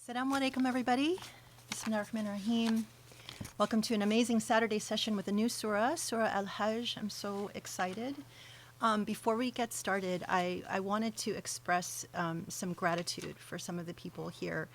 Assalamu alaikum, everybody. Bismillahirrahmanirrahim. Welcome to an amazing Saturday session with a new surah, Surah Al-Hajj. I'm so excited. Before we get started, I wanted to express some gratitude for some of the people here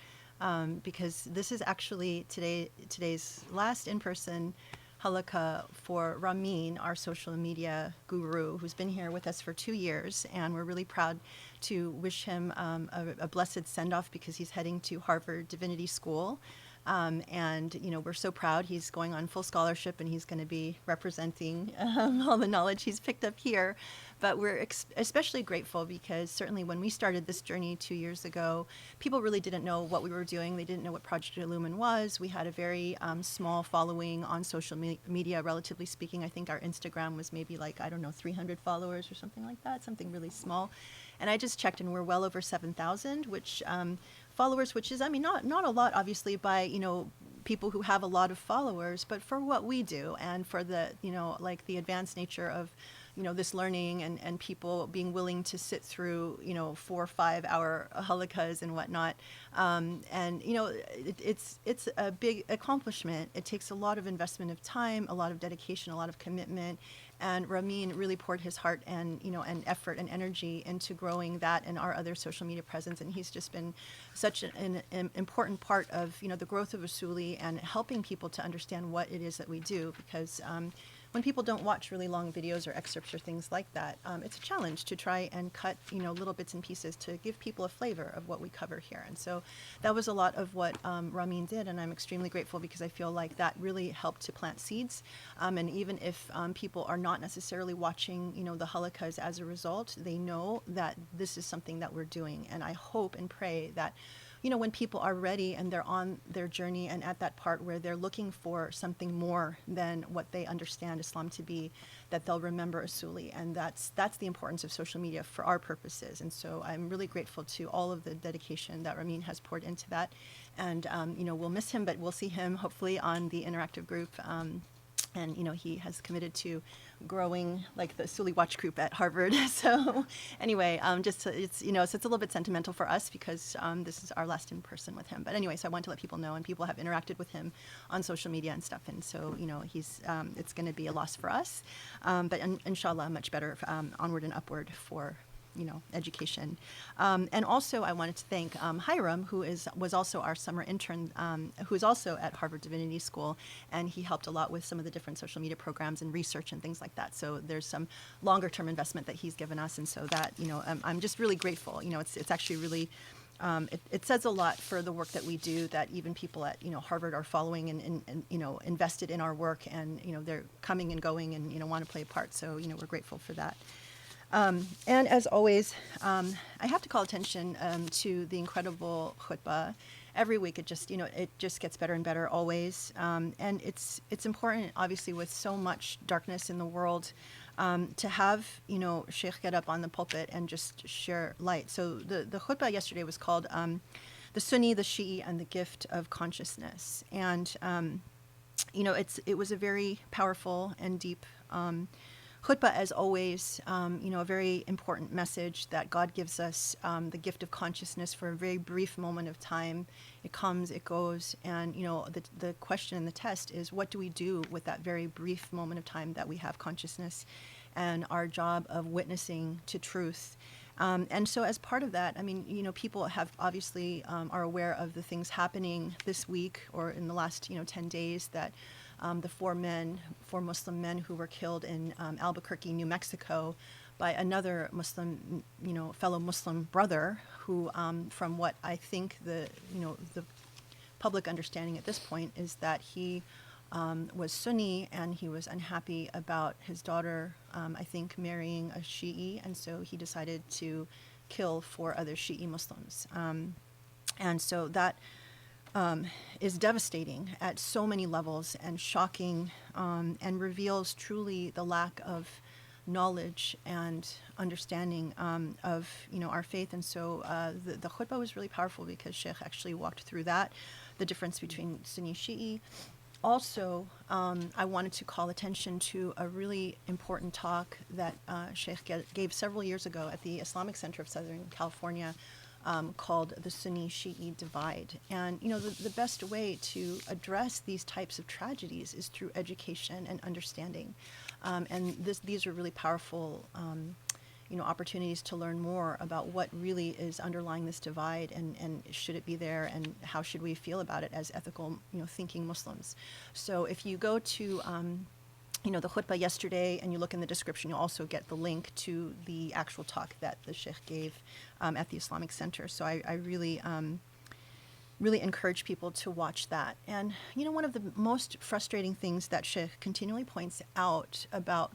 because this is actually today's last in-person halakha for Ramin, our social media guru, who's been here with us for 2 years, and we're really proud to wish him a blessed send-off because he's heading to Harvard Divinity School. And, you know, we're so proud. He's going on full scholarship, and he's going to be representing all the knowledge he's picked up here. But we're especially grateful because certainly when we started this journey 2 years ago, people really didn't know what we were doing. They didn't know what Project Illumine was. We had a very small following on social media, relatively speaking. I think our Instagram was maybe like, I don't know, 300 followers or something like that, something really small. And I just checked, and we're well over 7,000, which followers, which is, I mean, not a lot, obviously, by, you know, people who have a lot of followers, but for what we do and for the, you know, like the advanced nature of, you know, this learning and people being willing to sit through, you know, 4 or 5 hour halakas and whatnot. And, you know, it's a big accomplishment. It takes a lot of investment of time, a lot of dedication, a lot of commitment. And Ramin really poured his heart and, you know, and effort and energy into growing that and our other social media presence. And he's just been such an important part of, you know, the growth of Usuli and helping people to understand what it is that we do. Because when people don't watch really long videos or excerpts or things like that, it's a challenge to try and cut, you know, little bits and pieces to give people a flavor of what we cover here. And so that was a lot of what Ramin did, and I'm extremely grateful because I feel like that really helped to plant seeds. And even if people are not necessarily watching, you know, the halakas as a result, they know that this is something that we're doing. And I hope and pray that, you know, when people are ready and they're on their journey and at that part where they're looking for something more than what they understand Islam to be, that they'll remember Usuli. And that's the importance of social media for our purposes. And so I'm really grateful to all of the dedication that Ramin has poured into that. And, you know, we'll miss him, but we'll see him hopefully on the interactive group. And, you know, he has committed to growing like the Usuli Watch group at Harvard. So anyway, it's, you know, so it's a little bit sentimental for us because this is our last in person with him. But anyway, so I want to let people know, and people have interacted with him on social media and stuff. And so, you know, he's, it's going to be a loss for us. But inshallah, much better onward and upward for, you know, education. And also I wanted to thank Hiram, who was also our summer intern, who is also at Harvard Divinity School, and he helped a lot with some of the different social media programs and research and things like that. So there's some longer term investment that he's given us, and so that, you know, I'm just really grateful. You know, it's actually really, it says a lot for the work that we do, that even people at, you know, Harvard are following and you know, invested in our work, and, you know, they're coming and going and, you know, want to play a part. So, you know, we're grateful for that. And as always, I have to call attention to the incredible khutbah. Every week, it just, you know, it just gets better and better always. And it's important, obviously, with so much darkness in the world, to have, you know, Sheikh get up on the pulpit and just share light. So the khutbah yesterday was called The Sunni, the Shi'i, and the Gift of Consciousness. And, you know, it was a very powerful and deep khutbah, as always, you know, a very important message that God gives us the gift of consciousness for a very brief moment of time. It comes, it goes, and, you know, the question in the test is, what do we do with that very brief moment of time that we have consciousness and our job of witnessing to truth? And so as part of that, I mean, you know, people have obviously are aware of the things happening this week or in the last, you know, 10 days, that the 4 Muslim men who were killed in Albuquerque, New Mexico, by another Muslim, you know, fellow Muslim brother who, from what I think the public understanding at this point is that he was Sunni and he was unhappy about his daughter, I think, marrying a Shi'i, and so he decided to kill 4 other Shi'i Muslims. And so that is devastating at so many levels and shocking, and reveals truly the lack of knowledge and understanding of, you know, our faith. And so the khutbah was really powerful because Sheikh actually walked through that, the difference between Sunni Shi'i. Also, I wanted to call attention to a really important talk that Sheikh gave several years ago at the Islamic Center of Southern California called the Sunni-Shi'i divide. And, the best way to address these types of tragedies is through education and understanding. And these are really powerful opportunities to learn more about what really is underlying this divide, and should it be there, and how should we feel about it as ethical, thinking Muslims. So if you go to the khutbah yesterday, and you look in the description, you'll also get the link to the actual talk that the Sheikh gave at the Islamic Center. So I really, really encourage people to watch that. And, one of the most frustrating things that Sheikh continually points out about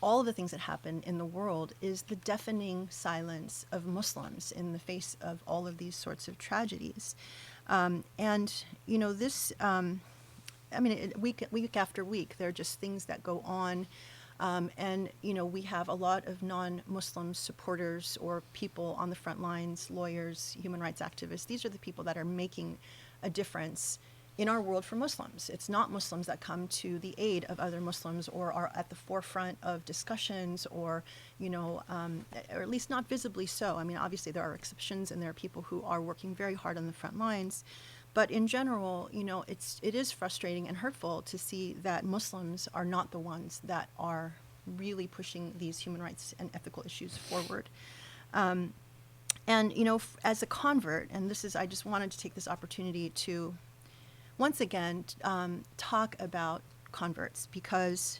all of the things that happen in the world is the deafening silence of Muslims in the face of all of these sorts of tragedies. This... week after week, there are just things that go on. We have a lot of non-Muslim supporters or people on the front lines, lawyers, human rights activists. These are the people that are making a difference in our world for Muslims. It's not Muslims that come to the aid of other Muslims or are at the forefront of discussions, or at least not visibly so. Obviously there are exceptions, and there are people who are working very hard on the front lines. But in general, it is frustrating and hurtful to see that Muslims are not the ones that are really pushing these human rights and ethical issues forward. As a convert, and I just wanted to take this opportunity to once again talk about converts, because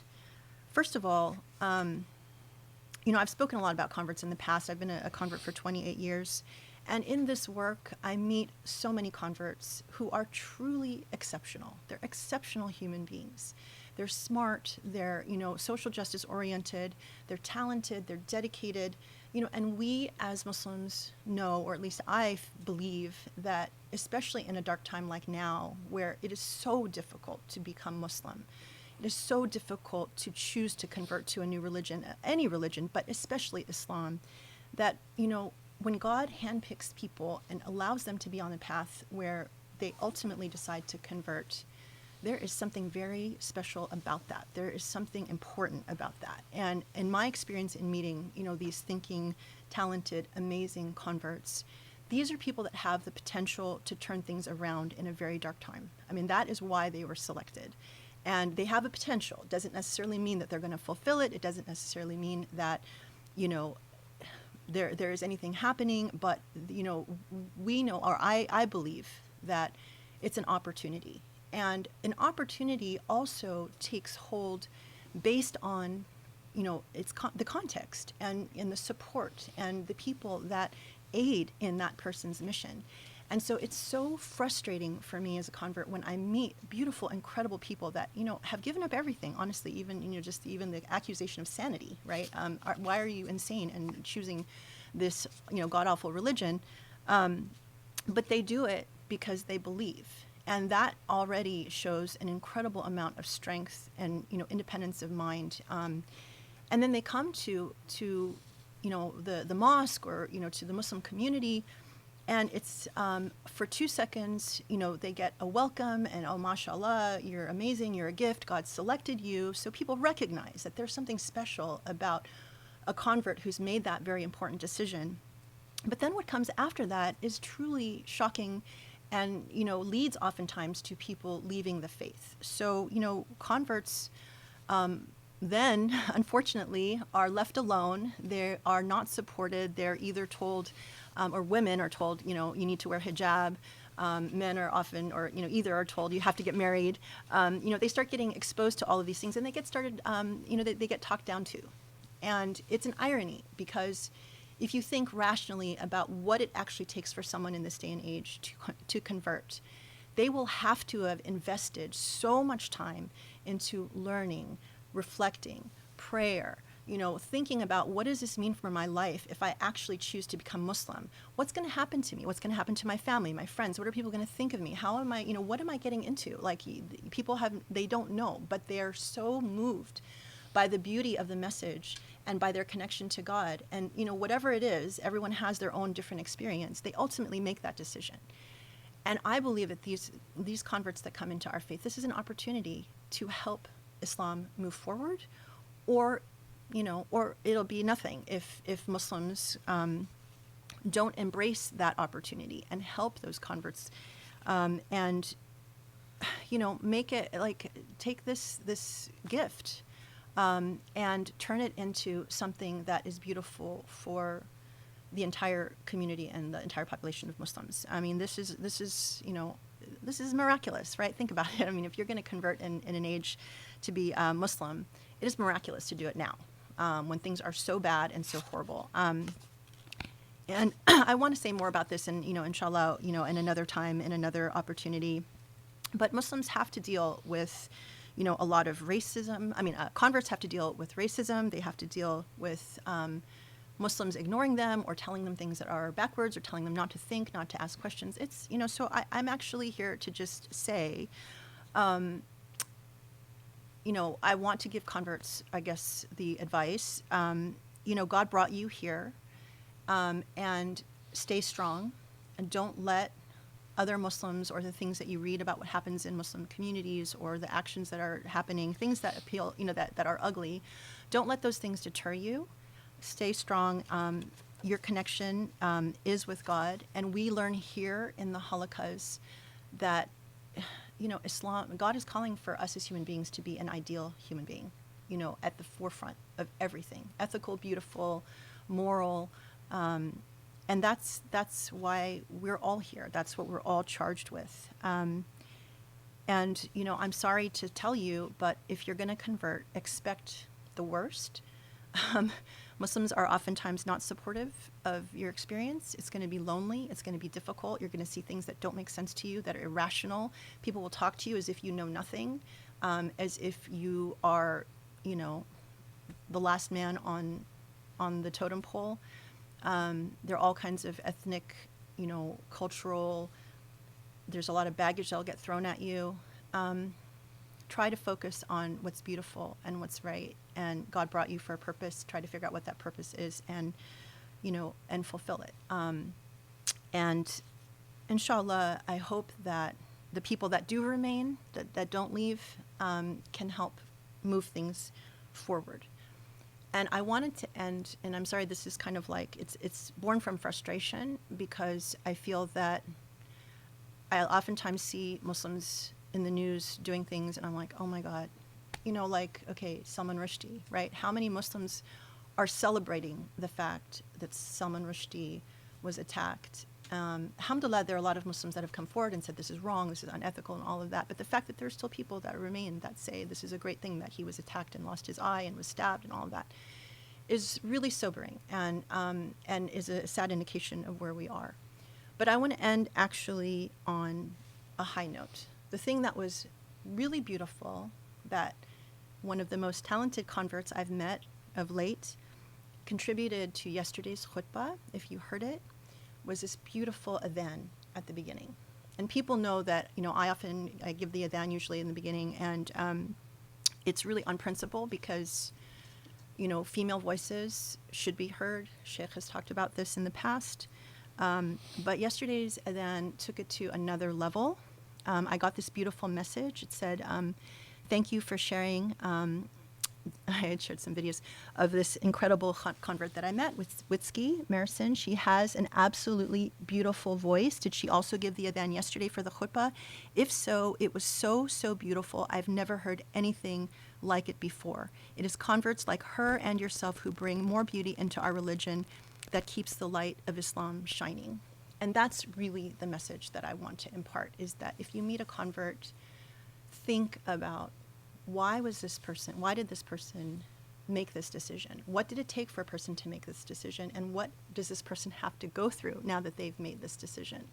first of all, I've spoken a lot about converts in the past. I've been a convert for 28 years. And in this work, I meet so many converts who are truly exceptional. They're exceptional human beings. They're smart, they're, social justice oriented, they're talented, they're dedicated, and we as Muslims know, or at least I believe, that especially in a dark time like now, where it is so difficult to become Muslim, it is so difficult to choose to convert to a new religion, any religion, but especially Islam, that, when God handpicks people and allows them to be on the path where they ultimately decide to convert, there is something very special about that. There is something important about that. And in my experience in meeting, these thinking, talented, amazing converts, these are people that have the potential to turn things around in a very dark time. That is why they were selected. And they have a potential. It doesn't necessarily mean that they're going to fulfill it. It doesn't necessarily mean that, there is anything happening, but we know, or I believe, that it's an opportunity, and an opportunity also takes hold based on it's the context and in the support and the people that aid in that person's mission. And so it's so frustrating for me as a convert when I meet beautiful, incredible people that, have given up everything, honestly, even, just even the accusation of sanity, right? Why are you insane and choosing this, god-awful religion? But they do it because they believe. And that already shows an incredible amount of strength and, independence of mind. And then they come to the mosque, or, to the Muslim community, and it's for 2 seconds, they get a welcome and, oh, mashallah, you're amazing, you're a gift, God selected you. So people recognize that there's something special about a convert who's made that very important decision. But then what comes after that is truly shocking and, leads oftentimes to people leaving the faith. So, converts then, unfortunately, are left alone. They are not supported. They're either told, or women are told, you need to wear hijab. Men are often, or, either are told you have to get married. They start getting exposed to all of these things, and they get started, they get talked down to. And it's an irony, because if you think rationally about what it actually takes for someone in this day and age to convert, they will have to have invested so much time into learning, reflecting, prayer, thinking about, what does this mean for my life if I actually choose to become Muslim? What's going to happen to me? What's going to happen to my family, my friends? What are people going to think of me? How am I, what am I getting into? Like, people they don't know, but they're so moved by the beauty of the message and by their connection to God. And, whatever it is, everyone has their own different experience. They ultimately make that decision. And I believe that these converts that come into our faith, this is an opportunity to help Islam move forward, or it'll be nothing if Muslims don't embrace that opportunity and help those converts, and make it like, take this gift, and turn it into something that is beautiful for the entire community and the entire population of Muslims. I mean, this is miraculous, right? Think about it. I mean, if you're going to convert in an age to be Muslim, it is miraculous to do it now, when things are so bad and so horrible. And I want to say more about this, and inshallah, in another time, in another opportunity. But Muslims have to deal with, a lot of racism. I mean, converts have to deal with racism. They have to deal with Muslims ignoring them or telling them things that are backwards, or telling them not to think, not to ask questions. It's, so I'm actually here to just say, I want to give converts, I guess, the advice, God brought you here, and stay strong, and don't let other Muslims or the things that you read about what happens in Muslim communities, or the actions that are happening, things that appeal, that are ugly, don't let those things deter you. Stay strong. Your connection is with God. And we learn here in the halaqas that, Islam, God is calling for us as human beings to be an ideal human being, at the forefront of everything, ethical, beautiful, moral, and that's why we're all here. That's what we're all charged with. And, I'm sorry to tell you, but if you're going to convert, expect the worst. Muslims are oftentimes not supportive of your experience. It's going to be lonely. It's going to be difficult. You're going to see things that don't make sense to you, that are irrational. People will talk to you as if you know nothing, as if you are, the last man on the totem pole. There are all kinds of ethnic, cultural, there's a lot of baggage that'll get thrown at you. Try to focus on what's beautiful and what's right. And God brought you for a purpose. Try to figure out what that purpose is, and, and fulfill it. And inshallah, I hope that the people that do remain, that don't leave, can help move things forward. And I wanted to end, and I'm sorry, this is kind of like, it's born from frustration, because I feel that I oftentimes see Muslims in the news doing things, and I'm like, oh my God, okay, Salman Rushdie, right? How many Muslims are celebrating the fact that Salman Rushdie was attacked? Alhamdulillah, there are a lot of Muslims that have come forward and said this is wrong, this is unethical, and all of that. But the fact that there are still people that remain that say this is a great thing that he was attacked and lost his eye and was stabbed and all of that is really sobering, and is a sad indication of where we are. But I want to end actually on a high note. The thing that was really beautiful, that one of the most talented converts I've met of late contributed to yesterday's khutbah, if you heard it, was this beautiful adhan at the beginning. And people know that, I give the adhan usually in the beginning, and it's really on principle, because, female voices should be heard. Sheikh has talked about this in the past. But yesterday's adhan took it to another level. I got this beautiful message. It said, thank you for sharing. I had shared some videos of this incredible convert that I met with Witzke Marison. She has an absolutely beautiful voice. Did she also give the adhan yesterday for the khutbah? If so, it was so, so beautiful. I've never heard anything like it before. It is converts like her and yourself who bring more beauty into our religion that keeps the light of Islam shining. And that's really the message that I want to impart, is that if you meet a convert, think about, why did this person make this decision? What did it take for a person to make this decision? And what does this person have to go through now that they've made this decision?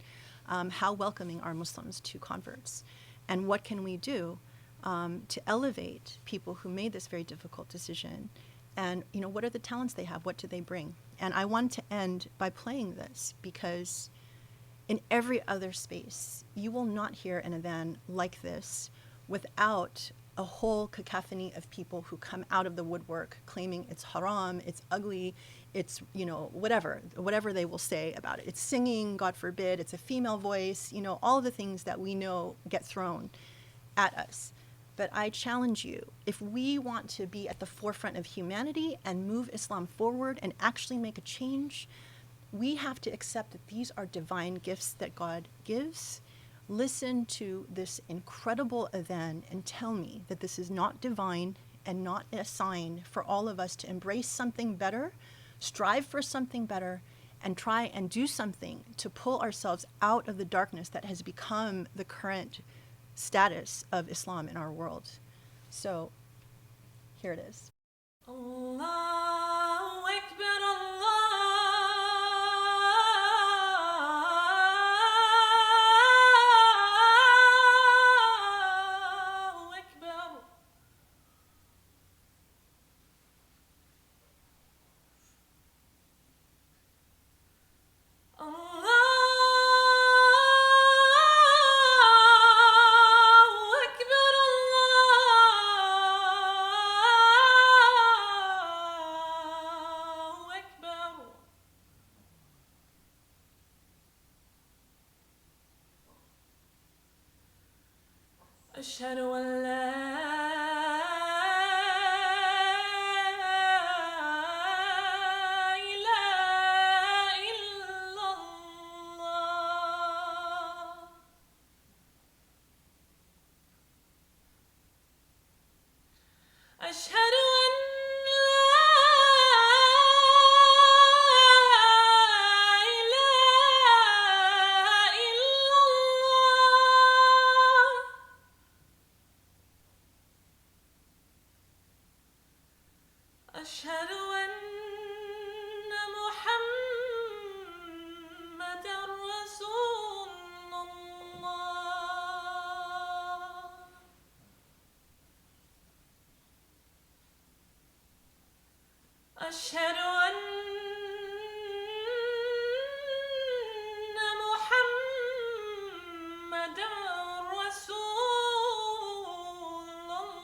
How welcoming are Muslims to converts? And what can we do to elevate people who made this very difficult decision? And, what are the talents they have? What do they bring? And I want to end by playing this, because in every other space, you will not hear an adhan like this without a whole cacophony of people who come out of the woodwork claiming it's haram, it's ugly, it's, whatever they will say about it. It's singing, God forbid, it's a female voice, all of the things that we know get thrown at us. But I challenge you, if we want to be at the forefront of humanity and move Islam forward and actually make a change, we have to accept that these are divine gifts that God gives. Listen to this incredible adhan and tell me that this is not divine and not a sign for all of us to embrace something better, strive for something better, and try and do something to pull ourselves out of the darkness that has become the current status of Islam in our world. So here it is. Allahu Akbar, Allahu Akbar. Allahu Akbar, Allahu Akbar. أشهد أن لا إله إلا الله. أشهد أن لا إله إلا الله. أشهد أن محمدًا رسول الله. أشهد أن محمدًا رسول الله.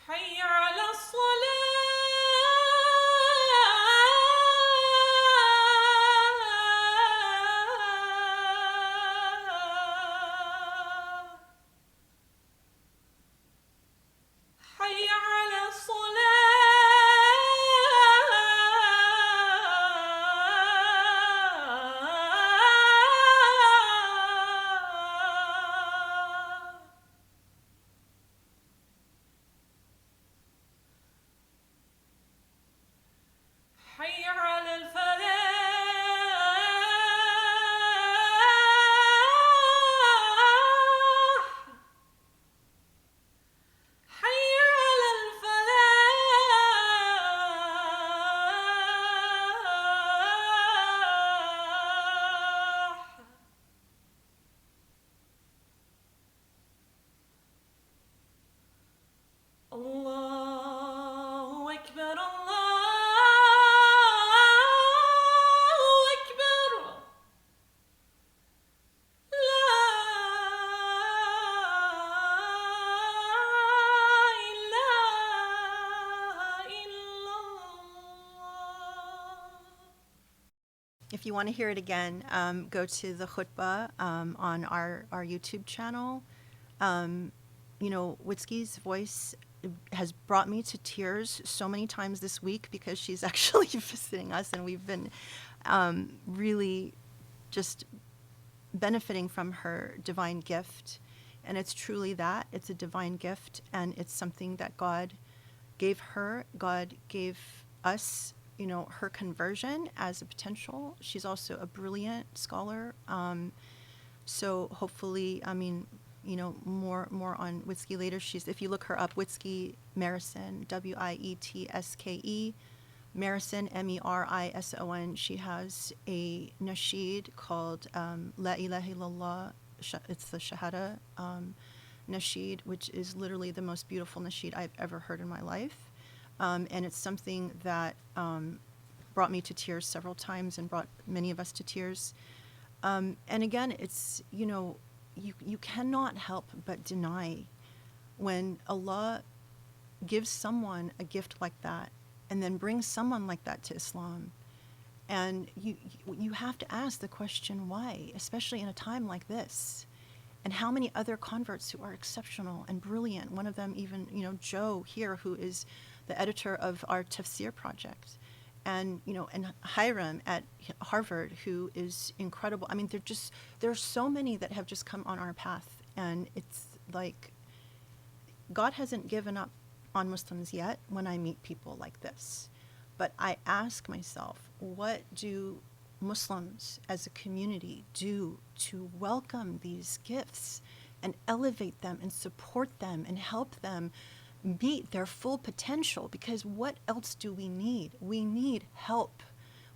حي على الصلاة. حي على الصلاة. حي على الفلاح. حي على الفلاح. الله أكبر، الله أكبر. لا إله إلا الله. If you want to hear it again, go to the khutbah on our YouTube channel. Witzke's voice has brought me to tears so many times this week because she's actually visiting us, and we've been really just benefiting from her divine gift. And it's truly that. It's a divine gift, and it's something that God gave her. God gave us, her conversion as a potential. She's also a brilliant scholar. So hopefully, more on Witzke later. If you look her up, Witzke Merison, Wietske, Merison, Merison. She has a nasheed called La ilaha illallah. It's the Shahada nasheed, which is literally the most beautiful nasheed I've ever heard in my life. And it's something that brought me to tears several times and brought many of us to tears. And again, it's, you cannot help but deny when Allah gives someone a gift like that and then brings someone like that to Islam. And you have to ask the question, why, especially in a time like this. and how many other converts who are exceptional and brilliant. One of them even, Joe here, who is the editor of our tafsir project, and and Hiram at Harvard, who is incredible. I mean, there are so many that have just come on our path, and it's like God hasn't given up on Muslims yet when I meet people like this. But I ask myself, what do Muslims as a community do to welcome these gifts and elevate them and support them and help them meet their full potential? Because what else do we need? We need help.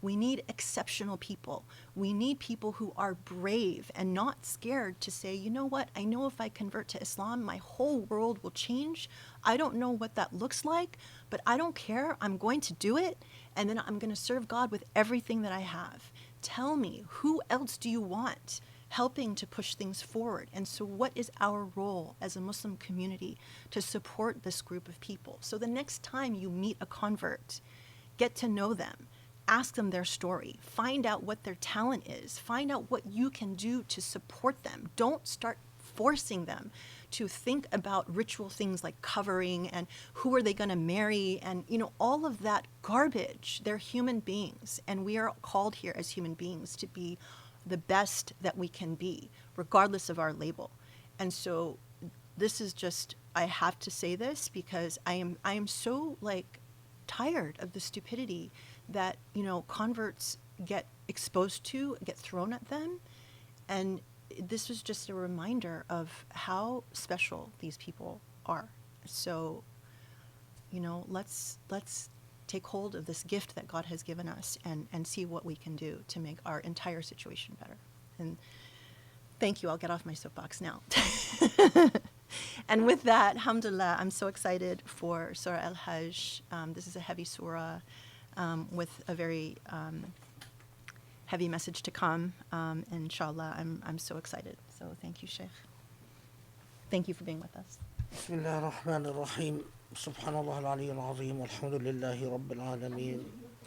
We need exceptional people. We need people who are brave and not scared to say, you know what, I know if I convert to Islam, my whole world will change. I don't know what that looks like, but I don't care. I'm going to do it, and then I'm going to serve God with everything that I have. Tell me, who else do you want helping to push things forward? And so what is our role as a Muslim community to support this group of people? So the next time you meet a convert, get to know them. Ask them their story. Find out what their talent is. Find out what you can do to support them. Don't start forcing them to think about ritual things like covering and who are they going to marry and, all of that garbage. They're human beings, and we are called here as human beings to be the best that we can be, regardless of our label. And so this is just, I have to say this because I am so tired of the stupidity that converts get exposed to, get thrown at them. And this was just a reminder of how special these people are. So let's take hold of this gift that God has given us and see what we can do to make our entire situation better. And thank you. I'll get off my soapbox now. And with that, alhamdulillah, I'm so excited for Surah Al-Hajj. This is a heavy surah with a very heavy message to come. And inshallah, I'm so excited. So thank you, Sheikh. Thank you for being with us. بسم الله الرحمن الرحيم سبحان الله العلي العظيم والحمد لله رب العالمين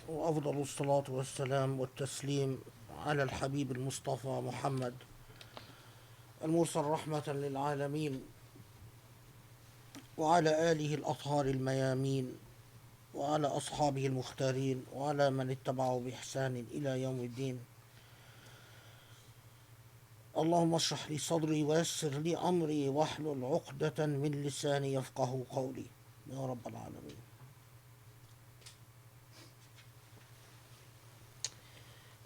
وأفضل الصلاة والسلام والتسليم على الحبيب المصطفى محمد المرسل رحمة للعالمين وعلى آله الأطهار الميامين وعلى أصحابه المختارين وعلى من اتبعوا بإحسان إلى يوم الدين. اللهم اشرح لي صدري ويسر لي أمري واحلل عقدة من لساني يفقه قولي يا رب العالمين.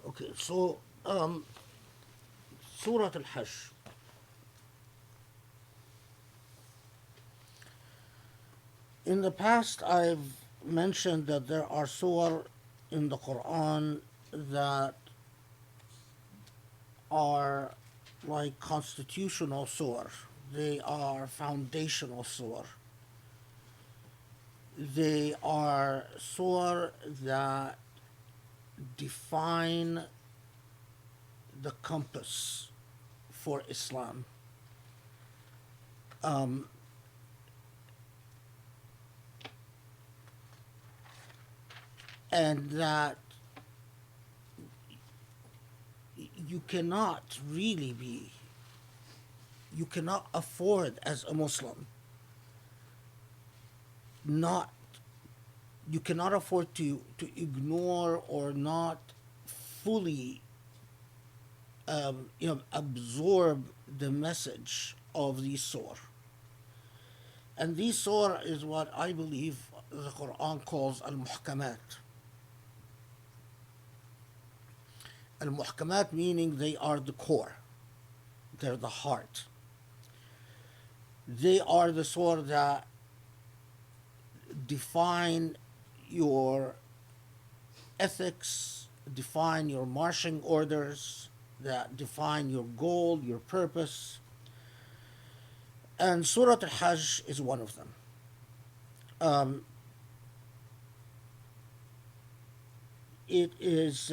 Okay, so Surah Al-Hajj. In the past, I've mentioned that there are surah in the Quran that are like constitutional surah. They are foundational surah. They are surah that define the compass for Islam. And that you cannot afford as a Muslim you cannot afford to ignore or not fully absorb the message of these surah. And these surah is what I believe the Quran calls al-muhkamat. Al-muhkamat meaning they are the core. They're the heart. They are the surah that define your ethics, define your marching orders, that define your goal, your purpose. And Surah Al-Hajj is one of them. It is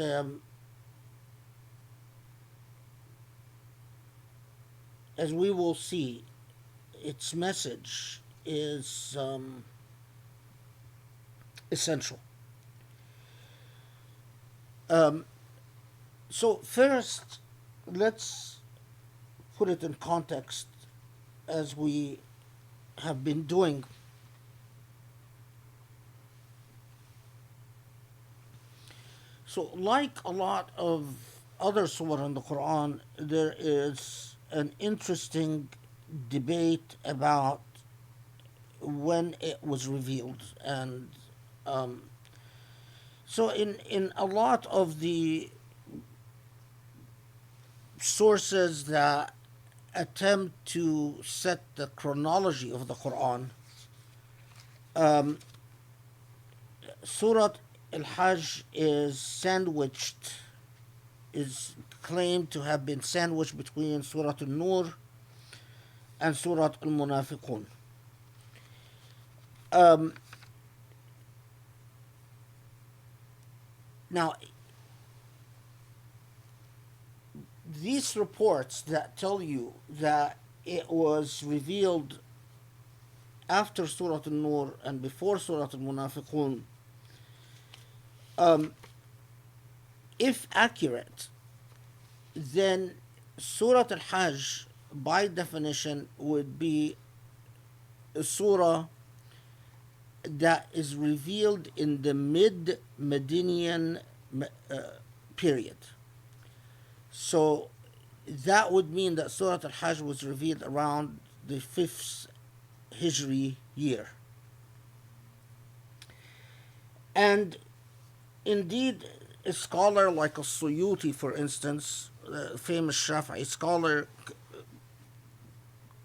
as we will see, its message is essential. So first, let's put it in context as we have been doing. So, like a lot of other surah in the Quran, there is an interesting debate about when it was revealed. And um, so, in a lot of the sources that attempt to set the chronology of the Quran, um, Surah Al-Hajj is claimed to have been sandwiched between Surah Al-Nur and Surah Al-Munafiqun. Um, Now, these reports that tell you that it was revealed after Surah Al-Nur and before Surah Al-Munafiqun, um, if accurate, then Surah Al-Hajj, by definition, would be a surah that is revealed in the mid-Medinian period. So that would mean that Surah Al-Hajj was revealed around the 5th Hijri year. And indeed, a scholar like As-Suyuti, for instance, a famous Shafi'i scholar,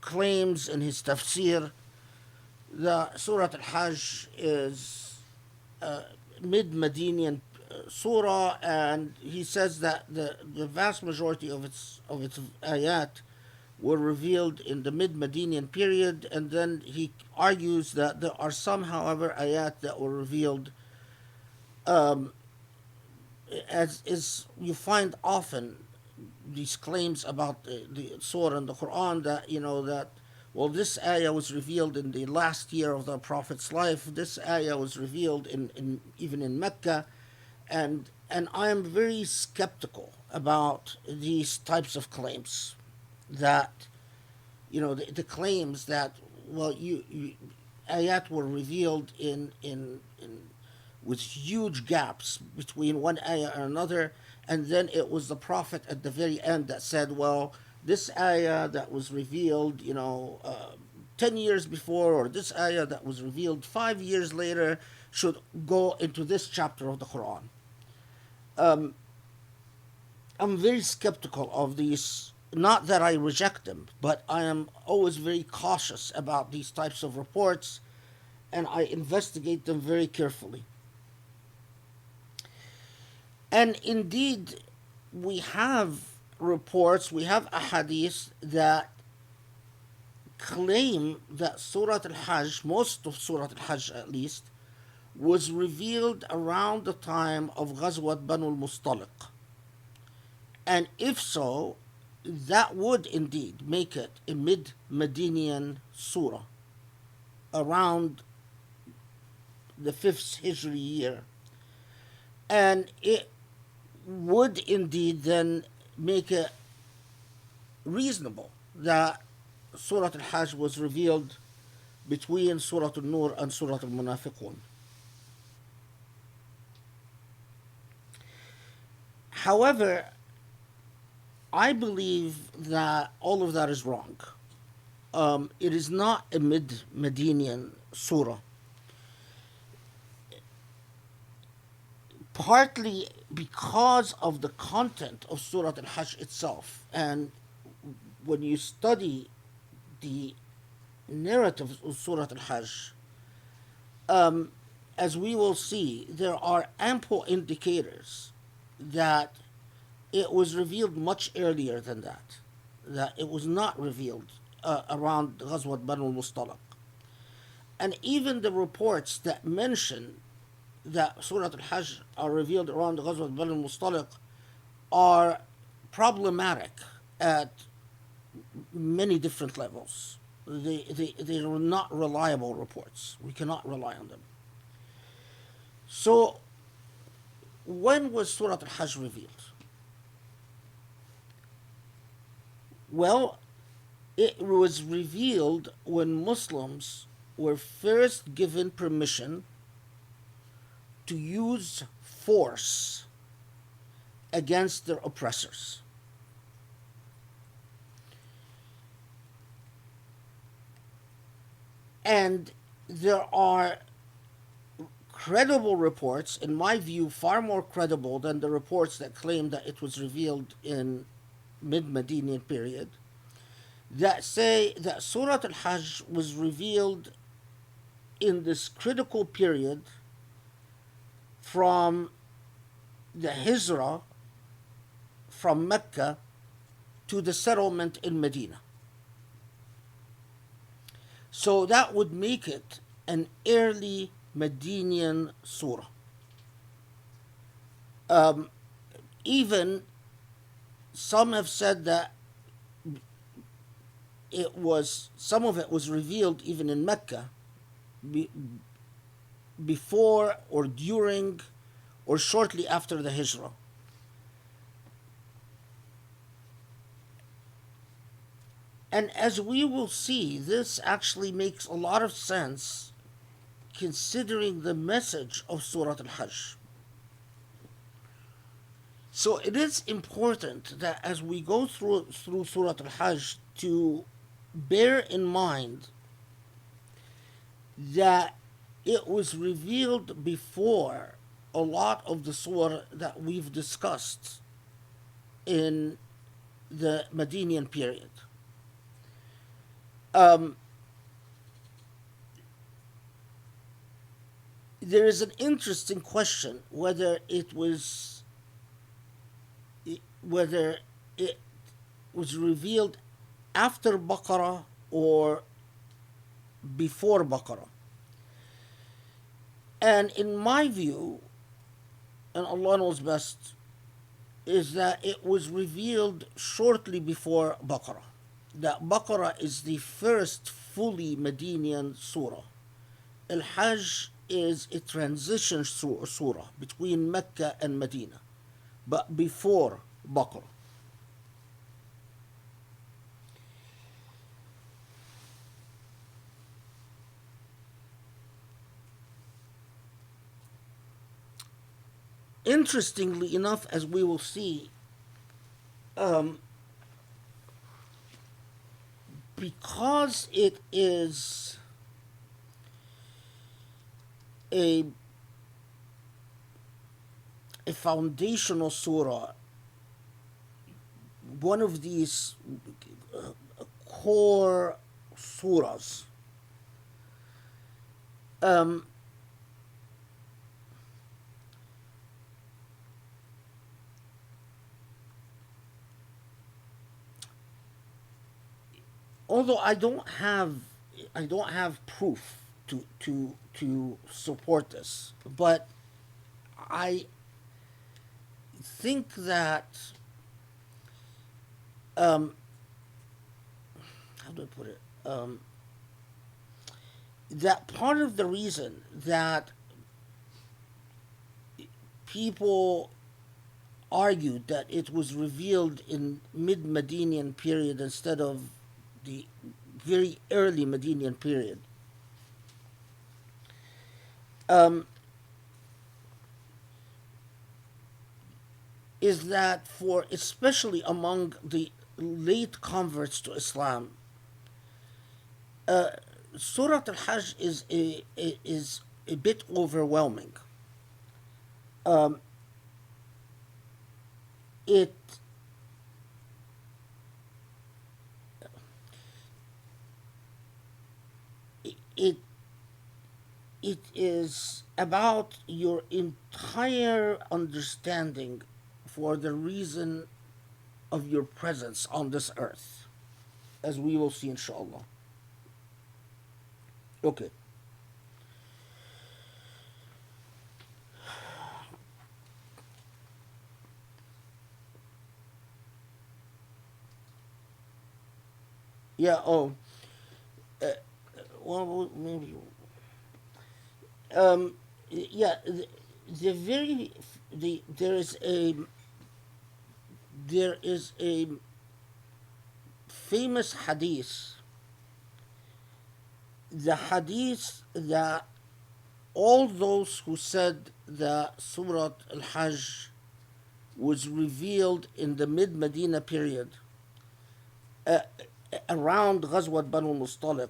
claims in his tafsir that Surah Al-Hajj is a mid-Medinian surah, and he says that the vast majority of its ayat were revealed in the mid-Medinian period, and then he argues that there are some, however, ayat that were revealed, as is you find often these claims about the surah in the Quran, that that, well, this ayah was revealed in the last year of the Prophet's life. This ayah was revealed even in Mecca, and I am very skeptical about these types of claims. That the claims that, well, ayat were revealed in with huge gaps between one ayah and another, and then it was the Prophet at the very end that said, well, this ayah that was revealed 10 years before, or this ayah that was revealed 5 years later, should go into this chapter of the Quran. I'm very skeptical of these. Not that I reject them, but I am always very cautious about these types of reports, and I investigate them very carefully. And indeed, we have reports, we have ahadith that claim that Surah Al-Hajj, most of Surah Al-Hajj at least, was revealed around the time of Ghazwat Banu al-Mustaliq. And if so, that would indeed make it a mid-Medinian surah, around the 5th Hijri year. And it would indeed then make it reasonable that Surah Al-Hajj was revealed between Surah Al-Nur and Surah Al-Munafiqun. However, I believe that all of that is wrong. It is not a mid-Medinian surah. Partly because of the content of Surah Al-Hajj itself. And when you study the narrative of Surah Al-Hajj, as we will see, there are ample indicators that it was revealed much earlier than that it was not revealed around Ghazwat Banu al-Mustaliq. And even the reports that mention that Surah Al-Hajj are revealed around Ghazwat Banu al-Mustaliq are problematic at many different levels. They are not reliable reports. We cannot rely on them. So, when was Surah Al-Hajj revealed? Well, It was revealed when Muslims were first given permission to use force against their oppressors. And there are credible reports, in my view, far more credible than the reports that claim that it was revealed in mid-Medinian period, that say that Surah Al-Hajj was revealed in this critical period from the Hijrah from Mecca to the settlement in Medina. So that would make it an early Medinian surah. Even some have said that some of it was revealed even in Mecca before or during or shortly after the Hijrah. And as we will see, this actually makes a lot of sense considering the message of Surah Al-Hajj. So it is important that as we go through Surah Al-Hajj to bear in mind that it was revealed before a lot of the surah that we've discussed in the Medinian period. There is an interesting question whether it was revealed after Baqarah or before Baqarah. And in my view, and Allah knows best, is that it was revealed shortly before Baqarah. That Baqarah is the first fully Medinian surah. Al-Hajj is a transition surah between Mecca and Medina, but before Baqarah. Interestingly enough, as we will see, because it is a foundational surah, one of these core surahs, although I don't have proof to support this, but I think that how do I put it? That part of the reason that people argued that it was revealed in mid-Medinian period instead of the very early Medinian period is that for especially among the late converts to Islam, Surah Al-Hajj is a bit overwhelming. It is about your entire understanding for the reason of your presence on this earth, as we will see inshallah. Okay. Yeah, well, maybe. Yeah, there is a famous hadith, the hadith that all those who said that Surah Al-Hajj was revealed in the mid-Medina period, uh, around Ghazwat Banu Mustaliq,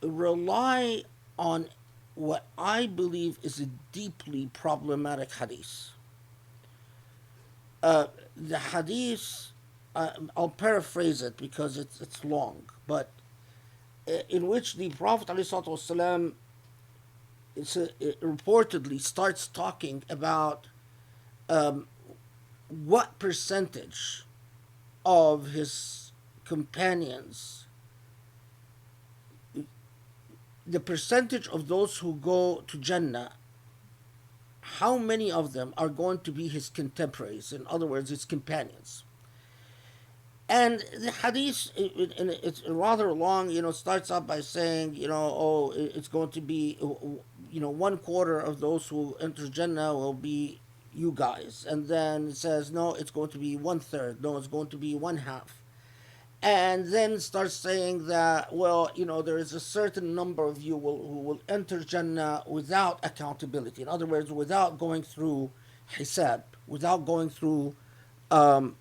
rely on what I believe is a deeply problematic hadith. The hadith, I'll paraphrase it because it's long, but in which the Prophet ﷺ it reportedly starts talking about what percentage of his companions, the percentage of those who go to Jannah, how many of them are going to be his contemporaries, in other words, his companions. And the hadith, it's rather long, starts out by saying, it's going to be, 1/4 of those who enter Jannah will be you guys. And then it says, no, it's going to be 1/3. No, it's going to be 1/2. And then starts saying that, there is a certain number of you who will enter Jannah without accountability. In other words, without going through hisab, without going through the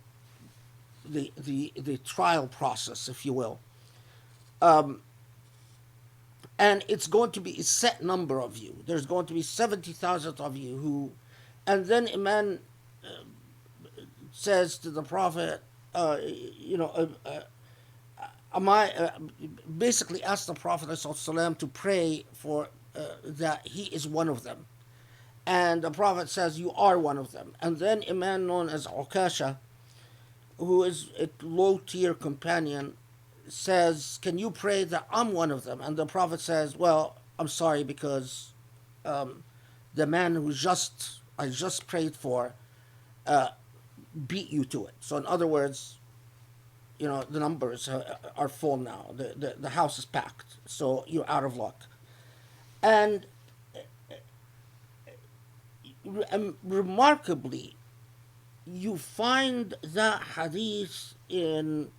trial process, if you will. And it's going to be a set number of you. There's going to be 70,000 of you who... And then a man says to the Prophet, basically asked the Prophet ﷺ to pray for that he is one of them. And the Prophet says, you are one of them. And then a man known as Ukasha, who is a low-tier companion, says, can you pray that I'm one of them? And the Prophet says, well, I'm sorry, because the man I just prayed for beat you to it. So in other words, the numbers are full now. The house is packed, so you're out of luck. And remarkably, you find that hadith in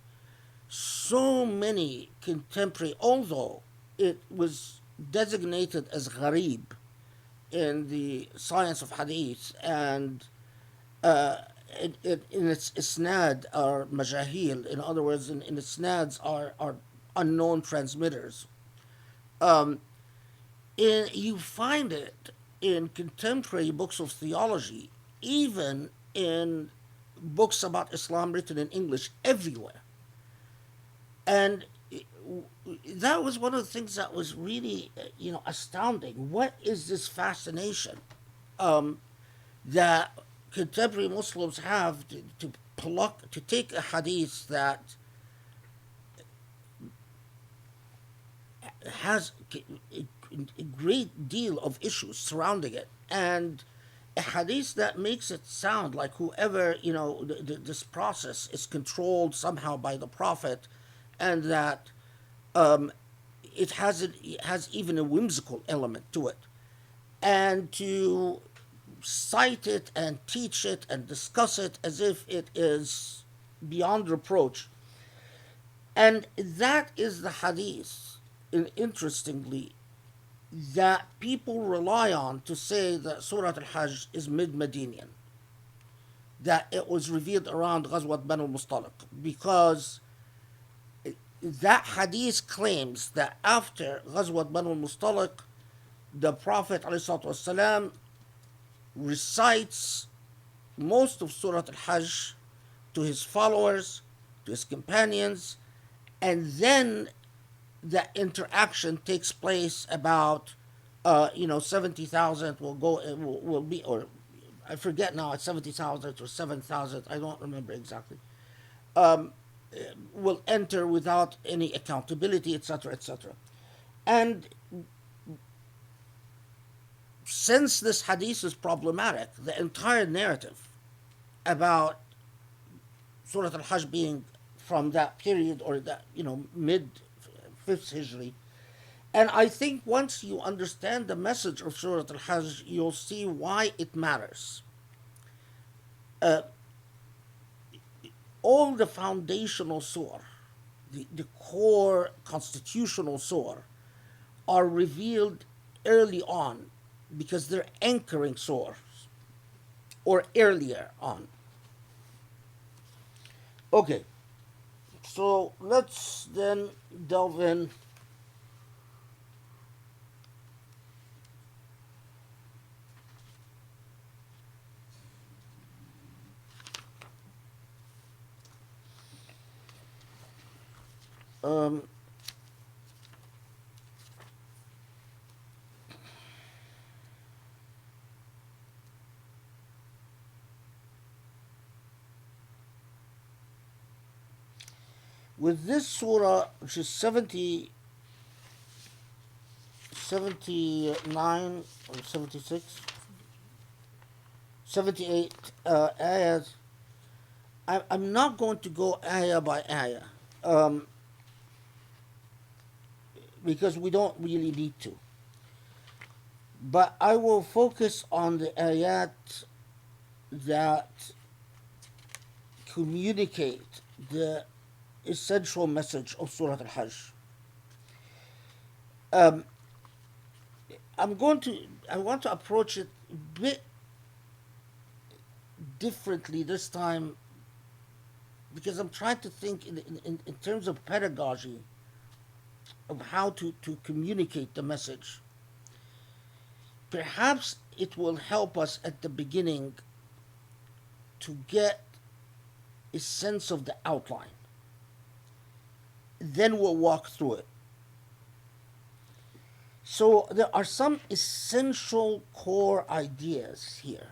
so many contemporary, although it was designated as gharib in the science of hadith, and in its isnad are majahil, in other words, in its isnads are unknown transmitters. You find it in contemporary books of theology, even in books about Islam written in English, everywhere. And that was one of the things that was really, astounding. What is this fascination that contemporary Muslims have to take a hadith that has a great deal of issues surrounding it, and a hadith that makes it sound like whoever, this process is controlled somehow by the Prophet, and that it has even a whimsical element to it. And to cite it and teach it and discuss it as if it is beyond reproach. And that is the hadith, interestingly, that people rely on to say that Surah Al-Hajj is mid-Medinian, that it was revealed around Ghazwat Banu Mustaliq, because that hadith claims that after Ghazwat Banu Mustaliq, the Prophet ﷺ recites most of Surah Al-Hajj to his followers, to his companions, and then the interaction takes place about 70,000 will be, or I forget now, it's 70,000 or 7,000, I don't remember exactly, will enter without any accountability, etc., etc. And since this hadith is problematic, the entire narrative about Surah Al-Hajj being from that period, or that, mid 5th Hijri, and I think once you understand the message of Surah Al-Hajj, you'll see why it matters. All the foundational surah the core constitutional surah are revealed early on because they're anchoring surahs or earlier on. Okay, so let's then delve in. Um, with this surah, which is 79 or 76, 78 ayahs, I'm not going to go ayah by ayah because we don't really need to. But I will focus on the ayat that communicate the essential message of Surah Al-Hajj. I want to approach it a bit differently this time because I'm trying to think in terms of pedagogy of how to communicate the message. Perhaps it will help us at the beginning to get a sense of the outline. Then we'll walk through it. So there are some essential core ideas here.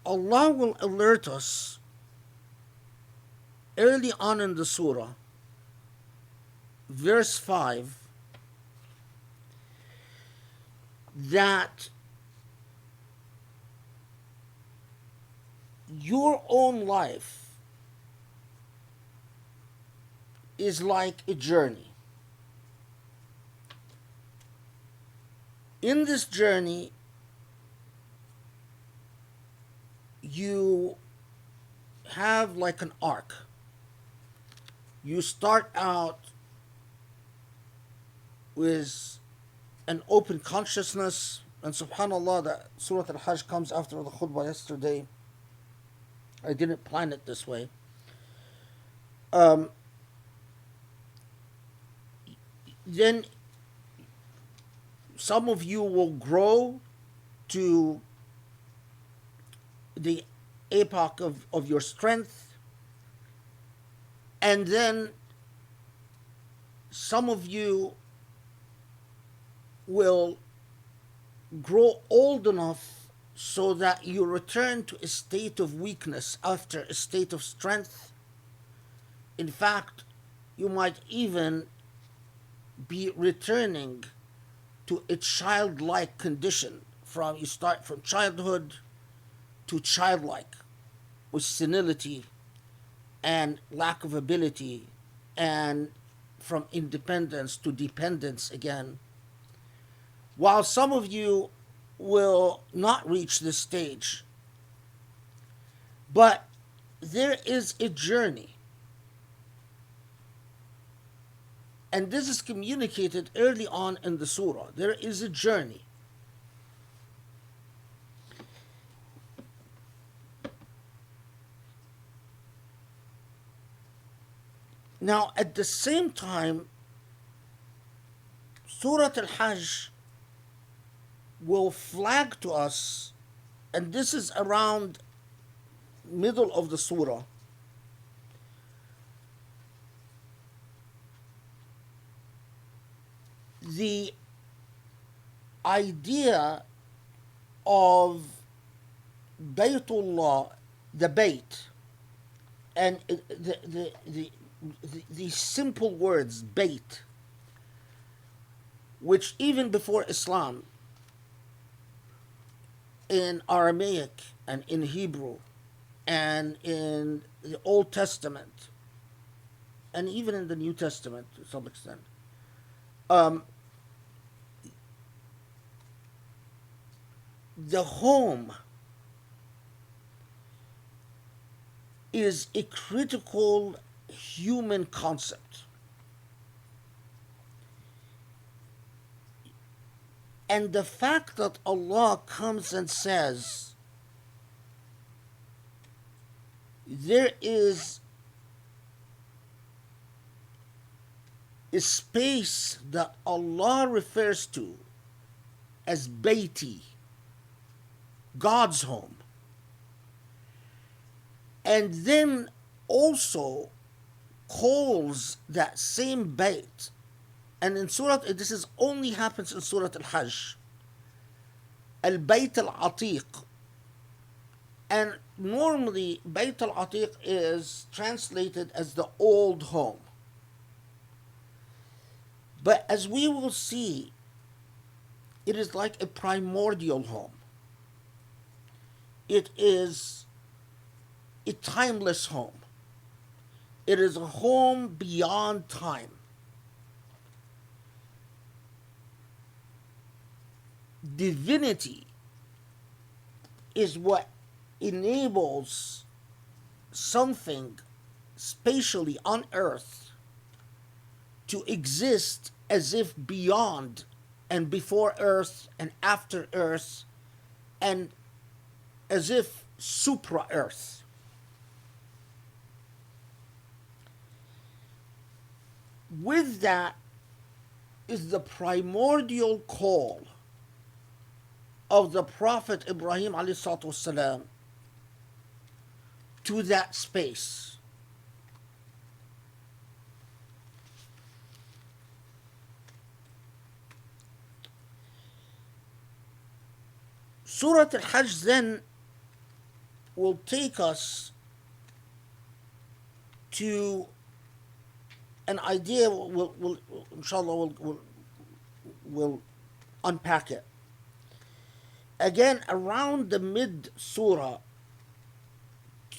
Allah will alert us early on in the surah, verse 5, that your own life is like a journey. In this journey, you have like an arc. You start out with an open consciousness, and subhanAllah, that Surah Al-Hajj comes after the khutbah yesterday. I didn't plan it this way. Then some of you will grow to the epoch of your strength, and then some of you will grow old enough so that you return to a state of weakness after a state of strength. In fact, you might even be returning to a childlike condition. You start from childhood to childlike, with senility and lack of ability, and from independence to dependence again. While some of you will not reach this stage, but there is a journey. And this is communicated early on in the surah. There is a journey. Now, at the same time, Surah Al-Hajj will flag to us, and this is around middle of the surah, the idea of Baytullah, the Bayt, and the simple words Bayt, which even before Islam, in Aramaic and in Hebrew and in the Old Testament and even in the New Testament to some extent, um, the home is a critical human concept. And the fact that Allah comes and says there is a space that Allah refers to as Bayti, God's home, and then also calls that same Bayt, and in Surah, this is only happens in Surah Al-Hajj, Al-Bayt Al-Atiq. And normally, Bayt Al-Atiq is translated as the old home. But as we will see, it is like a primordial home. It is a timeless home. It is a home beyond time. Divinity is what enables something spatially on earth to exist as if beyond and before earth and after earth and as if supra earth. With that is the primordial call of the Prophet Ibrahim ﷺ to that space. Surah Al-Hajj then will take us to an idea, inshallah, we'll unpack it. Again, around the mid-surah,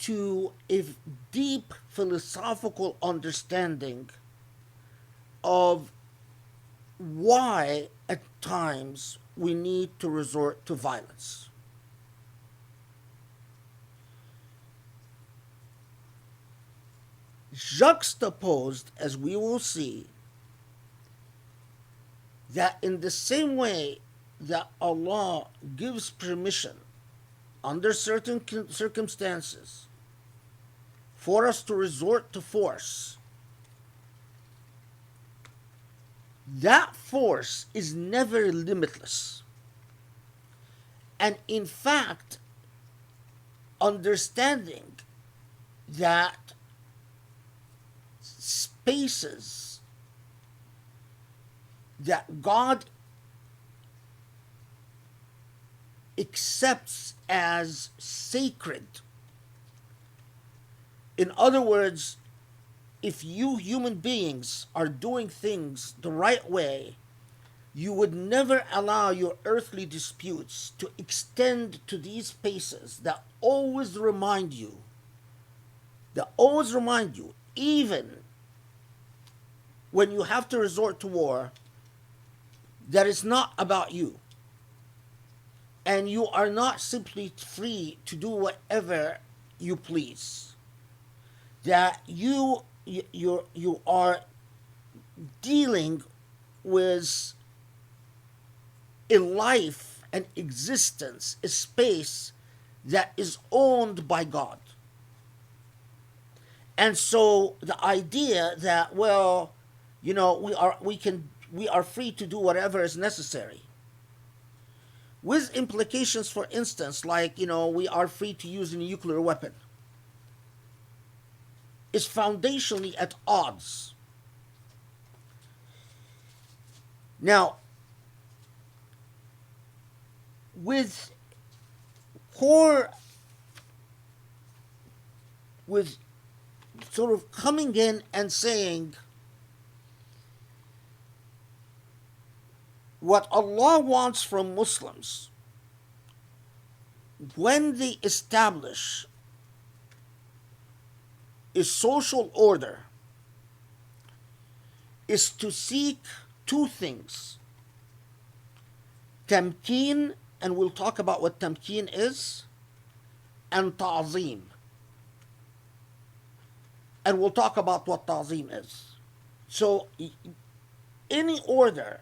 to a deep philosophical understanding of why at times we need to resort to violence. Juxtaposed, as we will see, that in the same way that Allah gives permission under certain circumstances for us to resort to force, that force is never limitless. And in fact, understanding that spaces that God accepts as sacred. In other words, if you human beings are doing things the right way, you would never allow your earthly disputes to extend to these spaces that always remind you, even when you have to resort to war, that it's not about you. And you are not simply free to do whatever you please. That you are dealing with a life, an existence, a space that is owned by God. And so the idea that, well, you know, we are free to do whatever is necessary, with implications, for instance, like, you know, we are free to use a nuclear weapon, is foundationally at odds. Now, with sort of coming in and saying what Allah wants from Muslims when they establish a social order is to seek two things: tamkeen, and we'll talk about what tamkeen is, and ta'zim. And we'll talk about what ta'zim is. So, any order,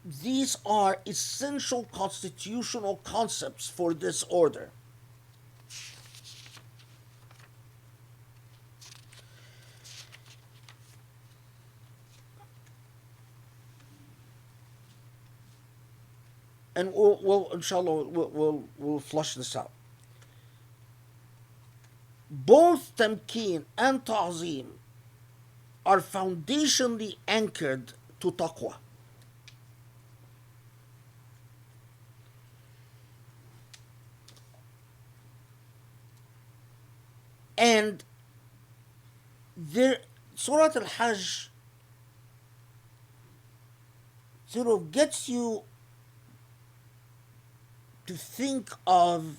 these are essential constitutional concepts for this order. And we'll inshallah, we'll flush this out. Both tamkeen and ta'zim are foundationally anchored to taqwa. And there, Surah Al-Hajj sort of gets you to think of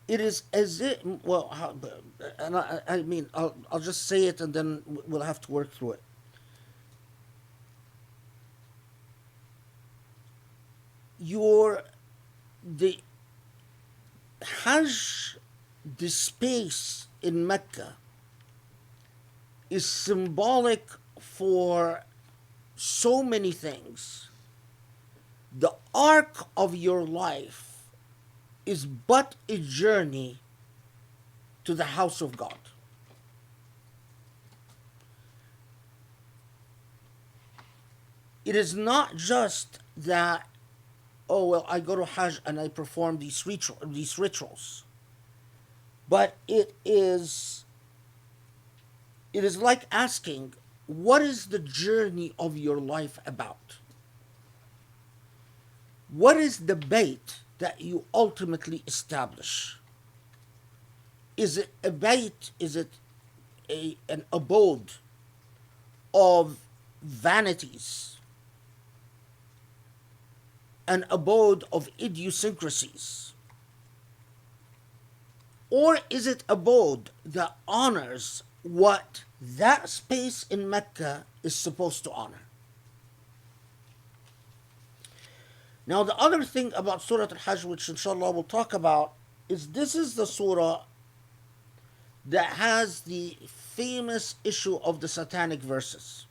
it is as if, well, and I mean, I'll just say it and then we'll have to work through it. The Hajj, the space in Mecca, is symbolic for so many things. The arc of your life is but a journey to the house of God. It is not just that, oh, well, I go to Hajj and I perform these rituals. But it is like asking, what is the journey of your life about? What is the bait that you ultimately establish? Is it a bait? Is it an abode of vanities? An abode of idiosyncrasies? Or is it abode that honors what that space in Mecca is supposed to honor? Now, the other thing about Surah Al-Hajj, which inshallah we'll talk about, is this is the surah that has the famous issue of the satanic verses.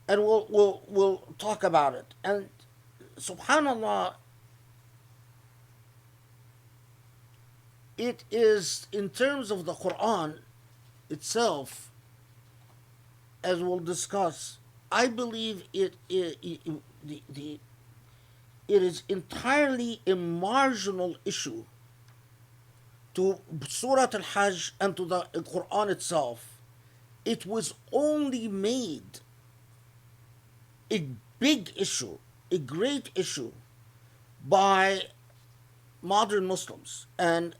And we'll talk about it. And subhanallah, it is, in terms of the Quran itself, as we'll discuss, I believe it is entirely a marginal issue to Surah Al-Hajj and to the Quran itself. It was only made a big issue, a great issue, by modern Muslims, and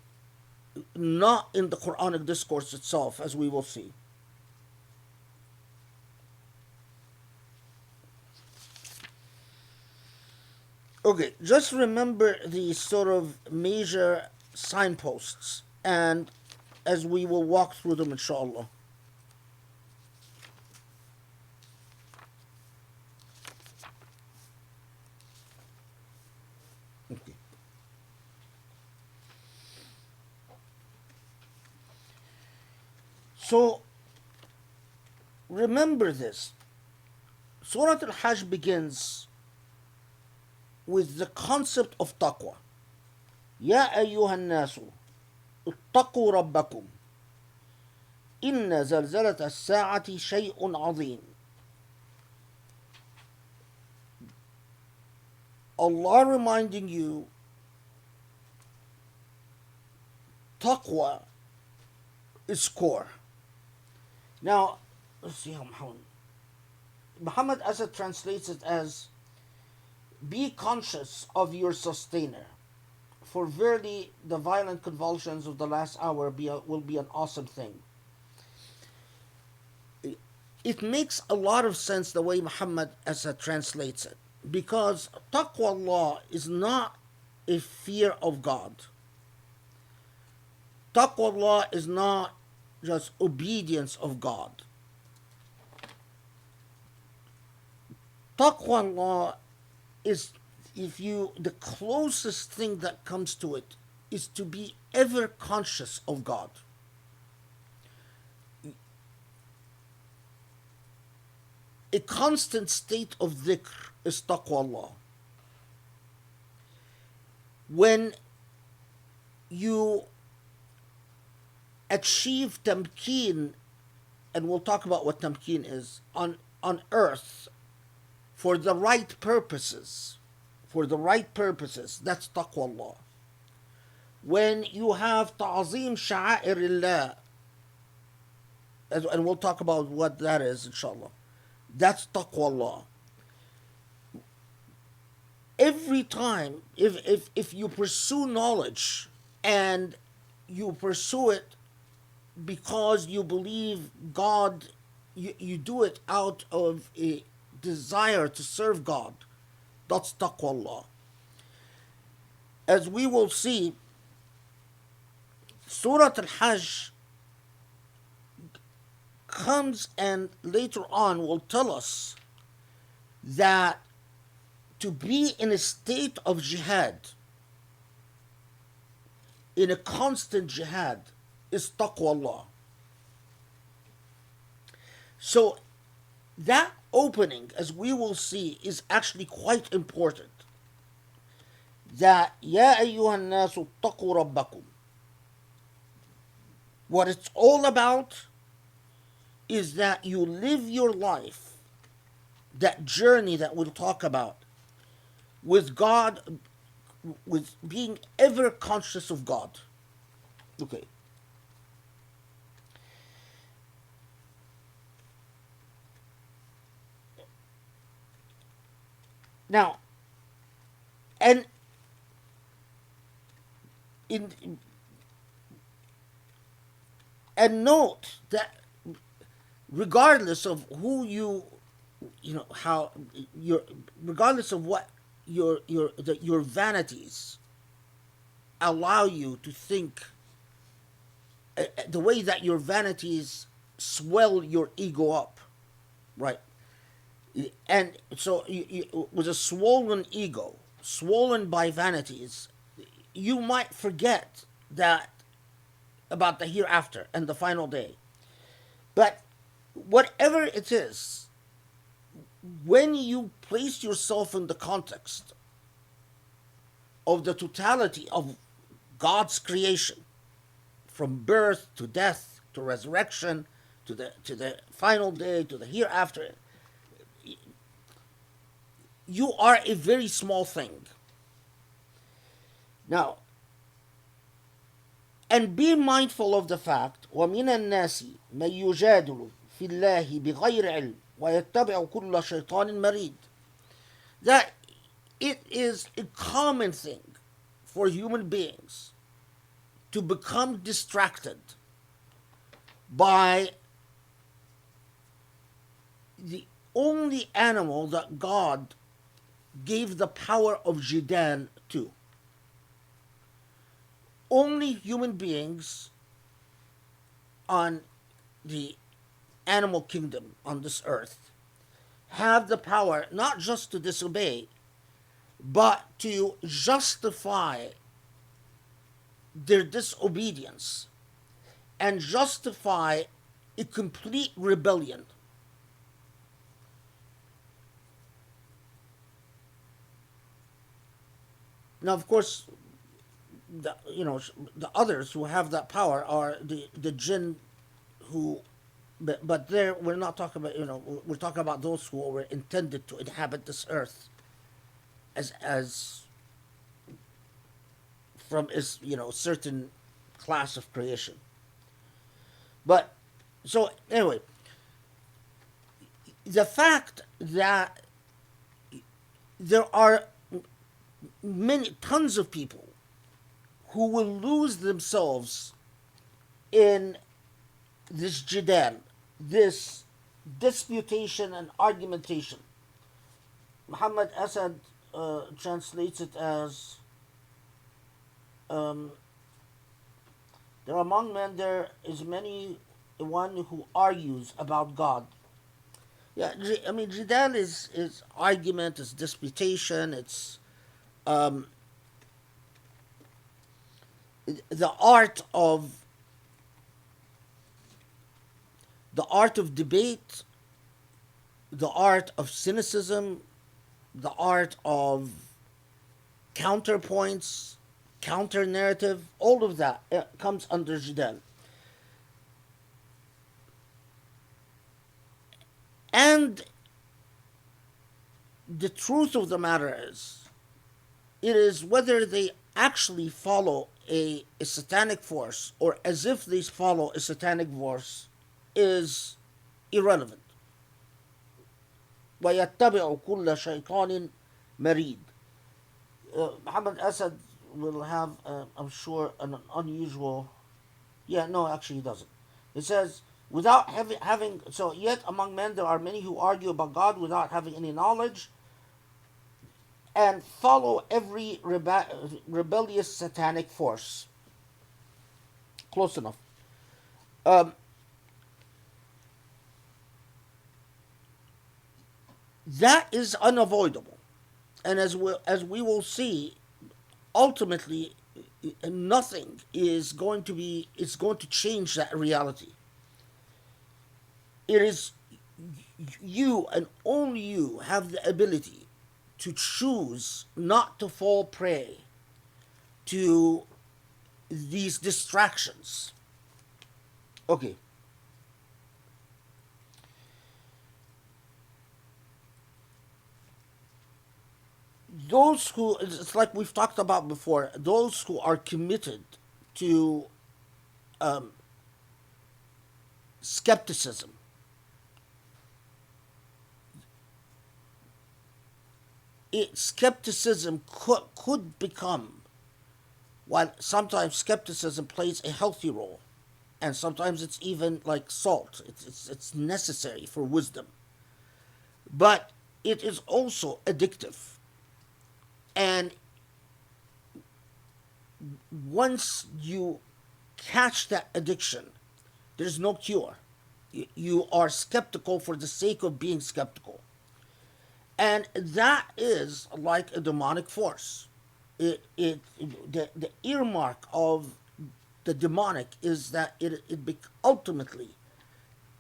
not in the Quranic discourse itself, as we will see. Okay, just remember the sort of major signposts, and as we will walk through them, inshallah. Okay. So, remember this. Surah Al-Hajj begins with the concept of taqwa. Ya ayyuhan nasu, ittaqu rabbakum. Inna zalzalat as-sa'ati shay'un 'azim. Allah reminding you, taqwa is core. Now, let's see how Muhammad Asad translates it as, be conscious of your sustainer, for verily the violent convulsions of the last hour will be an awesome thing. It makes a lot of sense the way Muhammad Asad translates it, because taqwa Allah is not a fear of God. Taqwa is not just obedience of God. Taqwa is, the closest thing that comes to it is to be ever conscious of God. A constant state of dhikr is taqwa. When you achieve tamkeen, and we'll talk about what tamkeen is, on earth for the right purposes, that's taqwa. When you have ta'zim sha'airillah, and we'll talk about what that is, inshallah, that's taqwa. Every time, if you pursue knowledge and you pursue it because you believe God, you do it out of a desire to serve God, that's taqwa. As we will see, Surah Al-Hajj comes and later on will tell us that to be in a state of jihad, in a constant jihad, is taqwa. So that opening, as we will see, is actually quite important. That Ya ayyuhan nasu taqu rabbakum. What it's all about is that you live your life, that journey that we'll talk about, with God, with being ever conscious of God. Okay. Now, and note that regardless of who how regardless of what your vanities allow you to think, the way that your vanities swell your ego up, right? And so with a swollen ego, swollen by vanities, you might forget that about the hereafter and the final day. But whatever it is, when you place yourself in the context of the totality of God's creation, from birth to death to resurrection to the final day to the hereafter, you are a very small thing. Now, and be mindful of the fact, وَمِنَ النَّاسِ مَن يُجَادِلُ فِي اللَّهِ بِغَيْرِ عِلْمٍ وَيَتَّبِعُ كُلَّ شَيْطَانٍ مَرِيدٍ. That it is a common thing for human beings to become distracted by the only animal that God gave the power of jidal to. Only human beings on the animal kingdom on this earth have the power not just to disobey, but to justify their disobedience and justify a complete rebellion. Now, of course, the others who have that power are the jinn who, but there we're not talking about, we're talking about those who were intended to inhabit this earth as from certain class of creation. But so anyway, the fact that there are tons of people who will lose themselves in this jidal, this disputation and argumentation. Muhammad Asad translates it as um, there among men there is many one who argues about God. Yeah, I mean, jidal is argument, it's disputation, it's um, the art of debate, the art of cynicism, the art of counterpoints, counter narrative, all of that comes under jidal. And the truth of the matter is, it is whether they actually follow a satanic force or as if they follow a satanic force is irrelevant. وَيَتَّبِعُ كُلَّ شَيْطَانٍ مَرِيدٍ. Muhammad Asad will have, I'm sure, an unusual. Yeah, no, actually, he doesn't. It says, without having. So, yet among men there are many who argue about God without having any knowledge and follow every rebellious satanic force. Close enough. Um, that is unavoidable. And as we will see, ultimately, nothing is going to change that reality. It is you and only you have the ability to choose not to fall prey to these distractions. Okay. Those who, it's like we've talked about before, those who are committed to um, skepticism, skepticism could become, while sometimes skepticism plays a healthy role, and sometimes it's even like salt. It's necessary for wisdom, but it is also addictive. And once you catch that addiction, there's no cure. You are skeptical for the sake of being skeptical. And that is like a demonic force. The earmark of the demonic is that ultimately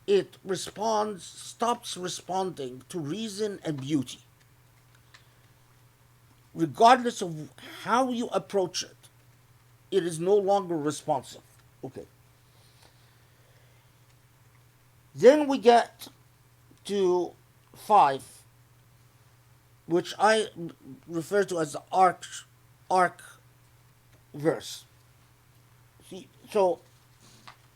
it stops responding to reason and beauty. Regardless of how you approach it, it is no longer responsive. Okay. Then we get to 5, which I refer to as the arc verse. So,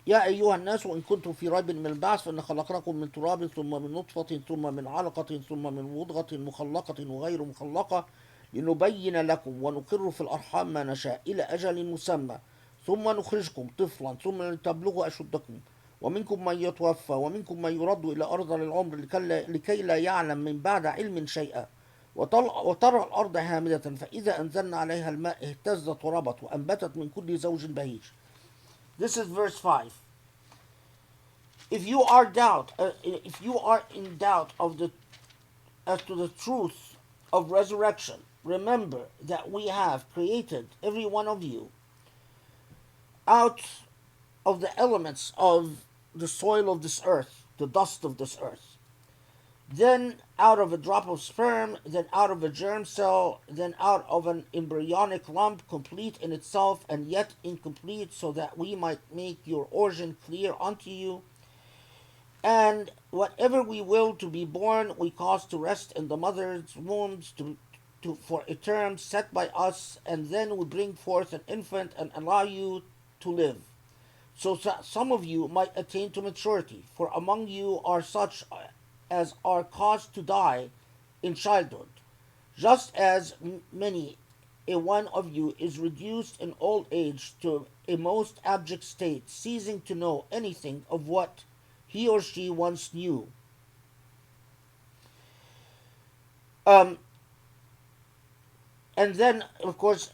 يا أيها الناس وإن كنتم في ريب من البعث فإن خلقناكم من تراب ثم من نطفة ثم من علقة ثم من مضغة مخلقة وغير مخلقة لنبين لكم ونقر في الأرحام ما نشاء إلى أجل مسمى ثم نخرجكم طفلا ثم لتبلغوا أشدكم ومنكم من يتوفى ومنكم من يرد إلى أرض العمر لكي لا يعلم من بعد علم شيئا وترى الأرض هامدة فإذا أنزلنا عليها الماء اهتزت وربت وأنبتت من كل زوج بهيج. This is verse 5. If you are in doubt as to the truth of resurrection, remember that we have created every one of you out of the elements of the soil of this earth, the dust of this earth. Then out of a drop of sperm, then out of a germ cell, then out of an embryonic lump, complete in itself and yet incomplete, so that we might make your origin clear unto you. And whatever we will to be born, we cause to rest in the mother's wombs for a term set by us, and then we bring forth an infant and allow you to live. So that some of you might attain to maturity, for among you are such as are caused to die in childhood, just as many a one of you is reduced in old age to a most abject state, ceasing to know anything of what he or she once knew. And then, of course,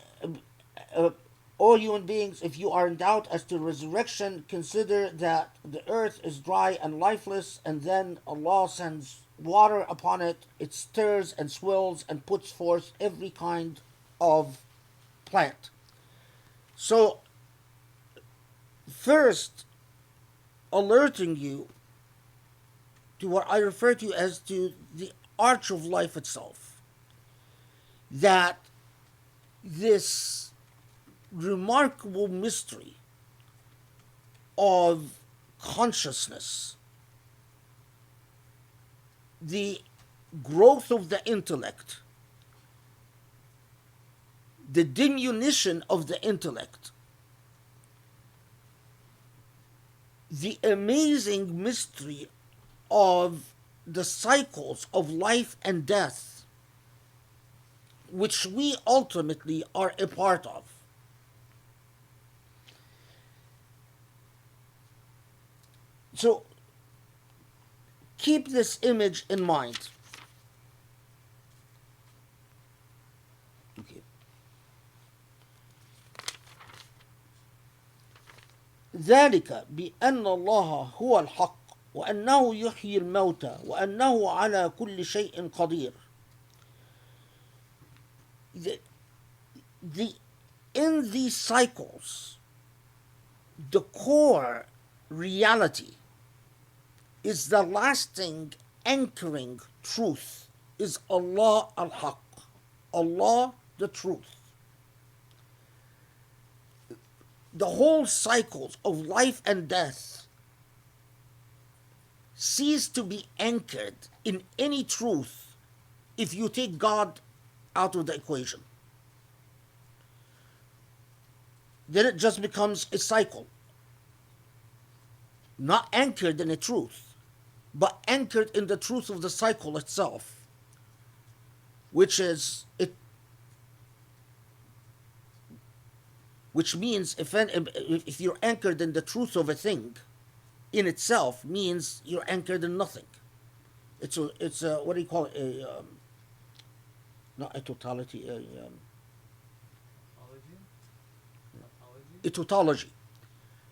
all human beings, if you are in doubt as to resurrection, consider that the earth is dry and lifeless, and then Allah sends water upon it. It stirs and swells and puts forth every kind of plant. So, first, alerting you to what I refer to as to the arch of life itself. That this remarkable mystery of consciousness, the growth of the intellect, the diminution of the intellect, the amazing mystery of the cycles of life and death, which we ultimately are a part of. So keep this image in mind. Okay. ذلك بأن الله هو الحق وأنه يحيي الموتى وأنه على كل شيء قدير. In these cycles, the core reality is the lasting anchoring truth is Allah al-Haq, Allah the truth. The whole cycles of life and death cease to be anchored in any truth if you take God out of the equation. Then it just becomes a cycle, not anchored in a truth, but anchored in the truth of the cycle itself, which is it. Which means if you're anchored in the truth of a thing, in itself means you're anchored in nothing. It's a what do you call it? Not a totality. A tautology.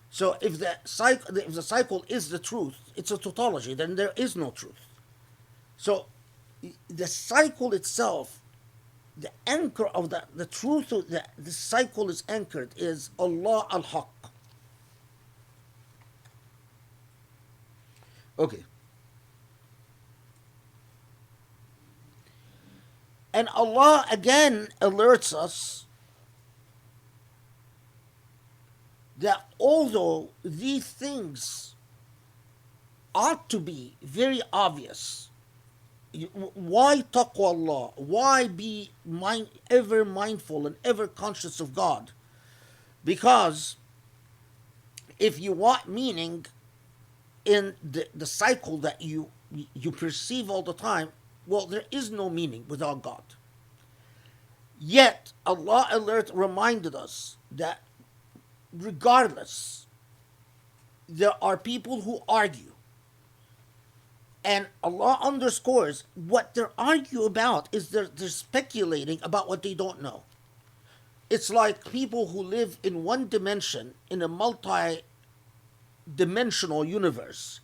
So if the cycle is the truth, it's a tautology. Then there is no truth. So the cycle itself, the anchor of the truth of the cycle is anchored is Allah al-Haq. Okay. And Allah again alerts us that although these things ought to be very obvious, why taqwa Allah? Why be ever mindful and ever conscious of God? Because if you want meaning in the cycle that you perceive all the time, well, there is no meaning without God. Yet Allah reminded us that regardless, there are people who argue. And Allah underscores what they're arguing about is they're speculating about what they don't know. It's like people who live in one dimension in a multi-dimensional universe,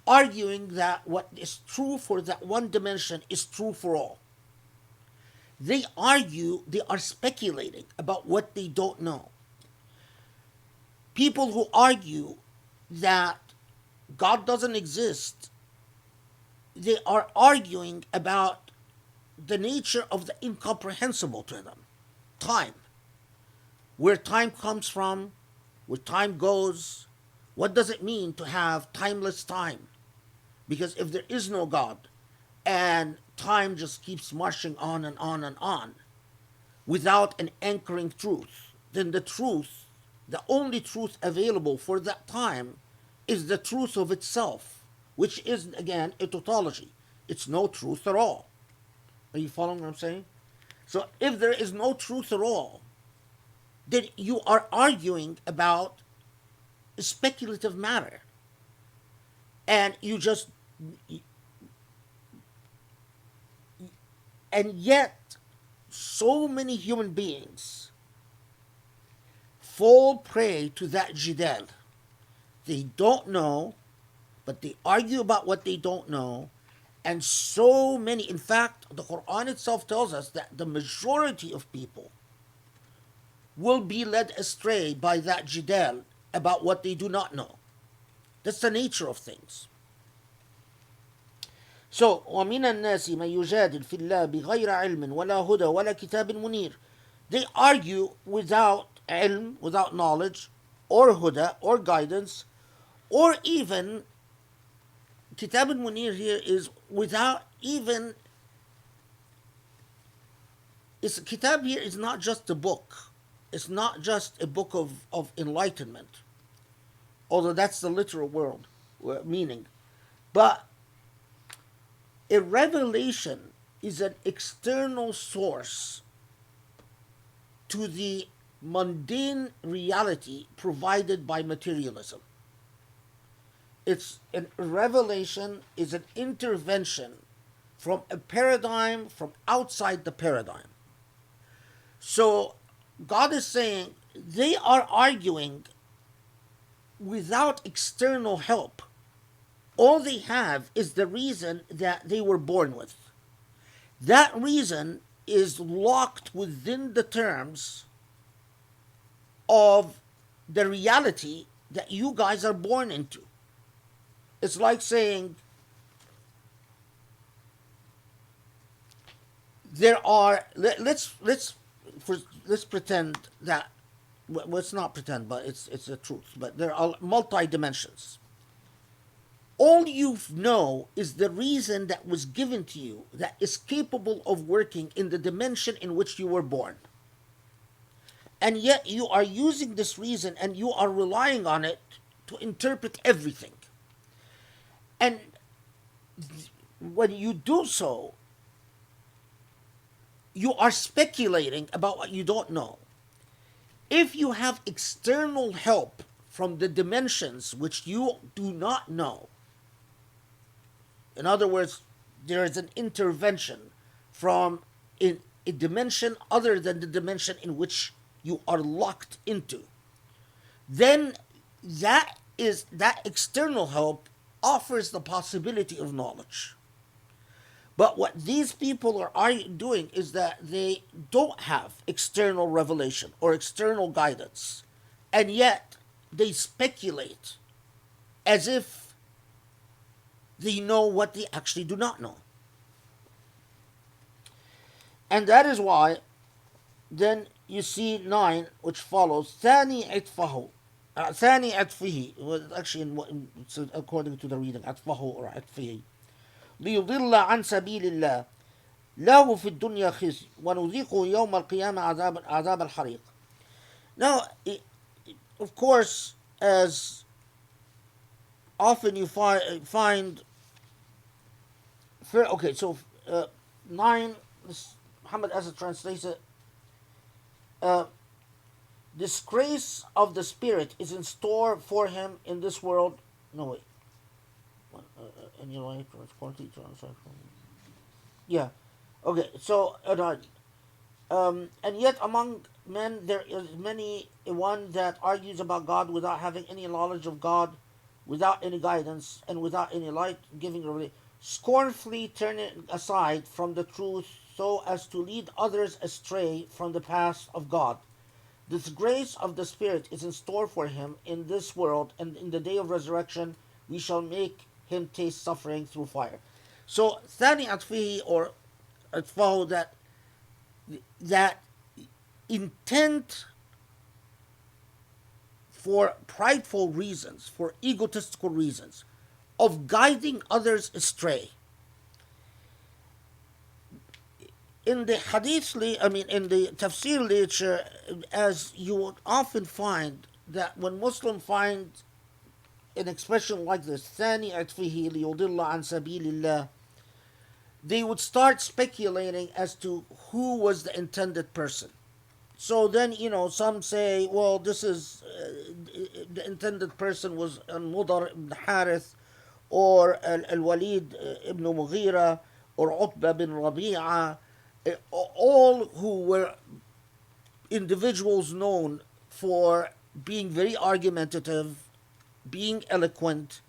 arguing that what is true for that one dimension is true for all. They argue, they are speculating about what they don't know. People who argue that God doesn't exist, they are arguing about the nature of the incomprehensible to them. Time. Where time comes from, where time goes. What does it mean to have timeless time? Because if there is no God, and time just keeps marching on and on and on, without an anchoring truth, then the truth, the only truth available for that time is the truth of itself, which is, again, a tautology. It's no truth at all. Are you following what I'm saying? So if there is no truth at all, then you are arguing about speculative matter. And and yet, so many human beings fall prey to that jidal. They don't know, but they argue about what they don't know. And so many, in fact, the Quran itself tells us that the majority of people will be led astray by that jidal about what they do not know. That's the nature of things. So, وَمِنَ النَّاسِ مَن يُجَادِلْ فِي اللَّهِ بِغَيْرِ عِلْمٍ وَلَا هُدَى وَلَا كِتَابٍ مُنِيرٍ. They argue without ilm, without knowledge, or huda, or guidance, or even, kitab al-munir here is without even, kitab here is not just a book. It's not just a book of enlightenment, although that's the literal word meaning. But a revelation is an external source to the mundane reality provided by materialism. A revelation is an intervention from a paradigm from outside the paradigm. So God is saying they are arguing without external help. All they have is the reason that they were born with. That reason is locked within the terms of the reality that you guys are born into. It's like saying there are, let's pretend that, well, let's not pretend, but it's the truth, but there are multi-dimensions. All you know is the reason that was given to you that is capable of working in the dimension in which you were born. And yet you are using this reason and you are relying on it to interpret everything. And when you do so, you are speculating about what you don't know. If you have external help from the dimensions which you do not know, in other words, there is an intervention from a dimension other than the dimension in which you are locked into, then that external help offers the possibility of knowledge. But what these people are doing is that they don't have external revelation or external guidance, and yet they speculate as if they know what they actually do not know. And that is why then you see 9, which follows, ثاني عطفه, ثاني عطفه, well, actually it's according to the reading, عطفه or عطفه, ليضل عن سبيل الله له في الدنيا خزي ونذيقه يوم القيامة عذاب الحريق. Now, of course, as often you find okay, so 9, Muhammad as it translates it, disgrace of the spirit is in store for him in this world. No, wait. And you know, yeah. Okay, so and yet among men there is many one that argues about God without having any knowledge of God, without any guidance, and without any light giving revelation, scornfully turning aside from the truth so as to lead others astray from the path of God. This grace of the Spirit is in store for him in this world, and in the day of resurrection we shall make him taste suffering through fire. So ثاني عطفه or عطفه, that intent for prideful reasons, for egotistical reasons, of guiding others astray. In the hadith, in the tafsir literature, as you would often find that when Muslims find an expression like this, ثاني عطفه ليضل عن سبيل الله, they would start speculating as to who was the intended person. So then, some say, well, this is the intended person was Mudar ibn Harith, or Al-Walid ibn Mughira, or Utbah bin Rabi'a, all who were individuals known for being very argumentative, being eloquent,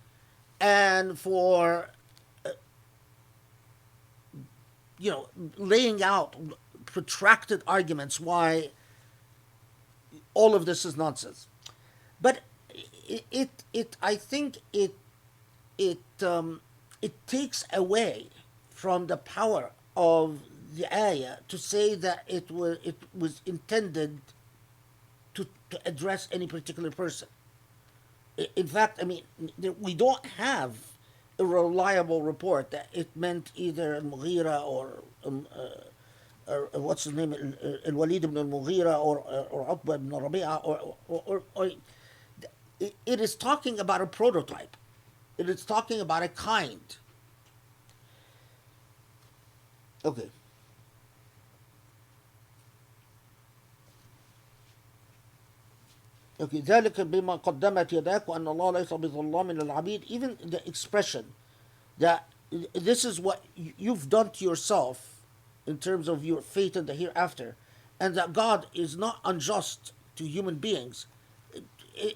and for laying out protracted arguments why all of this is nonsense. But I think it takes away from the power of the ayah to say that it was intended to address any particular person. In fact, I mean, we don't have a reliable report that it meant either Al-Mughira or what's his name, Al-Walid ibn Al-Mughira or Uqba ibn Rabi'a or it is talking about a prototype. It is talking about a kind. Okay. Okay, ذلك بما قدمت يداك وأن الله ليس بظلام للعبيد. Even the expression that this is what you've done to yourself in terms of your fate in the hereafter, and that God is not unjust to human beings,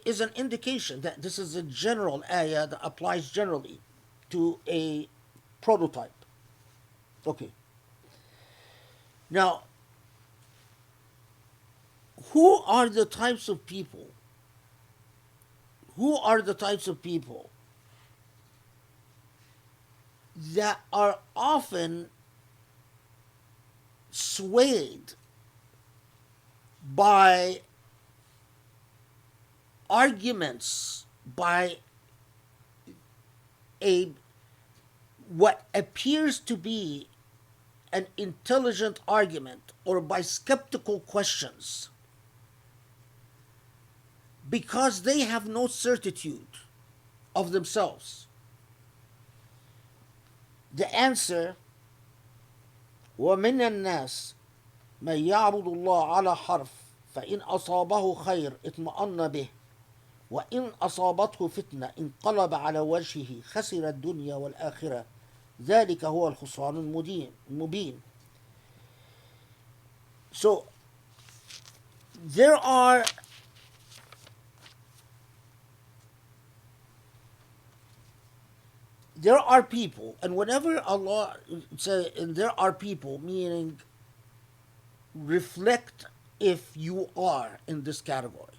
is an indication that this is a general ayah that applies generally to a prototype. Okay. Now, who are the types of people? Who are the types of people that are often swayed by arguments, by what appears to be an intelligent argument, or by skeptical questions, because they have no certitude of themselves? The answer: وَمِنَ النَّاسِ مَنْ يَعْبُدُ اللَّهَ عَلَى حَرْفٍ فَإِنْ أَصَابَهُ خَيْرٌ اطْمَأَنَّ بِهِ وَإِنْ أَصَابَتْهُ فِتْنَةٌ انقلب على وجهه خسر الدنيا والآخرة ذلك هو الخسران المبين. So there are people, and whenever Allah says there are people, meaning reflect if you are in this category.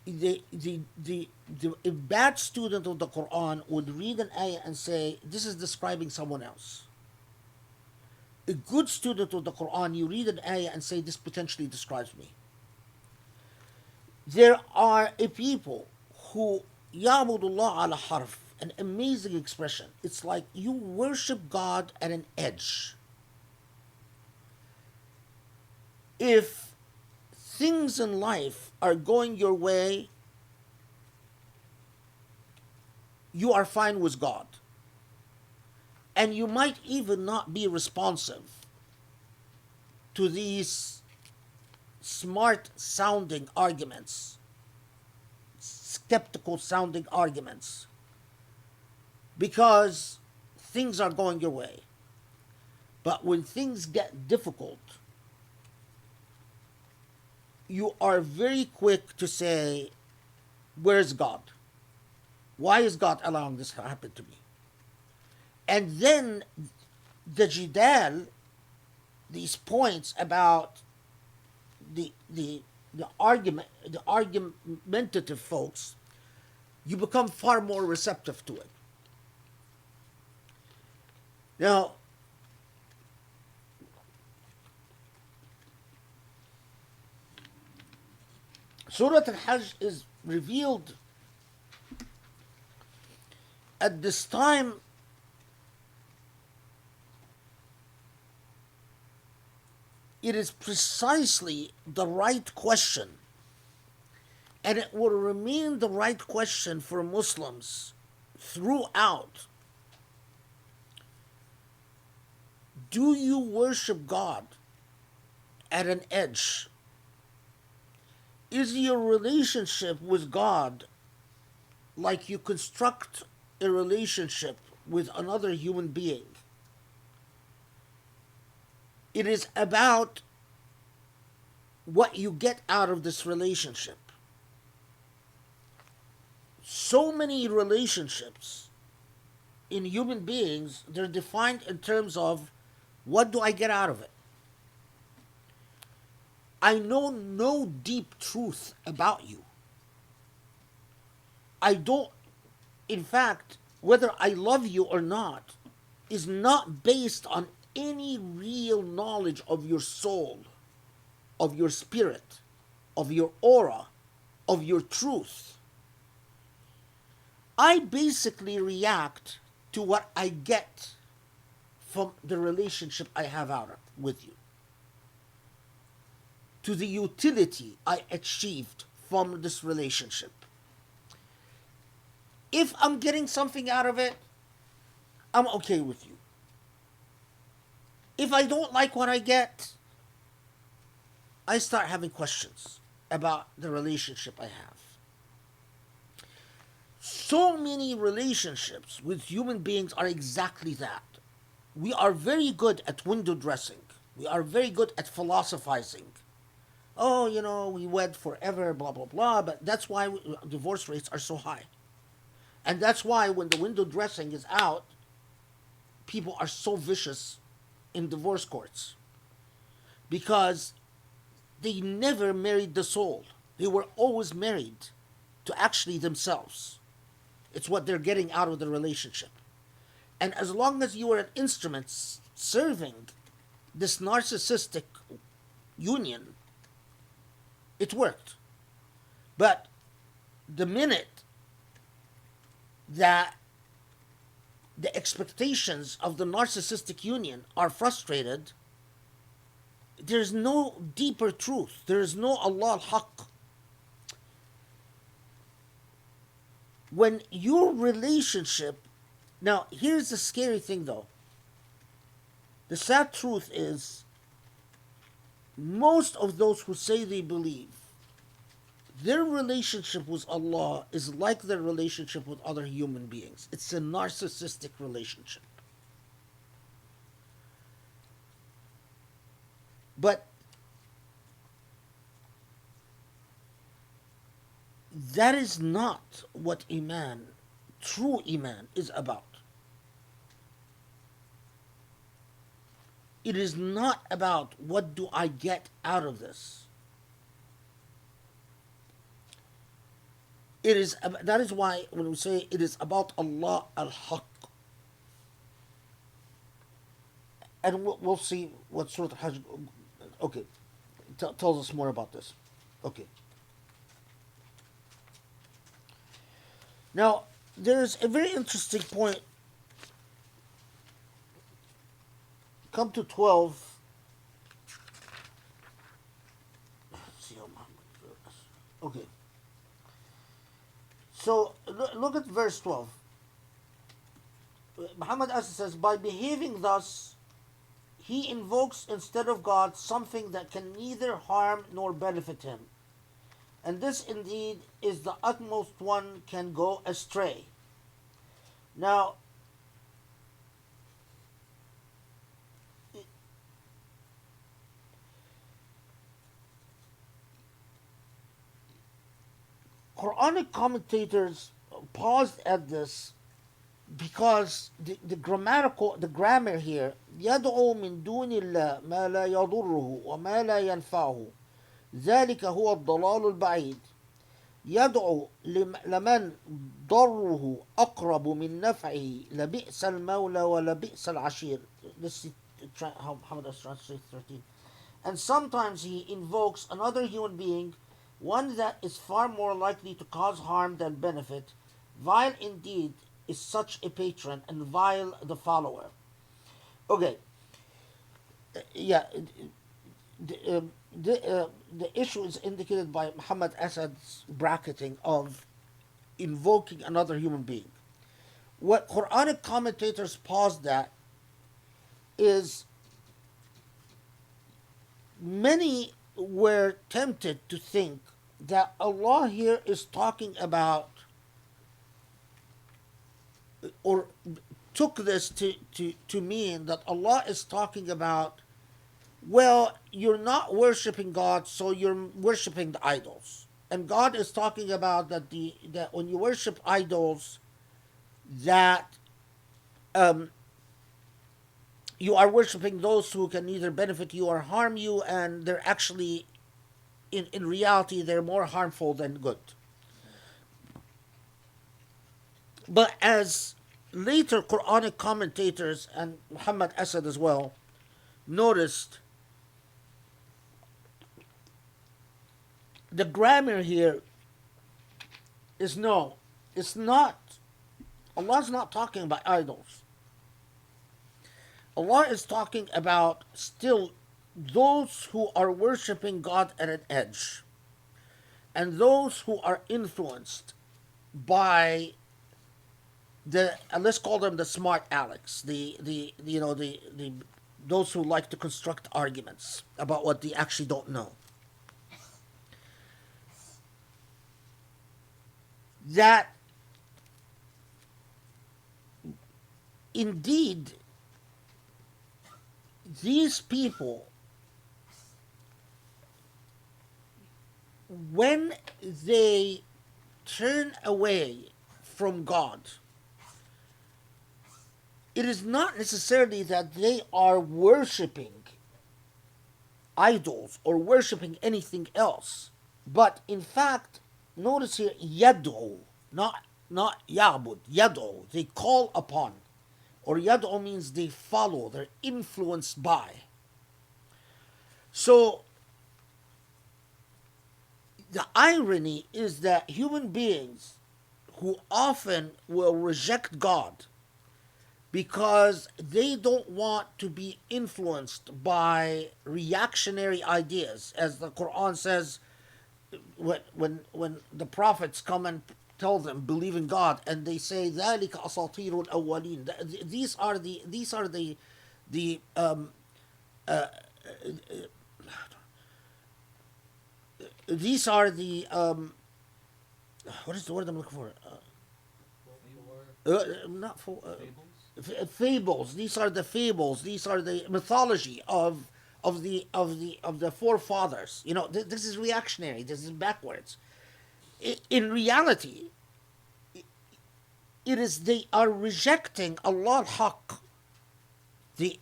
A bad student of the Quran would read an ayah and say, this is describing someone else. A good student of the Quran, you read an ayah and say, this potentially describes me. There are a people who Ya'budullah ala harf, an amazing expression. It's like you worship God at an edge. If things in life are going your way, you are fine with God. And you might even not be responsive to these smart sounding arguments, skeptical sounding arguments, because things are going your way. But when things get difficult, you are very quick to say, where's God? Why is God allowing this to happen to me? And then the jidal, these points about the argumentative folks, you become far more receptive to it. Now, Surah Al-Hajj is revealed at this time it is precisely the right question, and it will remain the right question for Muslims throughout. Do you worship God at an edge? Is your relationship with God like you construct a relationship with another human being? It is about what you get out of this relationship. So many relationships in human beings, they're defined in terms of what do I get out of it? I know no deep truth about you. I don't, in fact, whether I love you or not is not based on any real knowledge of your soul, of your spirit, of your aura, of your truth. I basically react to what I get from the relationship I have with you, to the utility I achieved from this relationship. If I'm getting something out of it, I'm okay with you. If I don't like what I get, I start having questions about the relationship I have. So many relationships with human beings are exactly that. We are very good at window dressing. We are very good at philosophizing. Oh, we wed forever, blah, blah, blah. But that's why divorce rates are so high. And that's why when the window dressing is out, people are so vicious in divorce courts. Because they never married the soul. They were always married to actually themselves. It's what they're getting out of the relationship. And as long as you are an instrument serving this narcissistic union, it worked. But the minute that the expectations of the narcissistic union are frustrated, there's no deeper truth. There is no Allah al-Haq. When your relationship... Now, here's the scary thing though. The sad truth is, most of those who say they believe, their relationship with Allah is like their relationship with other human beings. It's a narcissistic relationship. But that is not what Iman, true Iman, is about. It is not about what do I get out of this. That is why when we say it is about Allah al-Haq. And we'll see what Surah Al-Hajj, okay, tells us more about this. Okay. Now, there's a very interesting point. Come to 12. Let's see how Muhammad. Okay. So, look at verse 12. Muhammad says, by behaving thus, he invokes instead of God something that can neither harm nor benefit him. And this indeed is the utmost one can go astray. Now, Quranic commentators paused at this because the grammar here, يدعو من دون الله ما لا يضره وما لا ينفعه ذلك هو الضلال البعيد يدعو لمن ضره أقرب من نفعه لبئس المولى ولبئس العشير. This is how Muhammad translates 13. And sometimes he invokes another human being, one that is far more likely to cause harm than benefit. Vile indeed is such a patron, and vile the follower. Okay. Yeah. The issue is indicated by Muhammad Asad's bracketing of invoking another human being. What Quranic commentators paused at is many were tempted to think that Allah here is talking about, or took this to mean that Allah is talking about well, you're not worshiping God, so you're worshiping the idols. And God is talking about that when you worship idols, that um, you are worshiping those who can neither benefit you or harm you, and they're actually, in reality, they're more harmful than good. But as later Quranic commentators and Muhammad Asad as well noticed, the grammar here is no, it's not. Allah's not talking about idols. Allah is talking about still those who are worshipping God at an edge, and those who are influenced by the, let's call them the smart Alex, the you know the those who like to construct arguments about what they actually don't know. That indeed these people, when they turn away from God, it is not necessarily that they are worshipping idols or worshipping anything else, but in fact, notice here, yad'u, not ya'bud, yad'u, they call upon, or yad'u means they follow, they're influenced by. So the irony is that human beings who often will reject God because they don't want to be influenced by reactionary ideas, as the Quran says, when the prophets come and tell them believe in God, and they say ذَلِكَ أَسَاطِيرُ الْأَوَّلِينَ. These are the what is the word I'm looking for? Not for fables. These are the fables. These are the mythology of the forefathers. You know, this is reactionary. This is backwards. In reality, it is they are rejecting Allah al-Haq, the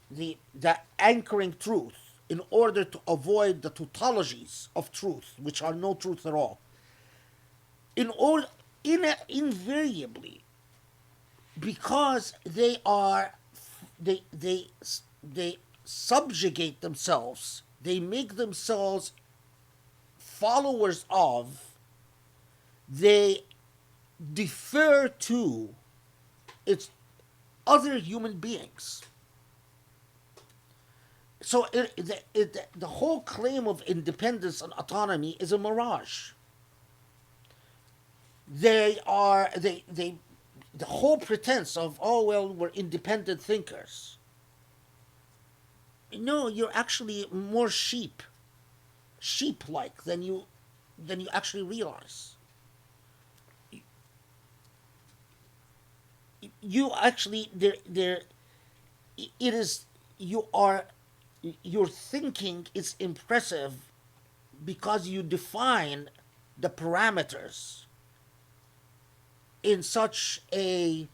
anchoring truth, in order to avoid the tautologies of truth, which are no truth at all. Invariably, because they subjugate themselves, they make themselves followers of, they defer to its other human beings. So the whole claim of independence and autonomy is a mirage. The whole pretense of, oh well, we're independent thinkers. No, you're actually more sheep-like than you actually realize. You actually your thinking is impressive because you define the parameters in such a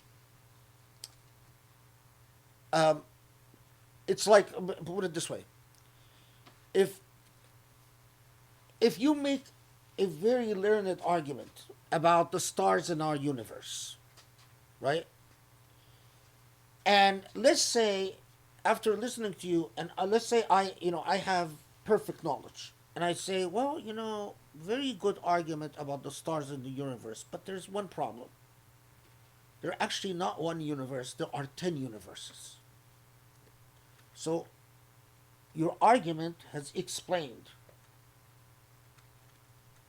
it's like, put it this way, if you make a very learned argument about the stars in our universe, right? And let's say, after listening to you, and let's say I have perfect knowledge, and I say, well, very good argument about the stars in the universe, but there's one problem. There are actually not one universe, there are 10 universes. So your argument has explained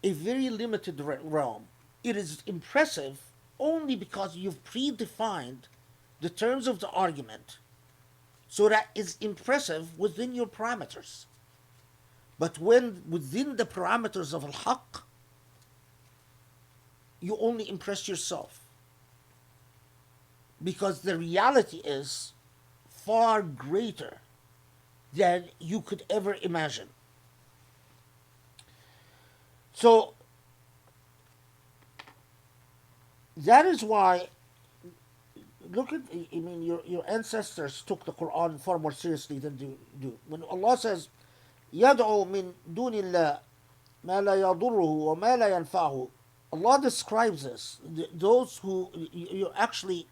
a very limited realm. It is impressive only because you've predefined the terms of the argument, so that is impressive within your parameters. But when within the parameters of al-haq, you only impress yourself, because the reality is far greater than you could ever imagine. So that is why, look at, I mean, your ancestors took the Quran far more seriously than you do. When Allah says, يَدْعُو مِن دُونِ اللَّهِ مَا لَا يَضُرُّهُ وَمَا لَا يَنْفَعُهُ. Allah describes this, those who, you're actually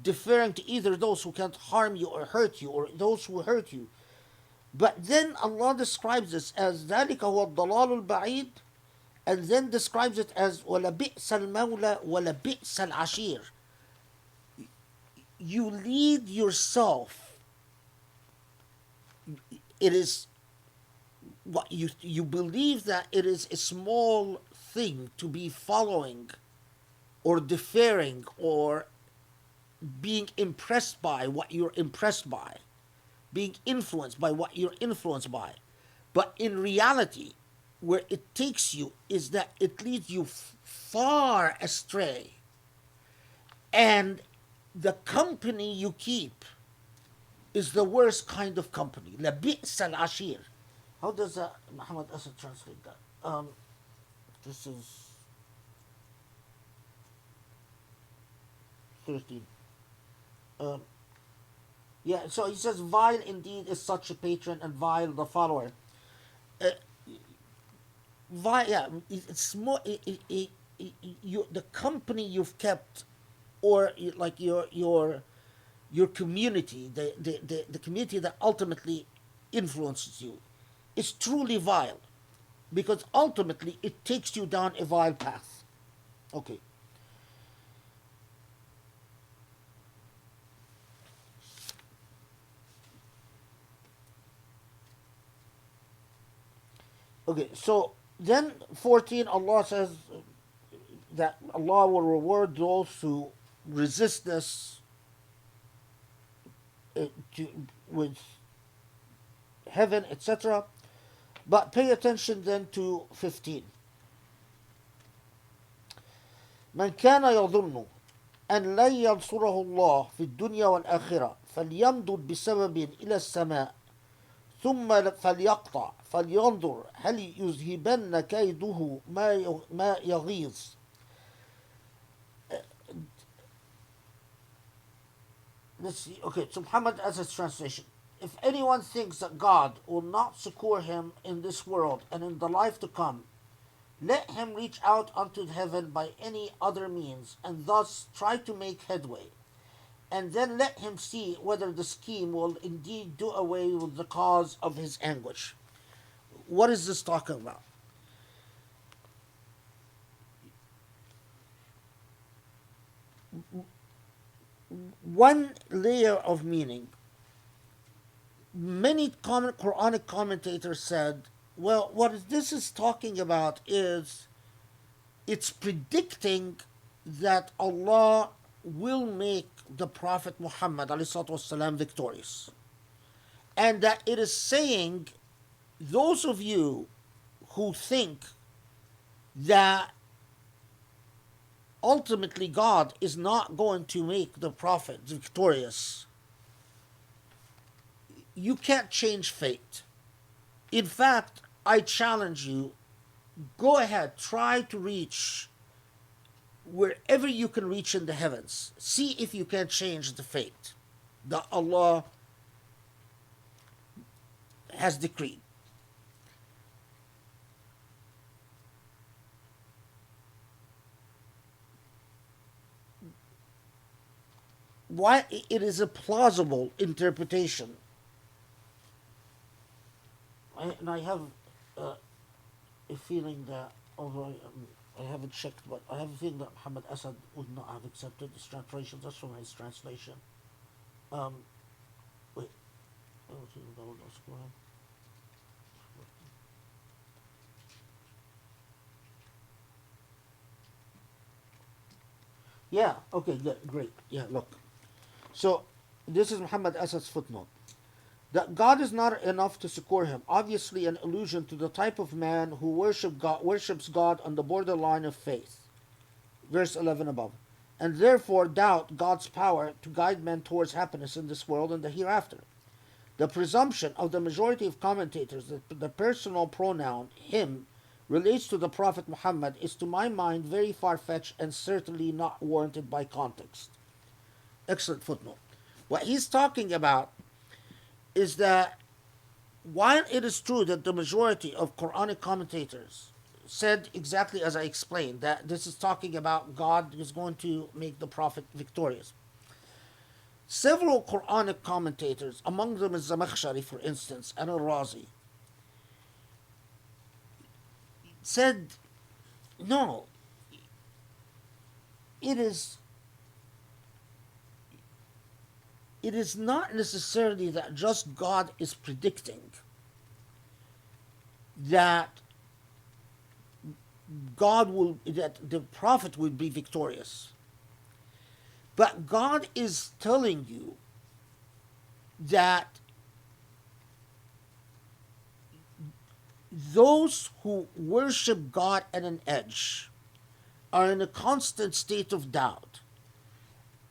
deferring to either those who can't harm you or hurt you, or those who hurt you. But then Allah describes this as ذَلِكَ هُوَ الضَّلَالُ الْبَعِيدُ, and then describes it as وَلَبِئْسَ الْمَوْلَى وَلَبِئْسَ الْعَشِيرُ. You lead yourself. It is what you believe that it is a small thing to be following or deferring or being impressed by what you're impressed by, being influenced by what you're influenced by. But in reality, where it takes you is that it leads you far astray. And the company you keep is the worst kind of company. لَبِئْسَ الْعَشِيرُ. How does Muhammad Asad translate that? This is 13. Yeah, so he says, vile indeed is such a patron, and vile the follower. Vile, yeah, it's more, the company you've kept, or like your community, the community that ultimately influences you, is truly vile, because ultimately it takes you down a vile path. Okay. Okay, so then 14, Allah says that Allah will reward those who resist this with heaven, etc. But pay attention then to 15. من كان يظن أن لن ينصره الله في الدنيا والآخرة فليمدد بسبب إلى السماء ثم فليقطع فلينظر هل يذهبن كيده ما يغيظ. Let's see. Okay, so Muhammad as its translation. If anyone thinks that God will not succor him in this world and in the life to come, let him reach out unto heaven by any other means, and thus try to make headway. And then let him see whether the scheme will indeed do away with the cause of his anguish. What is this talking about? One layer of meaning. Many Quranic commentators said, well, what this is talking about is it's predicting that Allah will make the Prophet Muhammad ﷺ victorious. And that it is saying, those of you who think that ultimately God is not going to make the Prophet victorious, you can't change fate. In fact, I challenge you, go ahead, try to reach wherever you can reach in the heavens. See if you can change the fate that Allah has decreed. Why it is a plausible interpretation. And I have a feeling that, although I haven't checked, but I have a feeling that Muhammad Asad would not have accepted this translation. That's from his translation. Wait. Yeah, okay, great. Yeah, look. So, this is Muhammad Asad's footnote. That God is not enough to succor him, obviously an allusion to the type of man who worships God on the borderline of faith. Verse 11 above. And therefore doubt God's power to guide men towards happiness in this world and the hereafter. The presumption of the majority of commentators that the personal pronoun him relates to the Prophet Muhammad is, to my mind, very far-fetched and certainly not warranted by context. Excellent footnote. What he's talking about is that while it is true that the majority of Quranic commentators said exactly as I explained, that this is talking about God is going to make the Prophet victorious, several Quranic commentators, among them is Zamakhshari, for instance, and Al-Razi, said, no, it is not necessarily that just God is predicting that that the Prophet will be victorious. But God is telling you that those who worship God at an edge are in a constant state of doubt,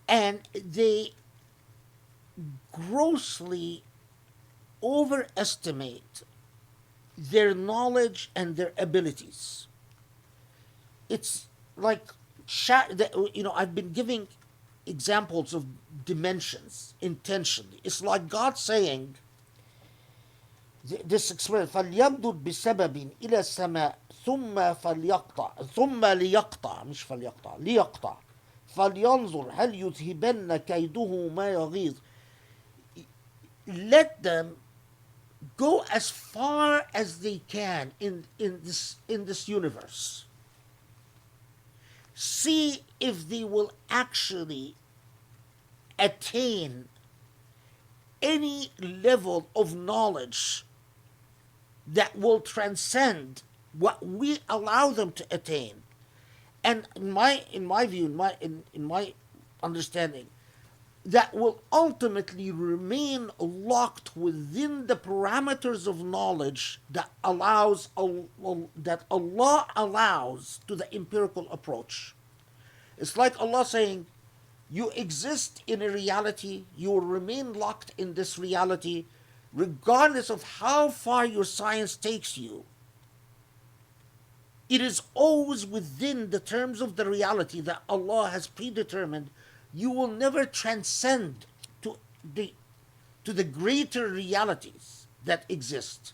and they grossly overestimate their knowledge and their abilities. It's like, I've been giving examples of dimensions intentionally. It's like God saying, this expression, فَلْيَمْدُدْ بِسَبَبٍ إِلَى السَّمَاءِ ثُمَّ لِيَقْطَعْ مش فَلْيَقْطَعْ لِيَقْطَعْ فَلْيَنْظُرْ هَلْ يُذْهِبَنَّ كَيْدُهُ مَا يَغِيظُ. Let them go as far as they can in this universe. See if they will actually attain any level of knowledge that will transcend what we allow them to attain. And in my view, in my understanding, that will ultimately remain locked within the parameters of knowledge that Allah allows to the empirical approach. It's like Allah saying, you exist in a reality, you will remain locked in this reality, regardless of how far your science takes you. It is always within the terms of the reality that Allah has predetermined. You will never transcend to the greater realities that exist.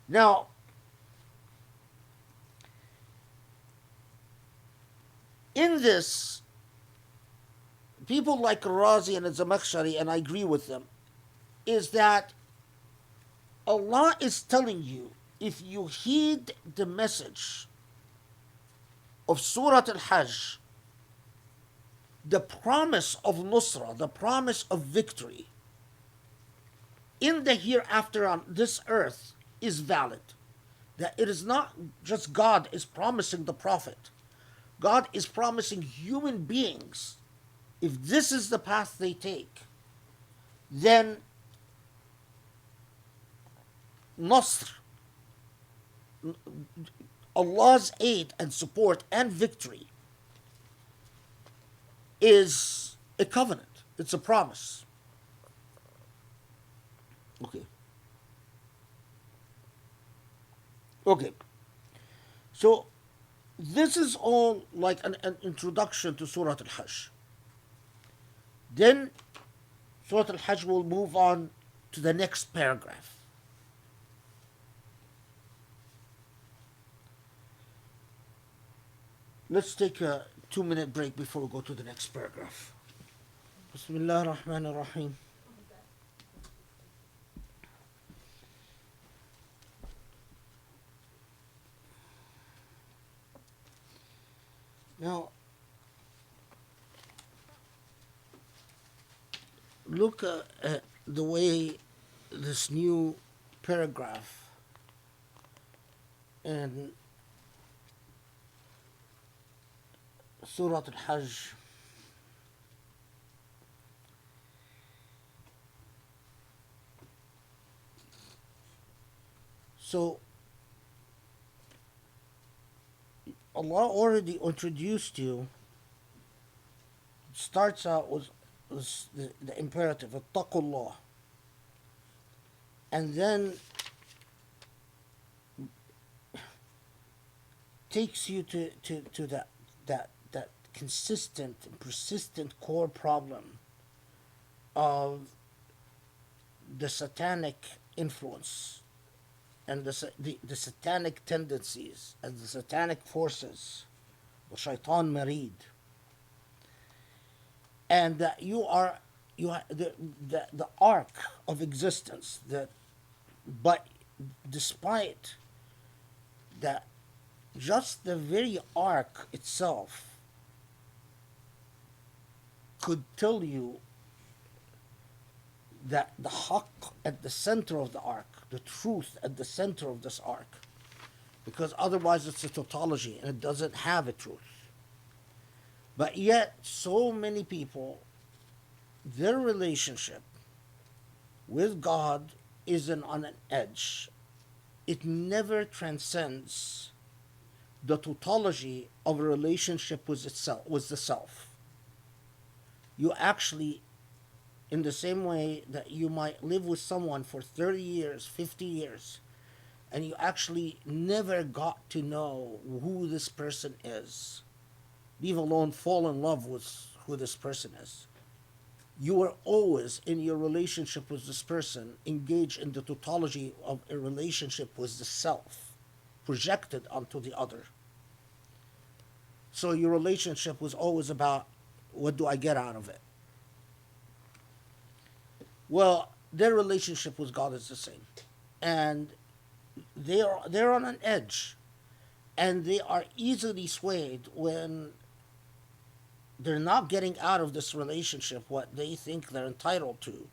Now, in this, people like Razi and Zamakhshari, and I agree with them, is that Allah is telling you, if you heed the message of Surah Al-Hajj, the promise of Nusra, the promise of victory in the hereafter on this earth is valid. That it is not just God is promising the Prophet. God is promising human beings, if this is the path they take, then Nasr, Allah's aid and support and victory, is a covenant. It's a promise. Okay. So this is all like an introduction to Surah Al-Hajj. Then Surah Al-Hajj will move on to the next paragraph. Let's take a 2-minute break before we go to the next paragraph. Bismillah ar-Rahman ar-Rahim. Now, look at the way this new paragraph in Surah Al-Hajj so Allah already introduced you. It starts out with the imperative, Attaqullah. and then takes you to that consistent and persistent core problem of the satanic influence and the satanic tendencies and the satanic forces, the shaitan marid, and that the arc of existence, that but despite that, just the very arc itself could tell you that the haqq at the center of the arc, the truth at the center of this arc, because otherwise it's a tautology and it doesn't have a truth. But yet, so many people, their relationship with God isn't on an edge. It never transcends the tautology of a relationship with itself, with the self. You actually, in the same way that you might live with someone for 30 years, 50 years, and you actually never got to know who this person is, leave alone fall in love with who this person is. You are always, in your relationship with this person, engaged in the tautology of a relationship with the self, projected onto the other. So your relationship was always about, what do I get out of it? Well, their relationship with God is the same. And they're on an edge. And they are easily swayed when they're not getting out of this relationship what they think they're entitled to.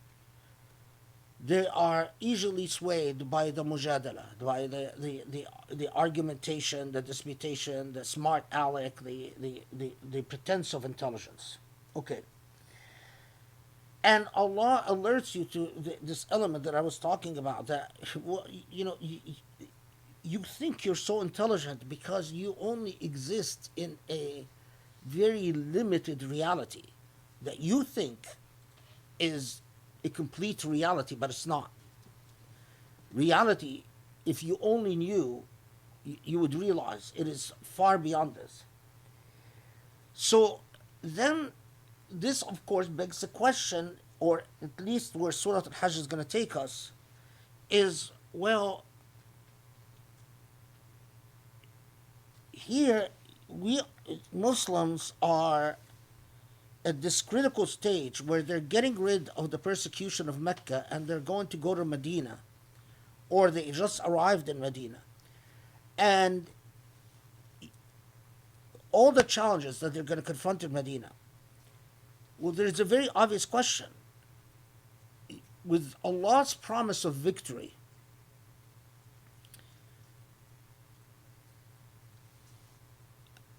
They are easily swayed by the mujadala, by the argumentation, the disputation, the smart aleck, the pretense of intelligence. Okay. And Allah alerts you to this element that I was talking about, that, well, you think you're so intelligent because you only exist in a very limited reality that you think is a complete reality, but it's not. Reality, if you only knew, you would realize it is far beyond this. So then, this of course begs the question, or at least where Surah Al-Hajj is going to take us, is, well, here we Muslims are at this critical stage where they're getting rid of the persecution of Mecca and they're going to go to Medina, or they just arrived in Medina. And all the challenges that they're going to confront in Medina, well, there's a very obvious question. With Allah's promise of victory,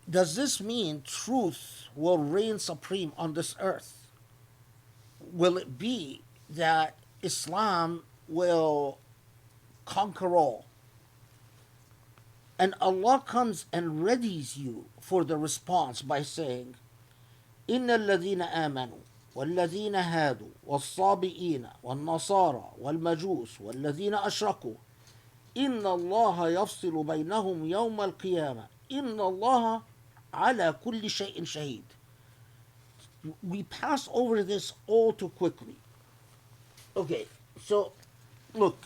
does this mean truth will reign supreme on this earth? Will it be that Islam will conquer all? And Allah comes and readies you for the response by saying, إِنَّ الَّذِينَ آمَنُوا وَالَّذِينَ هَادُوا وَالصَّابِئِينَ وَالنَّصَارَى وَالْمَجُوسُ وَالَّذِينَ أَشْرَكُوا إِنَّ اللَّهَ يَفْصِلُ بَيْنَهُمْ يَوْمَ الْقِيَامَةِ إِنَّ اللَّهَ عَلَى كُلِّ شَيْءٍ شَهِيدٌ. We pass over this all too quickly. Okay, so look.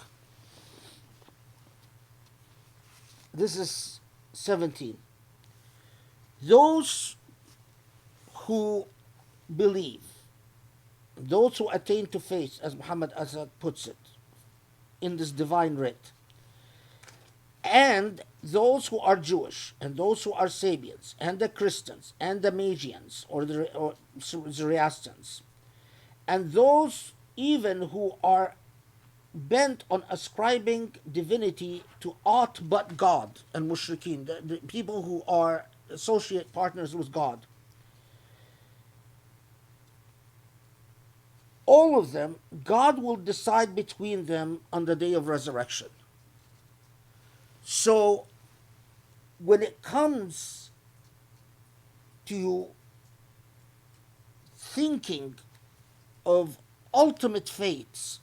This is 17. Those who believe, those who attain to faith, as Muhammad Asad puts it, in this divine writ, and those who are Jewish, and those who are Sabians, and the Christians, and the Magians, or Zoroastrians, and those even who are bent on ascribing divinity to aught but God, and mushrikeen, the people who are associate partners with God, all of them, God will decide between them on the day of resurrection. So, when it comes to thinking of ultimate fates,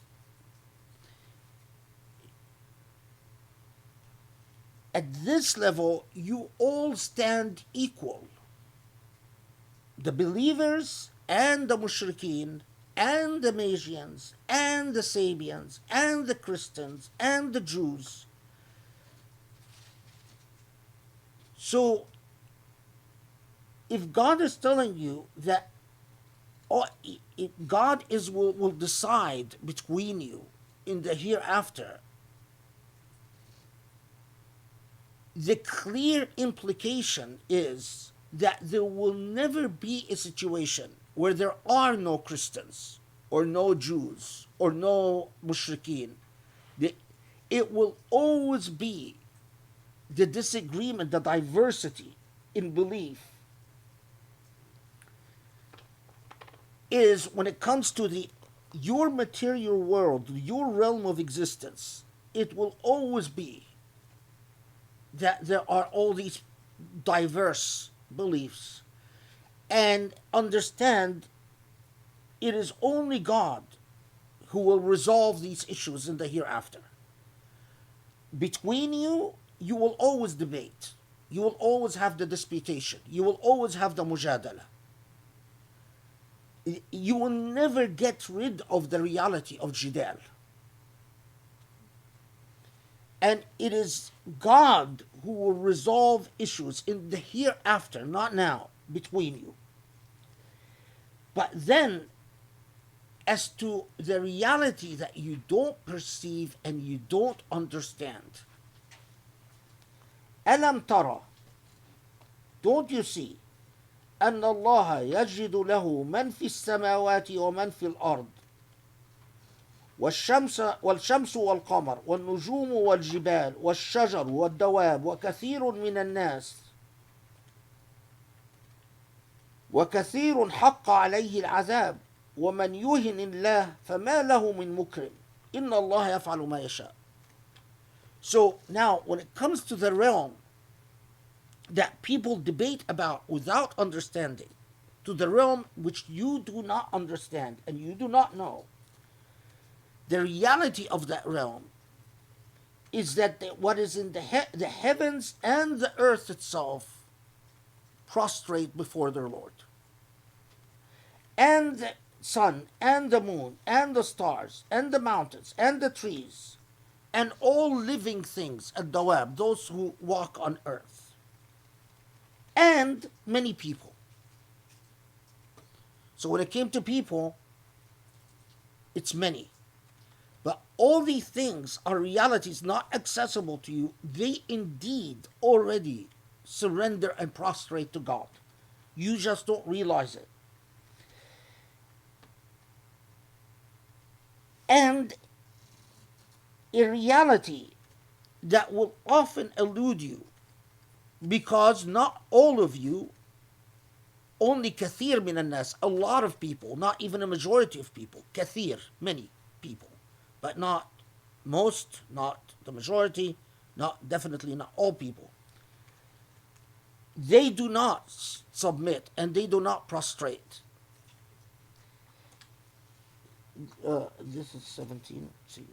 at this level, you all stand equal. The believers and the mushrikeen and the Magians and the Sabians and the Christians and the Jews. So, if God is telling you that God will decide between you in the hereafter, the clear implication is that there will never be a situation where there are no Christians or no Jews or no mushrikeen. It will always be the disagreement, the diversity in belief is when it comes to your material world, your realm of existence, it will always be that there are all these diverse beliefs. And understand it is only God who will resolve these issues in the hereafter. Between you, you will always debate. You will always have the disputation. You will always have the mujadala. You will never get rid of the reality of jidal. And it is God who will resolve issues in the hereafter, not now, between you. But then, as to the reality that you don't perceive and you don't understand, ألم ترى, don't you see, أن الله يجد له من في السماوات ومن في الأرض والشمس والقمر والنجوم والجبال والشجر والدواب وكثير من الناس وكثير حق عليه العذاب ومن يهن الله فما له من مكرم إن الله يفعل ما يشاء. So now when it comes to the realm that people debate about without understanding, to the realm which you do not understand and you do not know, the reality of that realm is that what is in the heavens and the earth itself prostrate before their Lord. And the sun and the moon and the stars and the mountains and the trees and all living things, ad-dawab, those who walk on earth, and many people. So when it came to people, it's many. But all these things are realities not accessible to you. They indeed already surrender and prostrate to God. You just don't realize it. And a reality that will often elude you, because not all of you, only kathir min al-nas, a lot of people, not even a majority of people, kathir, many people, but not most, not the majority, definitely not all people. They do not submit and they do not prostrate. This is 17. See,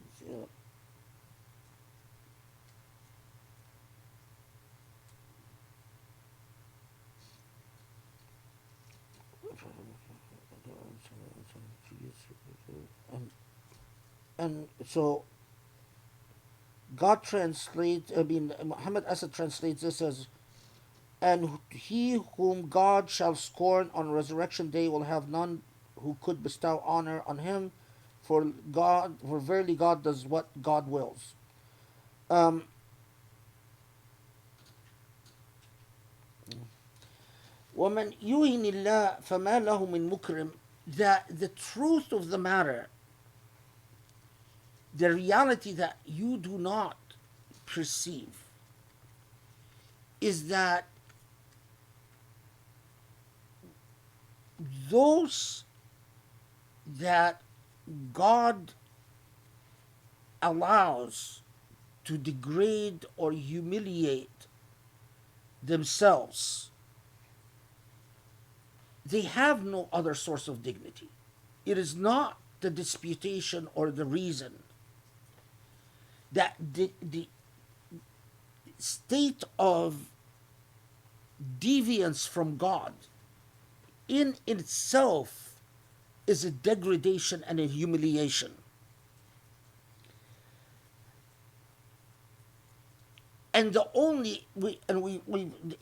and so God translates, Muhammad Asad translates this as, and he whom God shall scorn on resurrection day will have none who could bestow honor on him, for verily God does what God wills. وَمَنْ يُهِنِ اللَّهِ فَمَا لَهُ مِنْ مُكْرِمٍ. That the truth of the matter, the reality that you do not perceive, is that those that God allows to degrade or humiliate themselves, they have no other source of dignity. It is not the disputation or the reason that state of deviance from God in itself is a degradation and a humiliation. And the only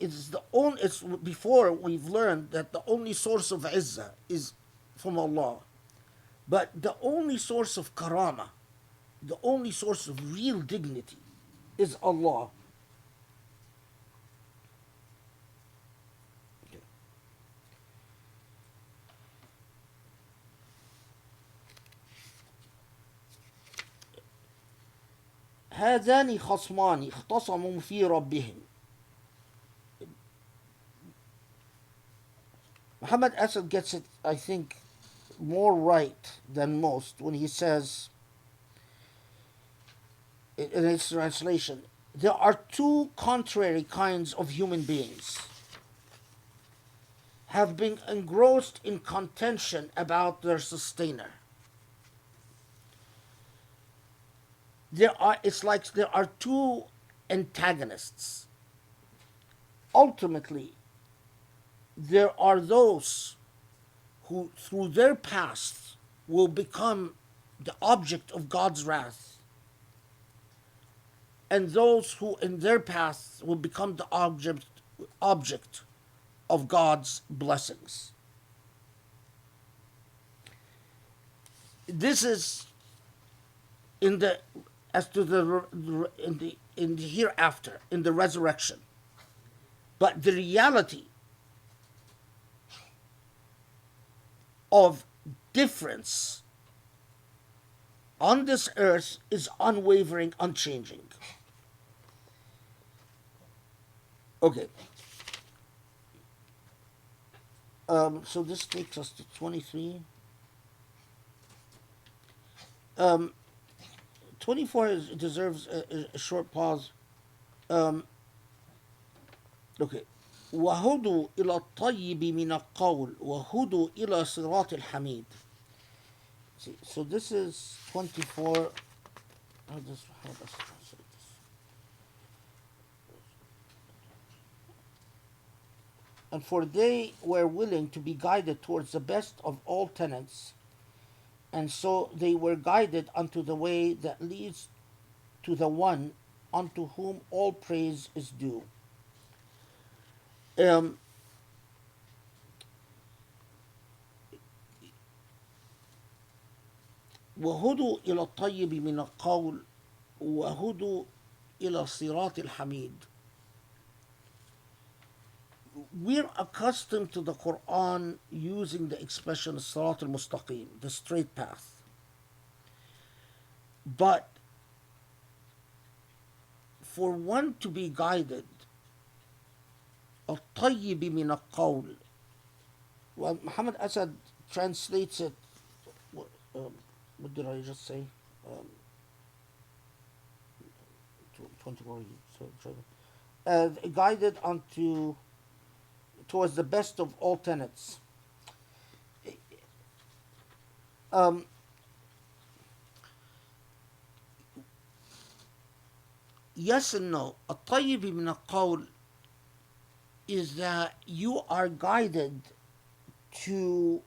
it's before we've learned that the only source of izzah is from Allah, but the only source of karama, the only source of real dignity, is Allah. هذان خصمان اختصموا في ربهم. Muhammad Asad gets it, I think, more right than most when he says, in his translation, there are two contrary kinds of human beings, have been engrossed in contention about their sustainer. It's like there are two antagonists. Ultimately, there are those who, through their past, will become the object of God's wrath, and those who, in their past, will become the object of God's blessings. This is in the hereafter, in the resurrection. But the reality of difference on this earth is unwavering, unchanging. Okay. So this takes us to 23. 24 deserves a short pause. Okay. وهدوا إلى الطيب من القول وهدوا إلى صراط الحميد. See, so this is 24. How does translate this? And for they were willing to be guided towards the best of all tenets, and so they were guided unto the way that leads to the one unto whom all praise is due. وهدوا إلى الطيب من القول وهدوا إلى صراط الحميد. We're accustomed to the Quran using the expression صراط المستقيم, the straight path. But for one to be guided, الطيب من القول, well, Muhammad Asad translates it, what did I just say? 24, guided towards the best of all tenets. Yes and no. الطيب من القول is that you are guided to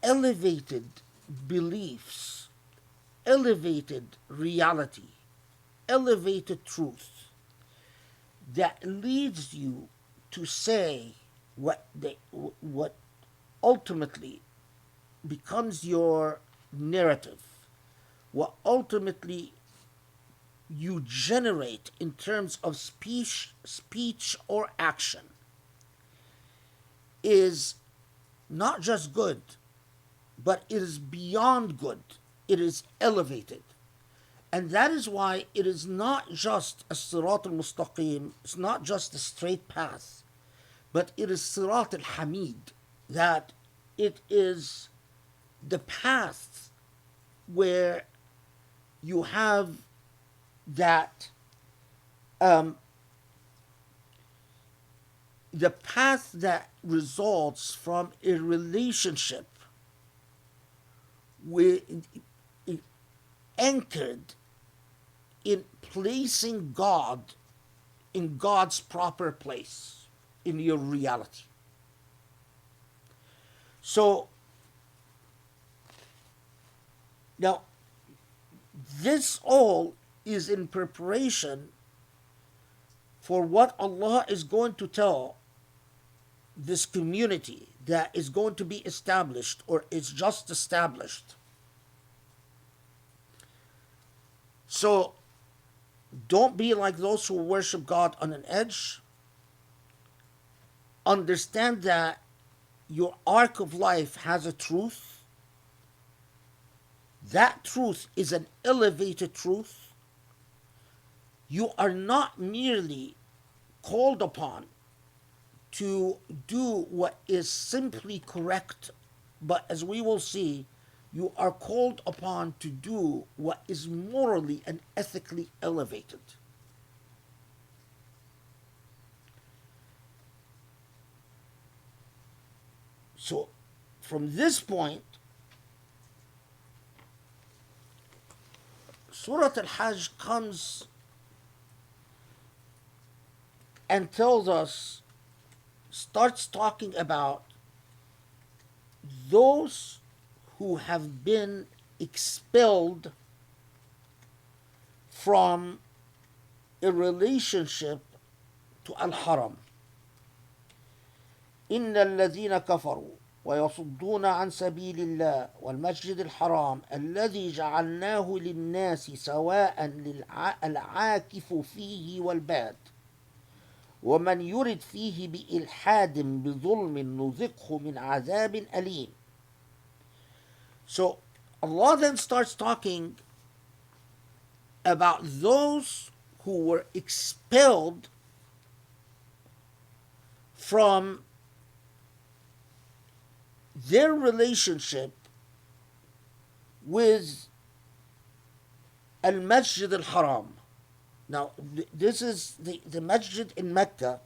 elevated beliefs, elevated reality, elevated truth that leads you to say what ultimately becomes your narrative, what ultimately you generate in terms of speech or action is not just good, but it is beyond good. It is elevated. And that is why it is not just a sirat al-mustaqim, it's not just a straight path, but it is sirat al-hamid, that it is the path where you have that the path that results from a relationship with, anchored in placing God in God's proper place in your reality. So now this all is in preparation for what Allah is going to tell this community that is going to be established or is just established. So don't be like those who worship God on an edge. Understand that your arc of life has a truth. That truth is an elevated truth. You are not merely called upon to do what is simply correct, but as we will see, you are called upon to do what is morally and ethically elevated. So, from this point, Surah Al-Hajj comes and tells us, starts talking about those who have been expelled from a relationship to Al-Haram. إن الذين كفروا ويصدون عن سبيل الله والمسجد الحرام الذي جعلناه للناس سواء العاكف فيه والباد ومن يرد فيه بإلحاد بظلم نذقه من عذاب أليم. So Allah then starts talking about those who were expelled from their relationship with Al-Masjid Al-Haram. Now, this is the masjid in Mecca.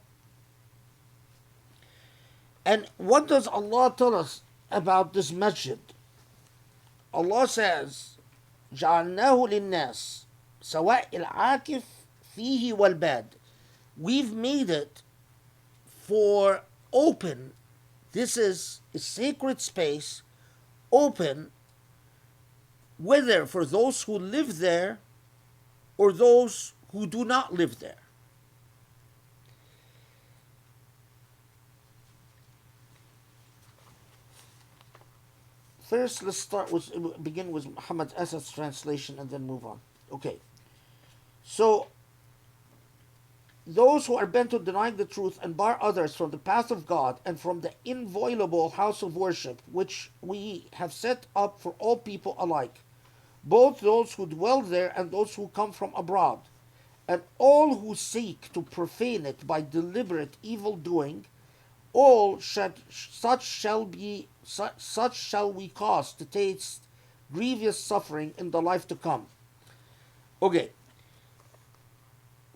And what does Allah tell us about this masjid? Allah says, جعلناه للناس سواء العاكف فيه والباد. We've made it for open. This is a sacred space, open, whether for those who live there or those who do not live there. First, let's begin with Muhammad Asad's translation and then move on. Okay. So, those who are bent on denying the truth and bar others from the path of God and from the inviolable house of worship which we have set up for all people alike, both those who dwell there and those who come from abroad, and all who seek to profane it by deliberate evil doing, such shall we cause to taste grievous suffering in the life to come. Okay.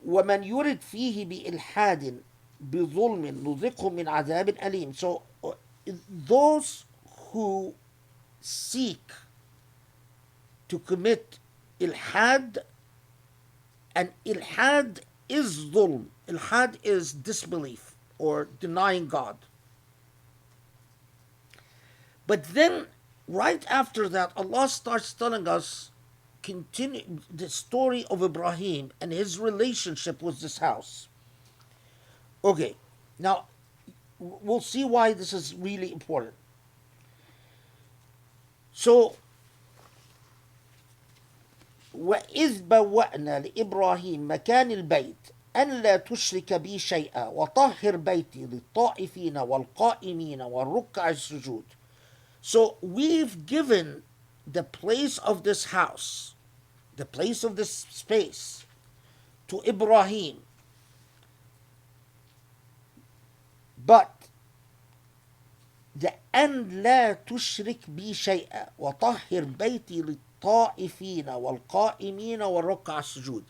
ومن يرد فيه بإلحاد بظلم نذقه من عذاب أليم. So those who seek to commit ilhad, and ilhad is dhulm. Ilhad is disbelief or denying God. But then right after that, Allah starts telling us continue the story of Ibrahim and his relationship with this house. Okay, now we'll see why this is really important. So, وإذ بوأنا لإبراهيم مكان البيت أن لا تشرك بي شيئا وطهر بيتي للطائفين والقائمين والركع السجود. So we've given the place of this house, the place of this space, to Ibrahim. But the أن لا تشرك بي شيئا وطهر بيتي للطائفين والقائمين والركع السجود.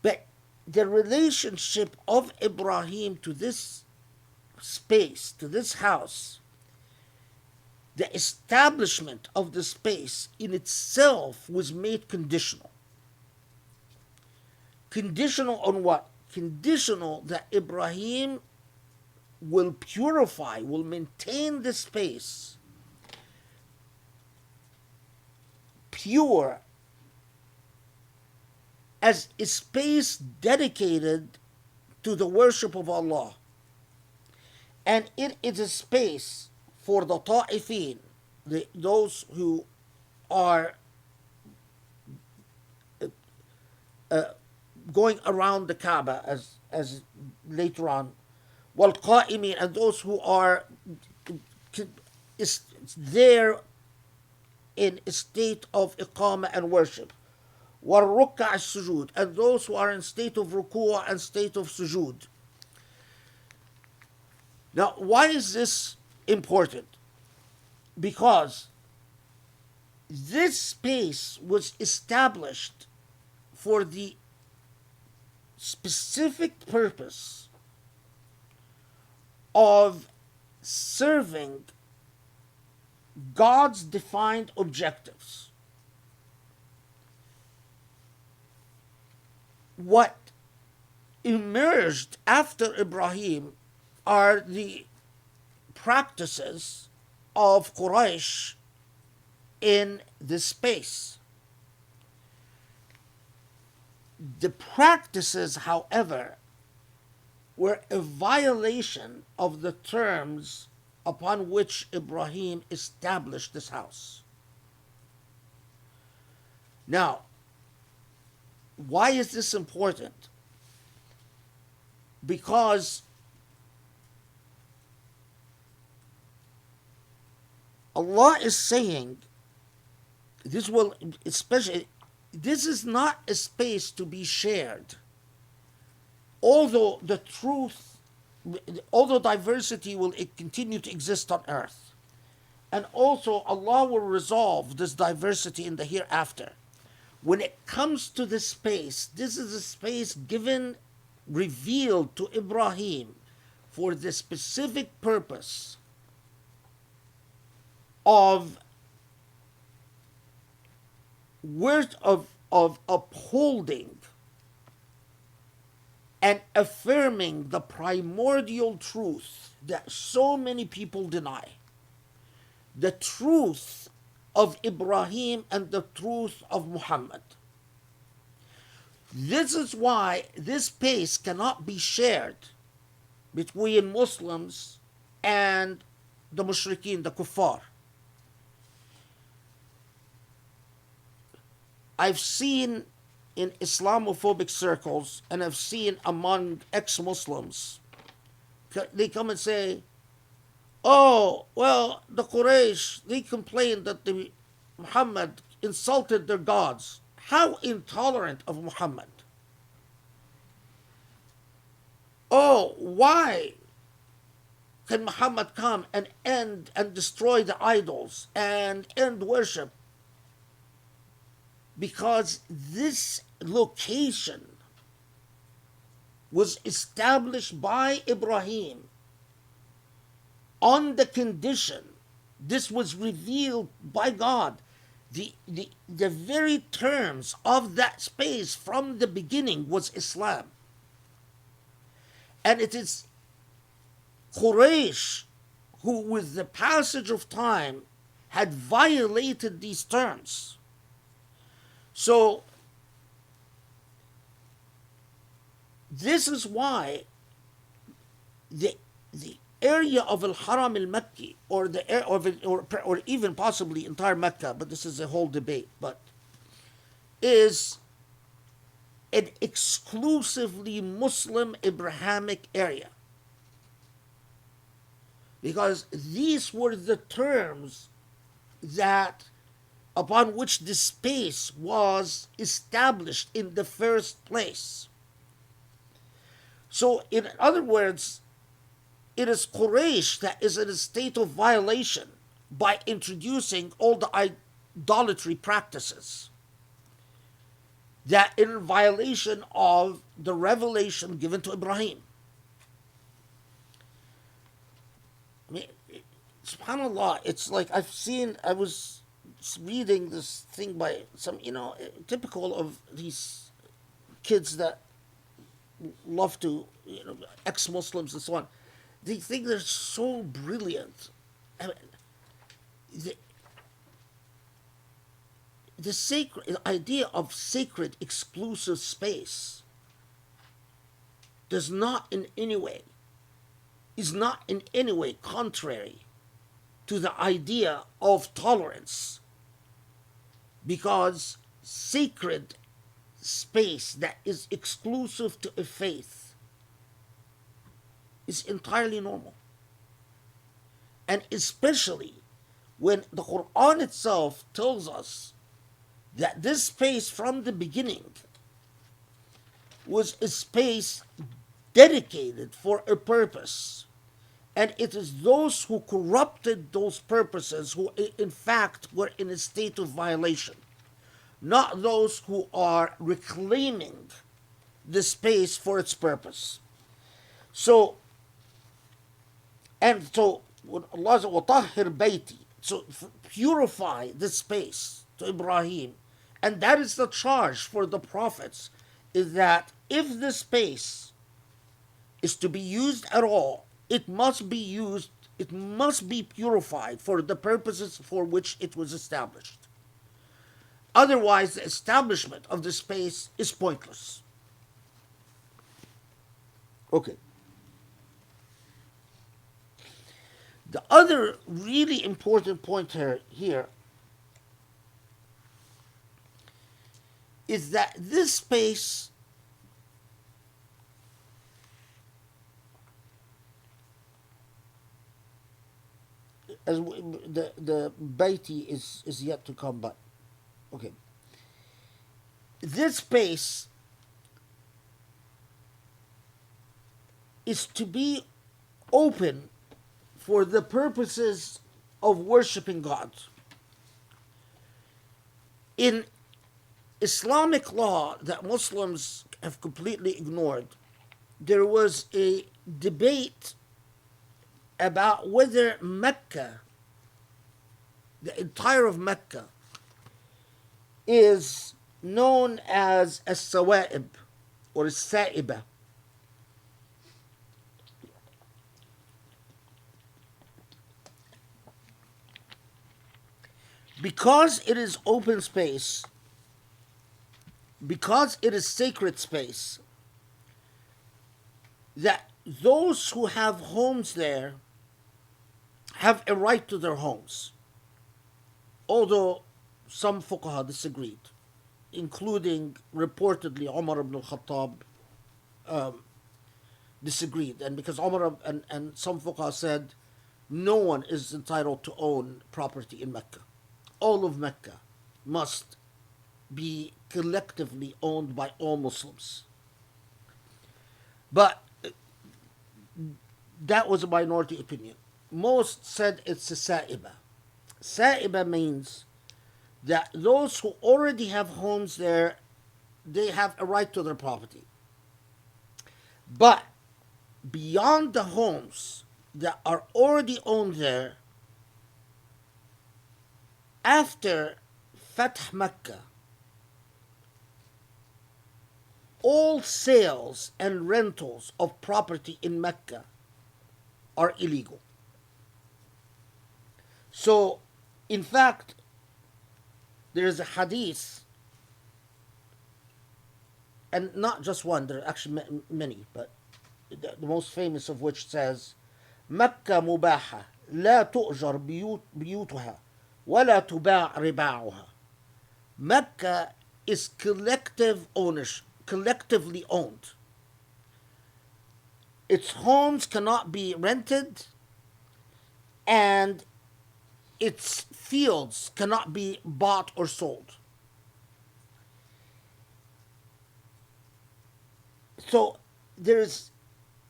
But the relationship of Ibrahim to this space, to this house, the establishment of the space in itself was made conditional. Conditional on what? Conditional that Ibrahim will purify, will maintain the space pure as a space dedicated to the worship of Allah. And it is a space for the ta'ifin, those who are going around the Kaaba, as later on, wal-qa'imin, and those who are there in a state of iqamah and worship, wal-ruk'a as-sujud, and those who are in state of ruku' and state of sujud. Now, why is this important? Because this space was established for the specific purpose of serving God's defined objectives. What emerged after Ibrahim are the practices of Quraysh in this space. The practices, however, were a violation of the terms upon which Ibrahim established this house. Now, why is this important? Because Allah is saying, this is not a space to be shared. Although diversity will continue to exist on earth, and also Allah will resolve this diversity in the hereafter. When it comes to this space, this is a space revealed to Ibrahim for the specific purpose of upholding and affirming the primordial truth that so many people deny. The truth of Ibrahim and the truth of Muhammad. This is why this space cannot be shared between Muslims and the mushrikeen, the kuffar. I've seen in Islamophobic circles, and I've seen among ex-Muslims, they come and say, oh, well, the Quraysh, they complained that Muhammad insulted their gods. How intolerant of Muhammad. Oh, why can Muhammad come and end and destroy the idols and end worship? Because this location was established by Ibrahim on the condition, this was revealed by God. The very terms of that space from the beginning was Islam. And it is Quraysh who, with the passage of time, had violated these terms. So, this is why the area of Al-Haram al-Makki, or even possibly entire Mecca, but this is a whole debate, but is an exclusively Muslim Abrahamic area. Because these were the terms upon which this space was established in the first place. So, in other words, it is Quraysh that is in a state of violation by introducing all the idolatry practices that in violation of the revelation given to Ibrahim. mean, subhanallah, it's like I was reading this thing by some, typical of these kids that love to, ex-Muslims and so on. They think they're so brilliant. I mean, the, the idea of sacred exclusive space does not in any way, is not in any way contrary to the idea of tolerance, because sacred space that is exclusive to a faith is entirely normal. And especially when the Quran itself tells us that this space from the beginning was a space dedicated for a purpose. And it is those who corrupted those purposes who, in fact, were in a state of violation, not those who are reclaiming the space for its purpose. So, when Allah says, وَطَهِّرْ بَيْتِي, so purify the space to Ibrahim. And that is the charge for the prophets, is that if the space is to be used at all, it must be used, it must be purified for the purposes for which it was established. Otherwise, the establishment of the space is pointless. Okay. The other really important point here is that this space the Baiti is yet to come, but okay. This space is to be open for the purposes of worshiping God. In Islamic law that Muslims have completely ignored, there was a debate about whether Mecca, the entire of Mecca, is known as as-Sawa'ib or as-Sa'iba. Because it is open space, because it is sacred space, that those who have homes there have a right to their homes. Although some fuqaha disagreed, including reportedly Umar ibn al-Khattab disagreed. And because Umar and some fuqaha said no one is entitled to own property in Mecca. All of Mecca must be collectively owned by all Muslims. But that was a minority opinion. Most said it's a sa'iba. Sa'iba means that those who already have homes there, they have a right to their property. But beyond the homes that are already owned there, after Fath Mecca, all sales and rentals of property in Mecca are illegal. So, in fact, there is a hadith, and not just one, there are actually many, but the most famous of which says, Mecca mubaha, la tu'jar biyutuha, ولا تباع رباعها. Mecca is collective ownership, collectively owned. Its homes cannot be rented, and its fields cannot be bought or sold. So there's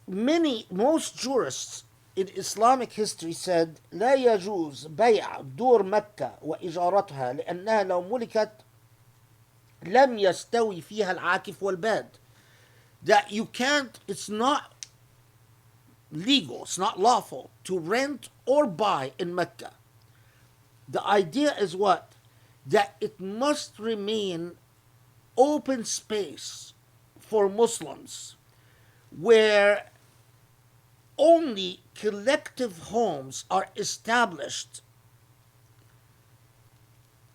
most jurists in Islamic history said لا يجوز بيع دور مكة وإجارتها لأنها لو ملكت لم يستوي فيها العاكف والباد. That you can't, it's not legal, it's not lawful to rent or buy in Mecca. The idea is what? That it must remain open space for Muslims where only collective homes are established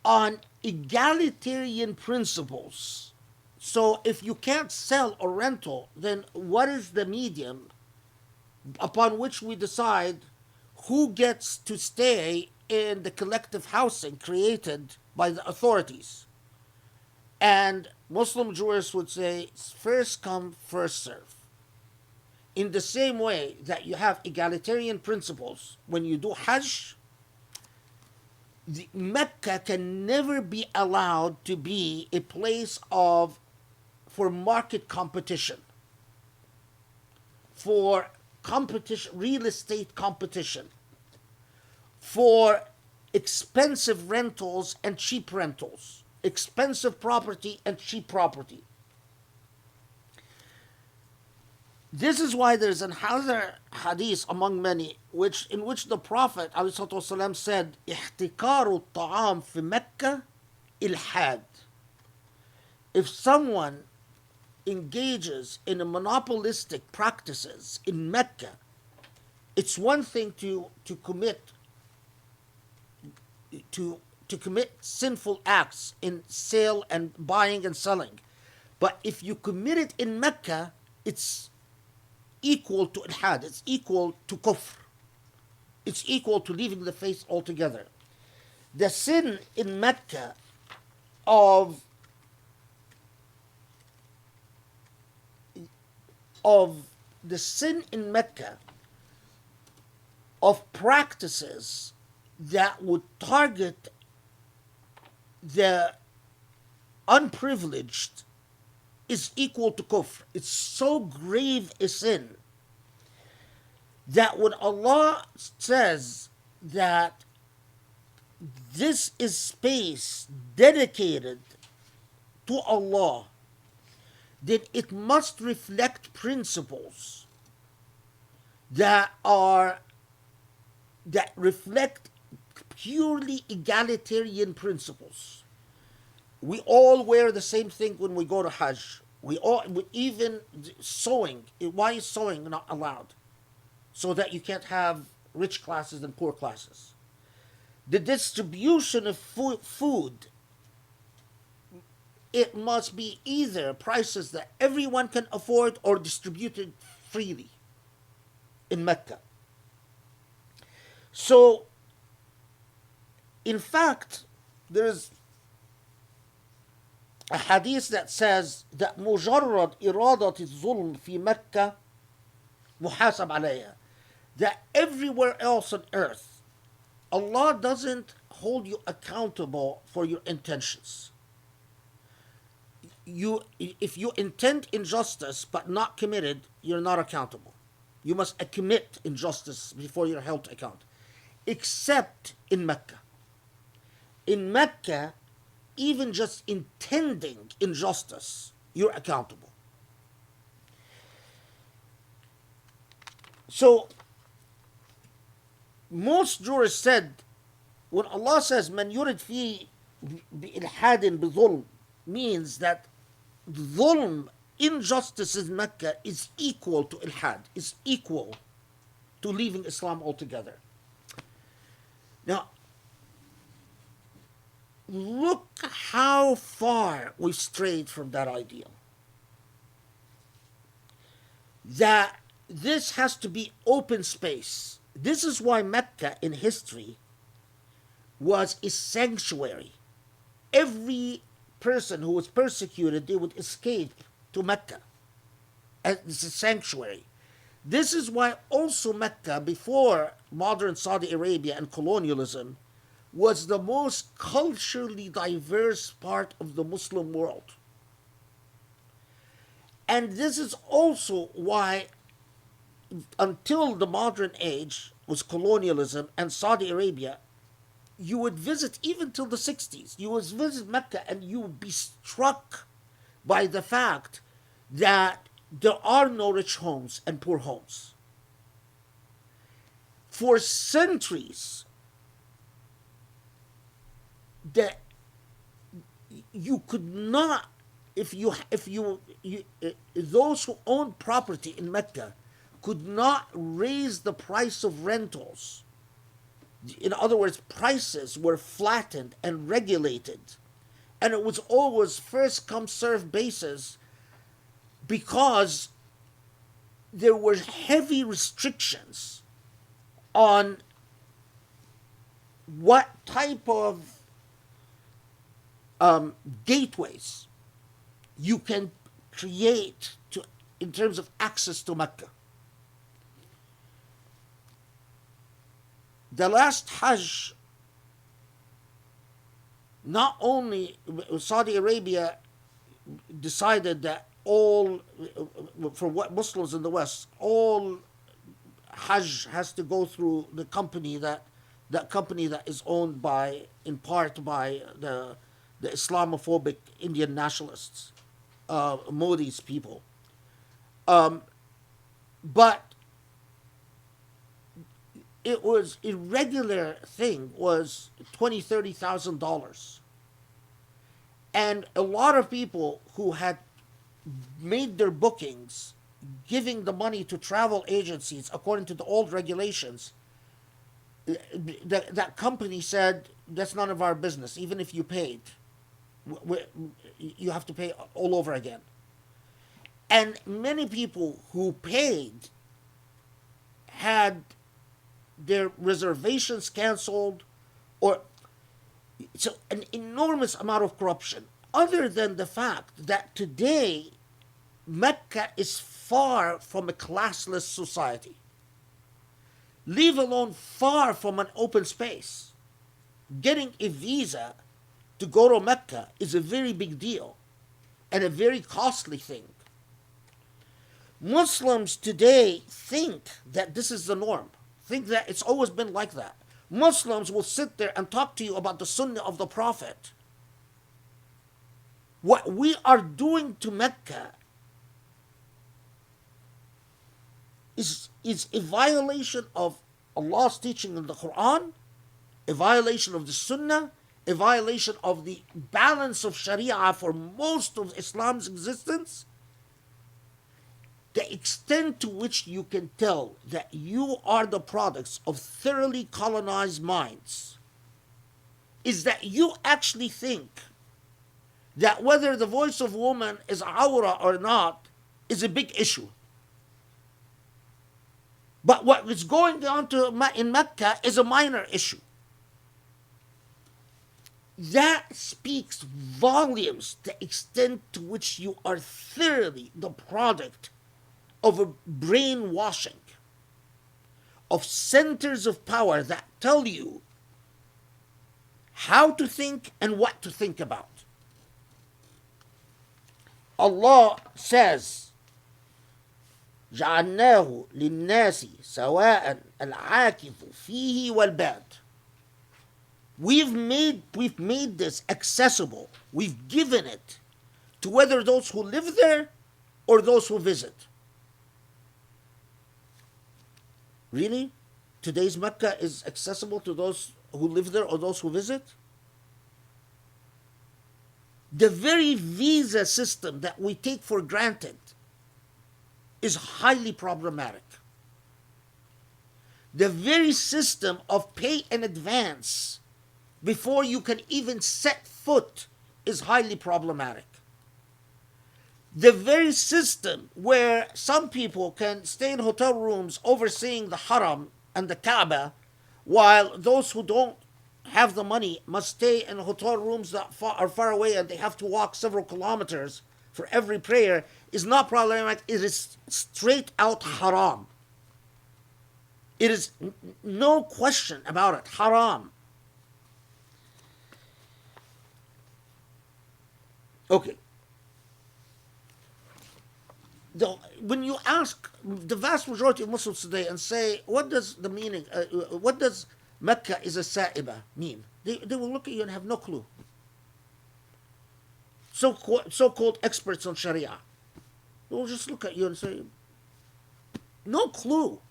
on egalitarian principles. So if you can't sell a rental, then what is the medium upon which we decide who gets to stay in the collective housing created by the authorities? And Muslim jurists would say, first come, first serve. In the same way that you have egalitarian principles when you do Hajj, Mecca can never be allowed to be a place for market competition, for competition, real estate competition, for expensive rentals and cheap rentals, expensive property and cheap property. This is why there's another hadith among many, in which the Prophet ﷺ said, "Ihtikaru ta'am fi Mecca ilhad." If someone engages in a monopolistic practices in Mecca, it's one thing to commit sinful acts in sale and buying and selling, but if you commit it in Mecca, it's equal to ilhad, it's equal to kufr, it's equal to leaving the faith altogether. The sin in Mecca of practices that would target the unprivileged is equal to kufr. It's so grave a sin that when Allah says that this is space dedicated to Allah, then it must reflect principles that reflect purely egalitarian principles. We all wear the same thing when we go to Hajj. Even sewing. Why is sewing not allowed? So that you can't have rich classes and poor classes. The distribution of food, it must be either prices that everyone can afford or distributed freely in Mecca. So, in fact, there's a hadith that says that مجرد إرادة الظلم في مكة محاسب عليها, that everywhere else on earth Allah doesn't hold you accountable for your intentions. If you intend injustice but not committed, you're not accountable. You must commit injustice before you're held to account, except in Mecca. In Mecca, even just intending injustice, you're accountable. So, most jurists said, when Allah says, "Man yurid fi ilhadin bi-dhulm," means that dhulm, injustice in Mecca, is equal to ilhad, is equal to leaving Islam altogether. Now, look how far we've strayed from that ideal. That this has to be open space. This is why Mecca in history was a sanctuary. Every person who was persecuted, they would escape to Mecca. And it's a sanctuary. This is why also Mecca, before modern Saudi Arabia and colonialism, was the most culturally diverse part of the Muslim world. And this is also why, until the modern age, was colonialism and Saudi Arabia, you would visit, even till the 60s, you would visit Mecca and you would be struck by the fact that there are no rich homes and poor homes. for centuries that you could not, those who owned property in Mecca could not raise the price of rentals. In other words, prices were flattened and regulated, and it was always first come serve basis, because there were heavy restrictions on what type of gateways you can create in terms of access to Mecca. The last Hajj, not only Saudi Arabia decided that all, for what Muslims in the West, all Hajj has to go through the company that is owned by, in part by the Islamophobic Indian nationalists, Modi's people. But it was irregular thing was $20,000-$30,000, and a lot of people who had made their bookings, giving the money to travel agencies according to the old regulations, that company said, that's none of our business. Even if you paid, you have to pay all over again. And many people who paid had their reservations canceled, or so an enormous amount of corruption. Other than the fact that today Mecca is far from a classless society, leave alone far from an open space. Getting a visa to go to Mecca is a very big deal and a very costly thing. Muslims today think that this is the norm, think that it's always been like that. Muslims will sit there and talk to you about the Sunnah of the Prophet. What we are doing to Mecca is a violation of Allah's teaching in the Quran, a violation of the Sunnah, a violation of the balance of Sharia for most of Islam's existence. The extent to which you can tell that you are the products of thoroughly colonized minds is that you actually think that whether the voice of woman is awra or not is a big issue. But what is going on in Mecca is a minor issue. That speaks volumes, the extent to which you are thoroughly the product of a brainwashing of centers of power that tell you how to think and what to think about. Allah says, جعلناه للناس سواء العاكف فيه والباد. We've made this accessible. We've given it to whether those who live there or those who visit. Really? Today's Mecca is accessible to those who live there or those who visit? The very visa system that we take for granted is highly problematic. The very system of pay in advance before you can even set foot is highly problematic. The very system where some people can stay in hotel rooms overseeing the Haram and the Kaaba, while those who don't have the money must stay in hotel rooms that are far away and they have to walk several kilometers for every prayer, is not problematic. It is straight out haram. It is no question about it, haram. Okay. When you ask the vast majority of Muslims today and say, what does the meaning, what does Mecca is a sa'iba mean? They will look at you and have no clue. So-called experts on Sharia. They will just look at you and say, no clue.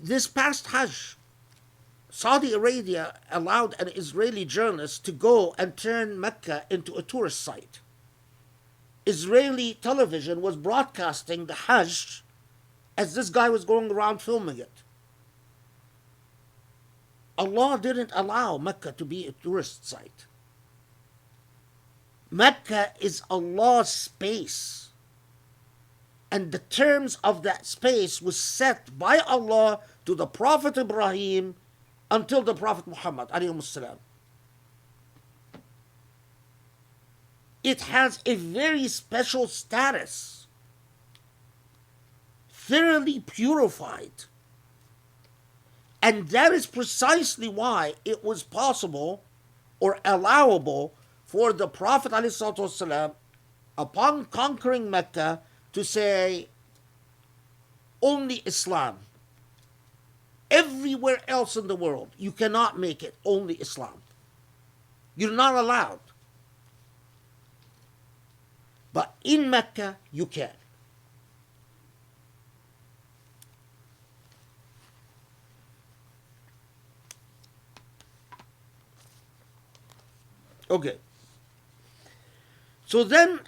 This past Hajj, Saudi Arabia allowed an Israeli journalist to go and turn Mecca into a tourist site. Israeli television was broadcasting the Hajj as this guy was going around filming it. Allah didn't allow Mecca to be a tourist site. Mecca is Allah's space. And the terms of that space was set by Allah to the Prophet Ibrahim until the Prophet Muhammad alayhi salam. It has a very special status, thoroughly purified. And that is precisely why it was possible or allowable for the Prophet ﷺ, upon conquering Mecca, to say, only Islam. Everywhere else in the world, you cannot make it only Islam. You're not allowed. But in Mecca, you can. Okay. So then,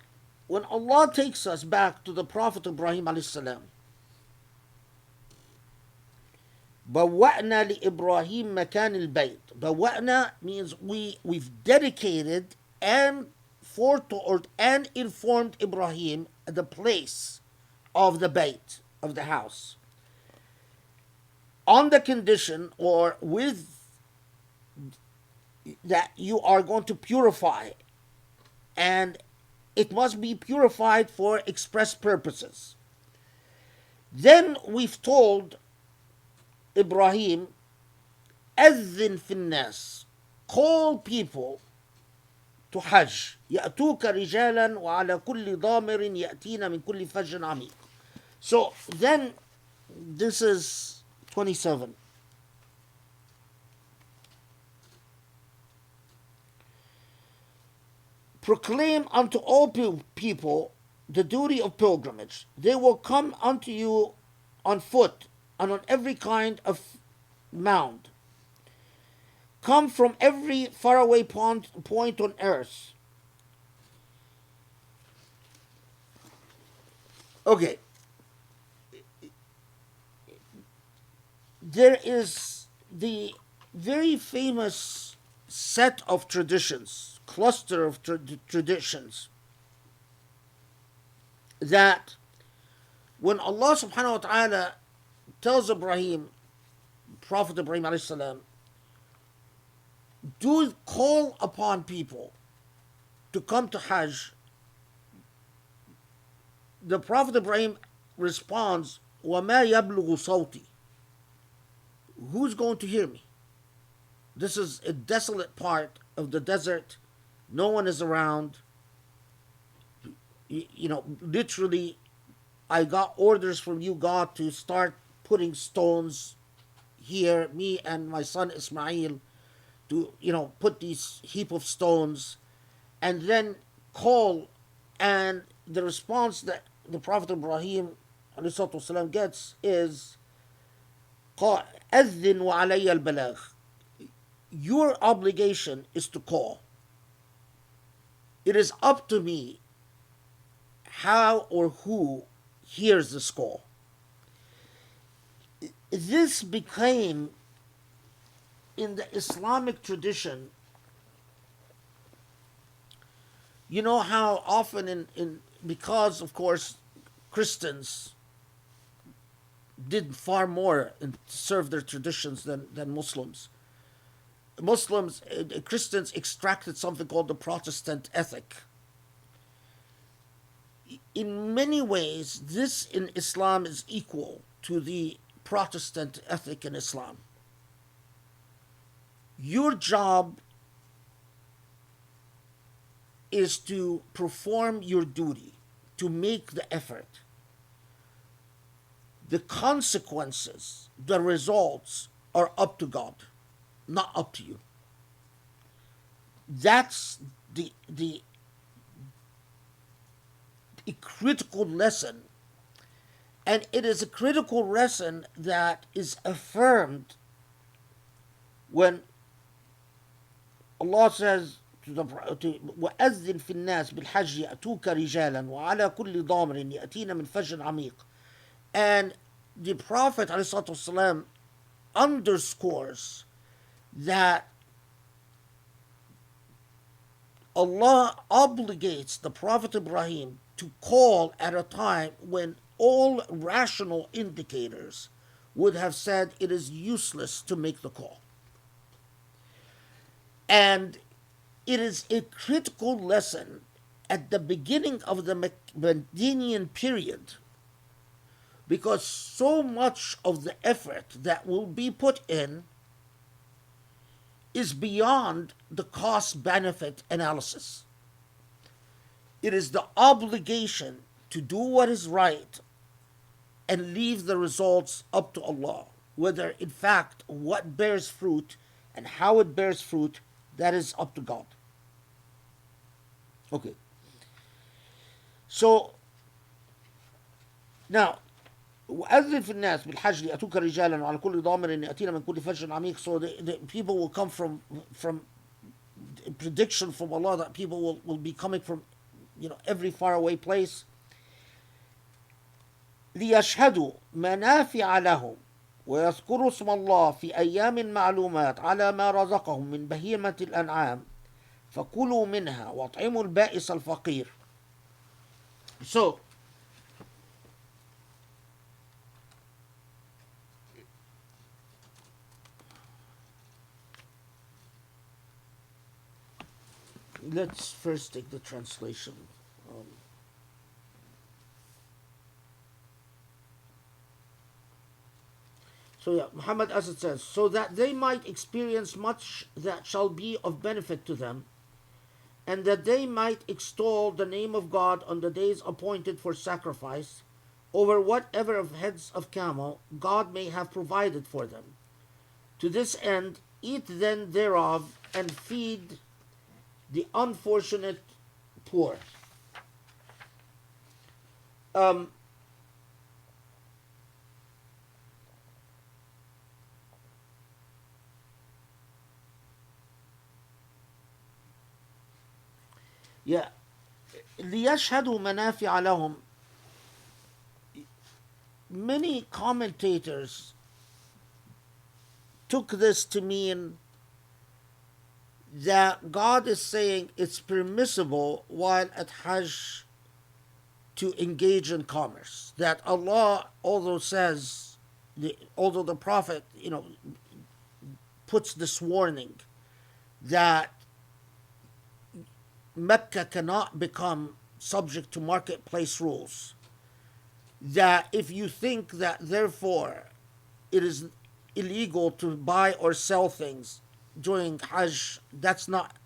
when Allah takes us back to the Prophet Ibrahim alayhi salam, بَوَّأْنَا لِإِبْرَاهِيمَ مَكَانِ الْبَيْتِ. بَوَّأْنَا means we've dedicated and foretold and informed Ibrahim the place of the Bayt, of the house, on the condition or with that you are going to purify, and it must be purified for express purposes. Then we've told Ibrahim, أذن في الناس, call people to Hajj. يأتوك رجالا وعلى كل ضامر يأتين من كل فج عميق. So then this is 27. Proclaim unto all people the duty of pilgrimage. They will come unto you on foot and on every kind of mound. Come from every faraway point on earth. Okay. There is the very famous set of traditions, cluster of traditions, that when Allah subhanahu wa ta'ala tells Ibrahim, Prophet Ibrahim alayhi salam, do call upon people to come to Hajj, the Prophet Ibrahim responds, وَمَا يَبْلُغُ صَوْتِي. Who's going to hear me? This is a desolate part of the desert. No one is around. Literally, I got orders from you, God, to start putting stones here, me and my son Ismail, to, put these heap of stones, and then call. And the response that the Prophet Ibrahim والسلام, gets is, أذن وعلي البلاغ. Your obligation is to call. It is up to me how or who hears this call. This became, in the Islamic tradition, you know how often because of course Christians did far more to serve their traditions than Muslims. Christians extracted something called the Protestant ethic. In many ways, this in Islam is equal to the Protestant ethic in Islam. Your job is to perform your duty, to make the effort. The consequences, the results are up to God, not up to you. That's a critical lesson And it is a critical lesson that is affirmed when Allah says وأذن في الناس بالحج يأتوك رجالا وعلى كل ضامر يأتين من فج عميق. And the Prophet ﷺ underscores that Allah obligates the Prophet Ibrahim to call at a time when all rational indicators would have said it is useless to make the call. And it is a critical lesson at the beginning of the Medinian period, because so much of the effort that will be put in is beyond the cost-benefit analysis. It is the obligation to do what is right and leave the results up to Allah. Whether, in fact, what bears fruit and how it bears fruit, that is up to God. Okay. So, now, وأذن في الناس بالحج ليأتوك رجالا وعلى كل ضامر يأتين من كل فج عميق. So the people will come from prediction from Allah that people will be coming from every faraway place. ليشهدوا منافع لهم ويذكروا اسم الله في أيام معلومات على ما رزقهم من بهيمة الأنعام فكلوا منها واطعموا البائس الفقير. So let's first take the translation. Muhammad Asad says, so that they might experience much that shall be of benefit to them, and that they might extol the name of God on the days appointed for sacrifice, over whatever of heads of camel God may have provided for them. To this end, eat then thereof, and feed the unfortunate poor. ليشهدوا منافع لهم. Many commentators took this to mean that God is saying it's permissible while at Hajj to engage in commerce. That Allah, although the Prophet, puts this warning that Mecca cannot become subject to marketplace rules, that if you think that therefore it is illegal to buy or sell things during Hajj, that's not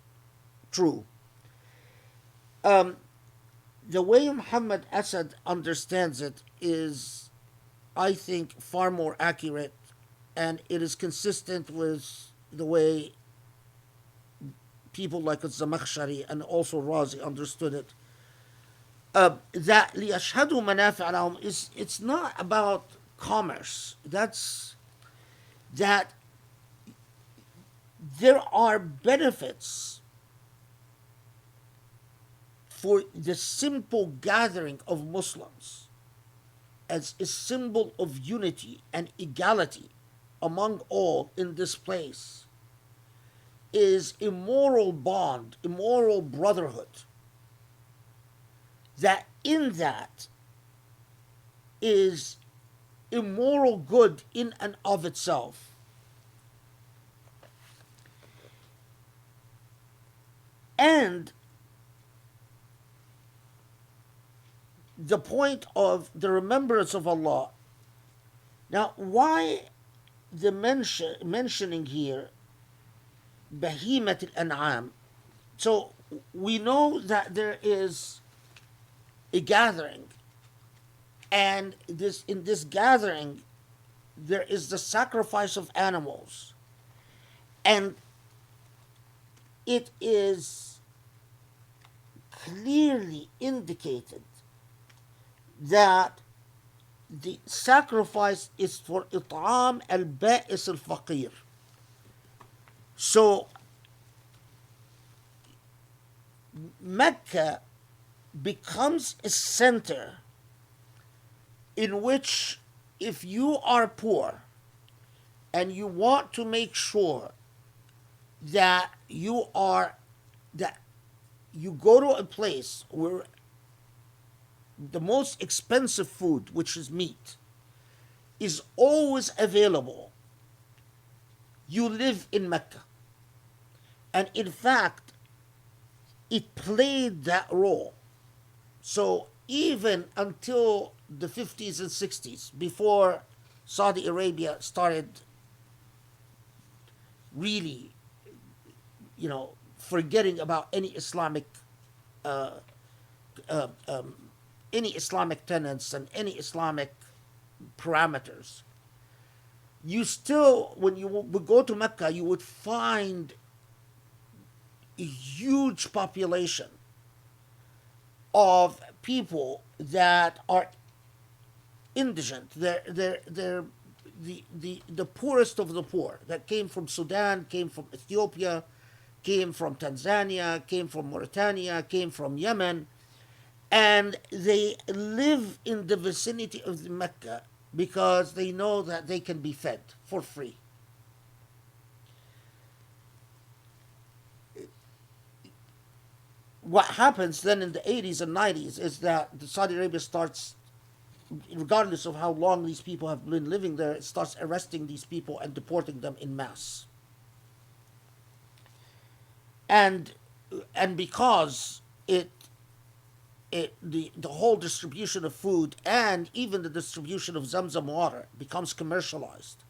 true. The way Muhammad Asad understands it is, I think, far more accurate, and it is consistent with the way people like Zamakhshari and also Razi understood it. That لِيَشْهَدُوا مَنَافِعَ لَهُمْ it's not about commerce. That's that there are benefits for the simple gathering of Muslims as a symbol of unity and equality among all in this place is a moral bond, a moral brotherhood. That in that is a moral good in and of itself. And the point of the remembrance of Allah. Now, why the mentioning here Bahimat al-An'am? So we know that there is a gathering, and in this gathering there is the sacrifice of animals, and it is clearly indicated that the sacrifice is for it'am al-ba'is al-faqir. So Mecca becomes a center in which, if you are poor and you want to make sure that you go to a place where the most expensive food, which is meat, is always available, you live in Mecca. And in fact, it played that role. So even until the 50s and 60s, before Saudi Arabia started really, forgetting about any Islamic tenets and any Islamic parameters, you still, when you would go to Mecca, you would find a huge population of people that are indigent. They're the poorest of the poor that came from Sudan, came from Ethiopia, came from Tanzania, came from Mauritania, came from Yemen, and they live in the vicinity of the Mecca because they know that they can be fed for free. What happens then in the 80s and 90s is that Saudi Arabia starts, regardless of how long these people have been living there, it starts arresting these people and deporting them in mass. And because the whole distribution of food and even the distribution of Zamzam water becomes commercialized,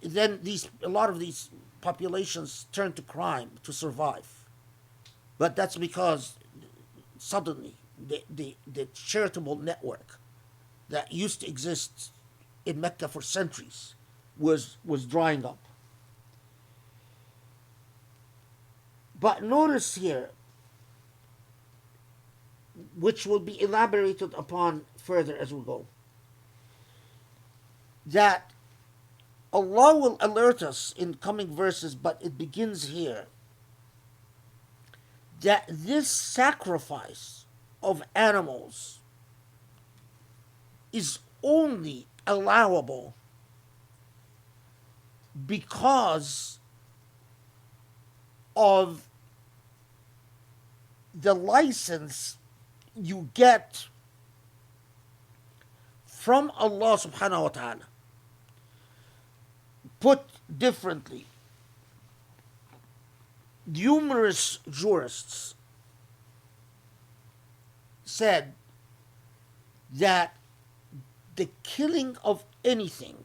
then a lot of these populations turn to crime to survive. But that's because suddenly the charitable network that used to exist in Mecca for centuries was drying up. But notice here, which will be elaborated upon further as we go, that Allah will alert us in coming verses, but it begins here, that this sacrifice of animals is only allowable because of the license you get from Allah subhanahu wa ta'ala. Put differently, numerous jurists said that the killing of anything,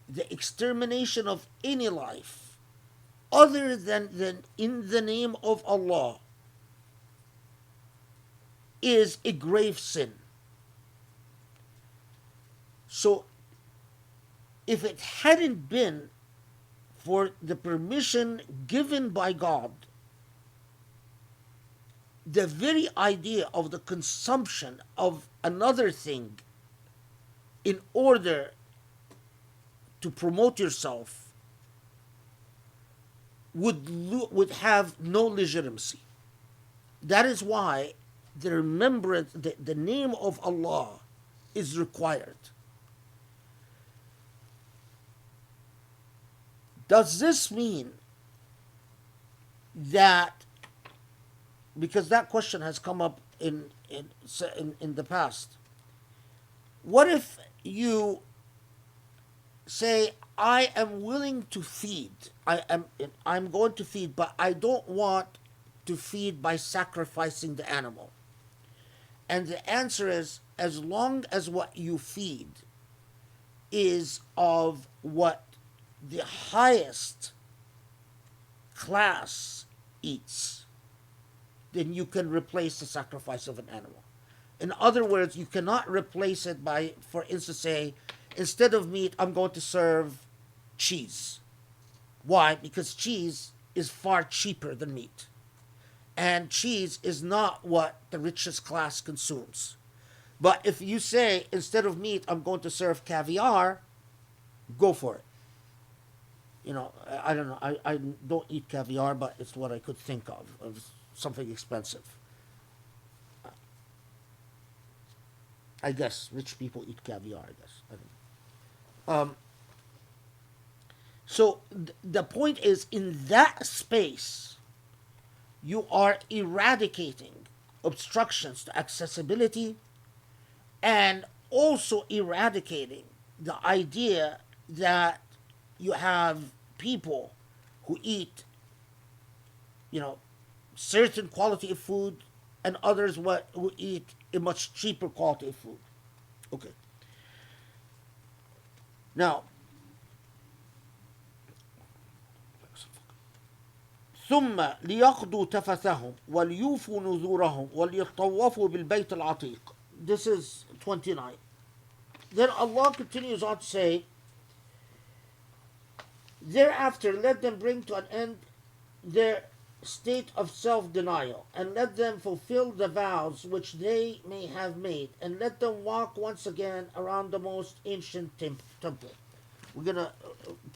the extermination of any life, other than in the name of Allah, is a grave sin. So, if it hadn't been for the permission given by God, the very idea of the consumption of another thing in order to promote yourself would have no legitimacy. That is why the remembrance, the name of Allah is required. Does this mean that, because that question has come up in the past, what if you say, I am willing to feed, I'm going to feed, but I don't want to feed by sacrificing the animal? And the answer is, as long as what you feed is of what the highest class eats, then you can replace the sacrifice of an animal. In other words, you cannot replace it by, for instance, say, instead of meat, I'm going to serve cheese. Why? Because cheese is far cheaper than meat. And cheese is not what the richest class consumes. But if you say, instead of meat, I'm going to serve caviar, go for it. I don't know. I don't eat caviar, but it's what I could think of something expensive. I guess rich people eat caviar, I guess. I don't know. So the point is, in that space, you are eradicating obstructions to accessibility and also eradicating the idea that you have people who eat, certain quality of food and others who eat a much cheaper quality of food. Okay. Now, ثم ليقضوا تفثهم وليوفوا نذورهم وليطوفوا بالبيت العتيق. This is 29. Then Allah continues on to say, thereafter let them bring to an end their state of self-denial, and let them fulfill the vows which they may have made, and let them walk once again around the most ancient temple. We're going to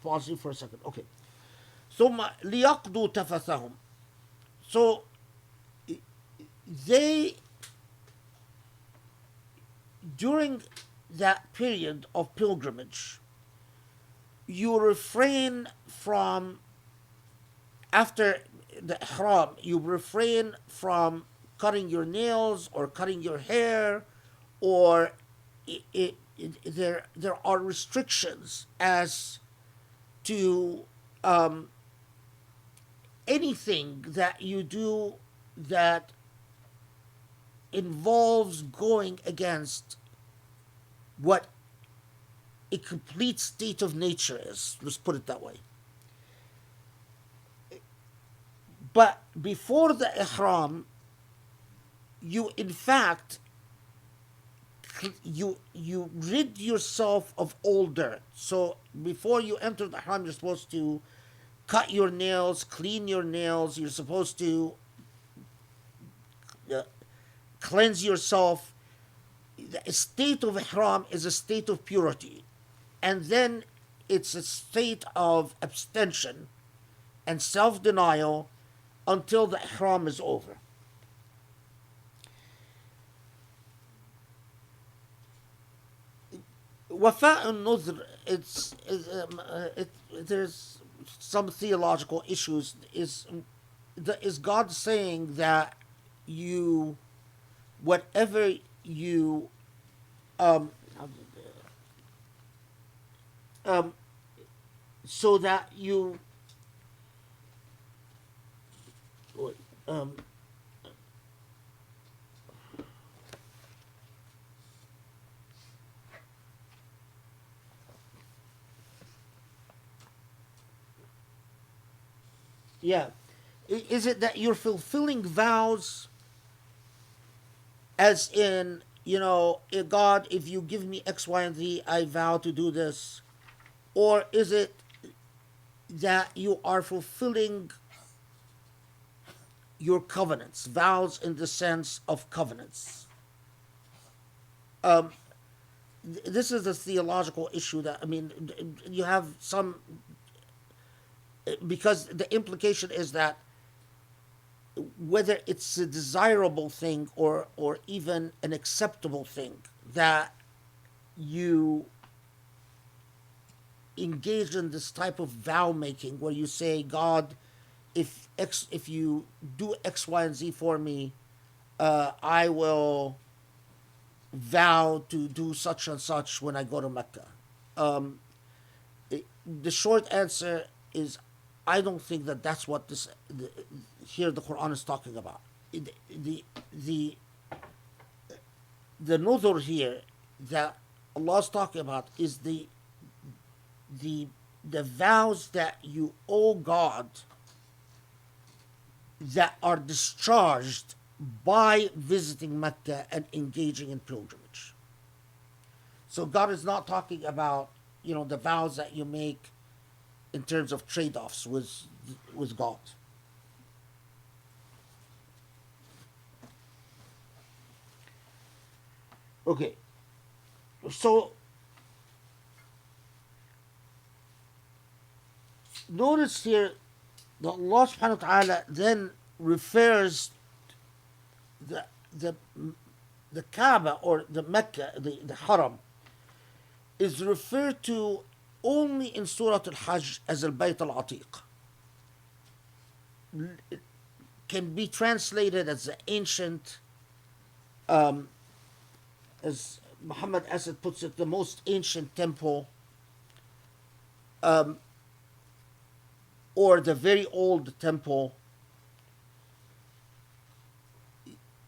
pause here for a second. Okay. ثم ليقضوا تفثهم. So they, during that period of pilgrimage, you refrain from, after the ihram, you refrain from cutting your nails or cutting your hair, or there are restrictions as to anything that you do that involves going against what a complete state of nature is. Let's put it that way. But before the ihram, you in fact, you rid yourself of all dirt. So before you enter the ihram, you're supposed to cut your nails, clean your nails. You're supposed to cleanse yourself. The state of ihram is a state of purity. And then it's a state of abstention and self-denial until the ihram is over. Wafa al-nudhr, there's some theological issues. Is God saying that whatever you so that you yeah, is it that you're fulfilling vows, as in, God, if you give me X, Y, and Z, I vow to do this? Or is it that you are fulfilling your covenants, vows in the sense of covenants? This is a theological issue that, you have some, because the implication is that whether it's a desirable thing or even an acceptable thing, that you engage in this type of vow making where you say, God, if you do X, Y, and Z for me, I will vow to do such and such when I go to Mecca. The short answer is, I don't think that that's what here the Quran is talking about. The nuzur here that Allah is talking about is the vows that you owe God that are discharged by visiting Mecca and engaging in pilgrimage. So God is not talking about, the vows that you make in terms of trade-offs with God. Okay, so notice here that Allah subhanahu wa ta'ala then refers the the the Kaaba or the Mecca, the Haram, is referred to only in Surah Al-Hajj as Al-Bayt Al-Atiq. It can be translated as the ancient, as Muhammad Asad puts it, the most ancient temple, or the very old temple.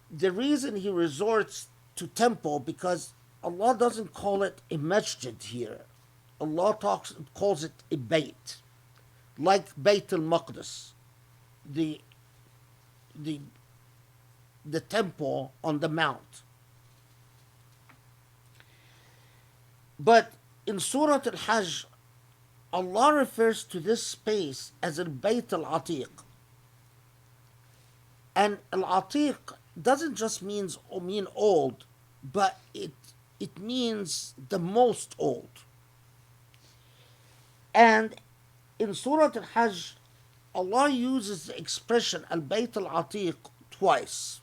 The reason he resorts to temple, because Allah doesn't call it a masjid here. Allah calls it a bayt, like Bayt al-Maqdis, the the temple on the mount. But in Surah Al-Hajj, Allah refers to this space as Al-Bayt Al-Atiq. And Al-Atiq doesn't just mean old, but it means the most old. And in Surah Al-Hajj, Allah uses the expression Al-Bayt Al-Atiq twice.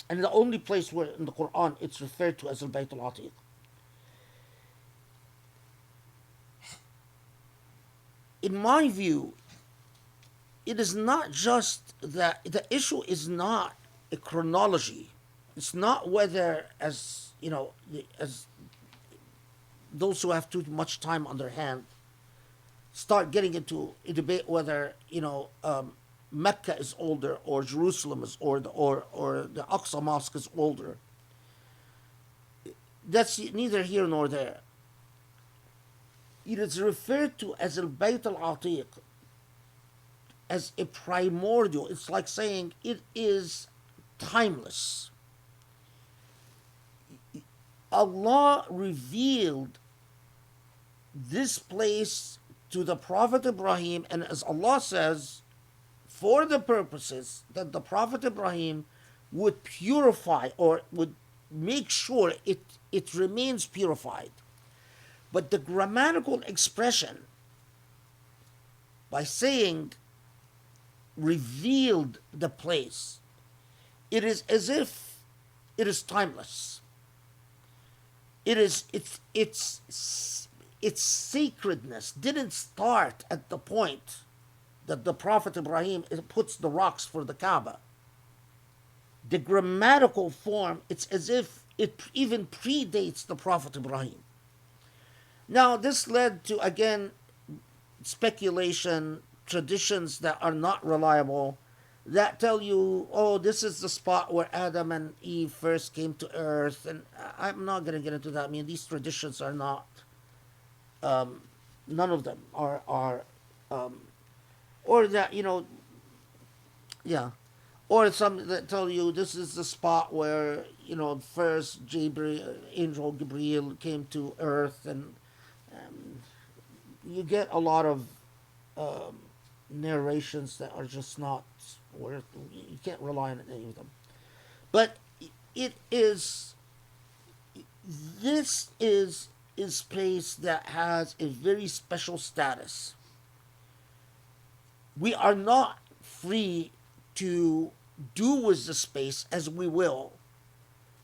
And the only place where in the Quran it's referred to as Al-Bayt Al-Atiq. In my view, it is not just that the issue is not a chronology. It's not whether, as you know, as those who have too much time on their hand start getting into a debate whether Mecca is older or Jerusalem is older or the Aqsa Mosque is older. That's neither here nor there. It is referred to as Al-Bayt Al-Atiq, as a primordial. It's like saying it is timeless. Allah revealed this place to the Prophet Ibrahim, and as Allah says, for the purposes that the Prophet Ibrahim would purify or would make sure it remains purified. But the grammatical expression, by saying revealed the place, it is as if it is timeless. Its sacredness didn't start at the point that the Prophet Ibrahim puts the rocks for the Kaaba. The grammatical form, it's as if it even predates the Prophet Ibrahim. Now, this led to, again, speculation, traditions that are not reliable, that tell you, oh, this is the spot where Adam and Eve first came to earth. And I'm not going to get into that. I mean, these traditions are not, none of them are or that, yeah. Or some that tell you this is the spot where, first Angel Gabriel came to earth, and you get a lot of narrations that are just not worth. You can't rely on any of them. But this is a place that has a very special status. We are not free to do with the space as we will.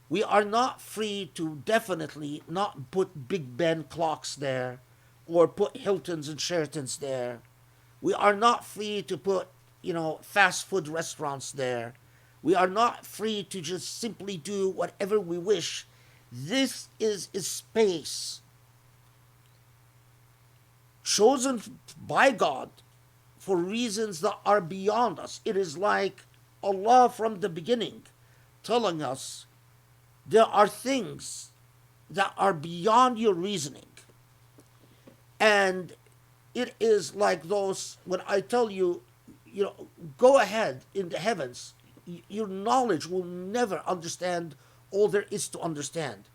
We are not free to definitely not put Big Ben clocks there or put Hiltons and Sheratons there. We are not free to put, fast food restaurants there. We are not free to just simply do whatever we wish. This is a space chosen by God for reasons that are beyond us. It is like Allah from the beginning telling us there are things that are beyond your reasoning. And it is like those, when I tell you, go ahead in the heavens, your knowledge will never understand all there is to understand.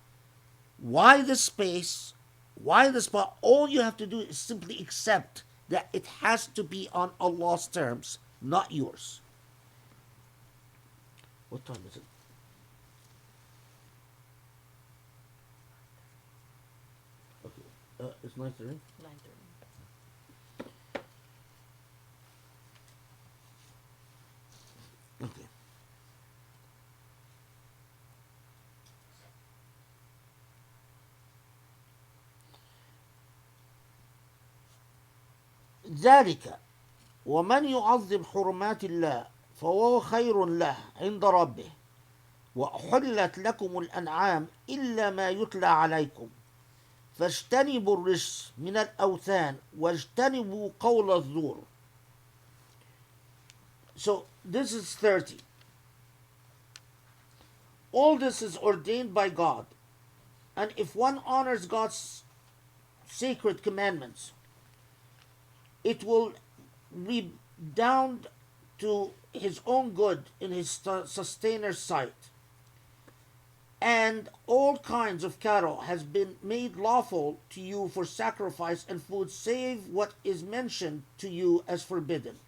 Why this space? Why the spot? All you have to do is simply accept that it has to be on Allah's terms, not yours. What time is it? It's 9:30. 9:30. Okay. ذلك ومن يعظم حرمات الله فهو خير له عند ربه وأحلت لكم الأنعام إلا ما يتلى عليكم فاجتنبوا الرجس من الأوثان واجتنبوا قول الزور. So this is 30. All this is ordained by God, and if one honors God's sacred commandments, it will redound to his own good in his sustainer sight. And all kinds of cattle has been made lawful to you for sacrifice and food, save what is mentioned to you as forbidden.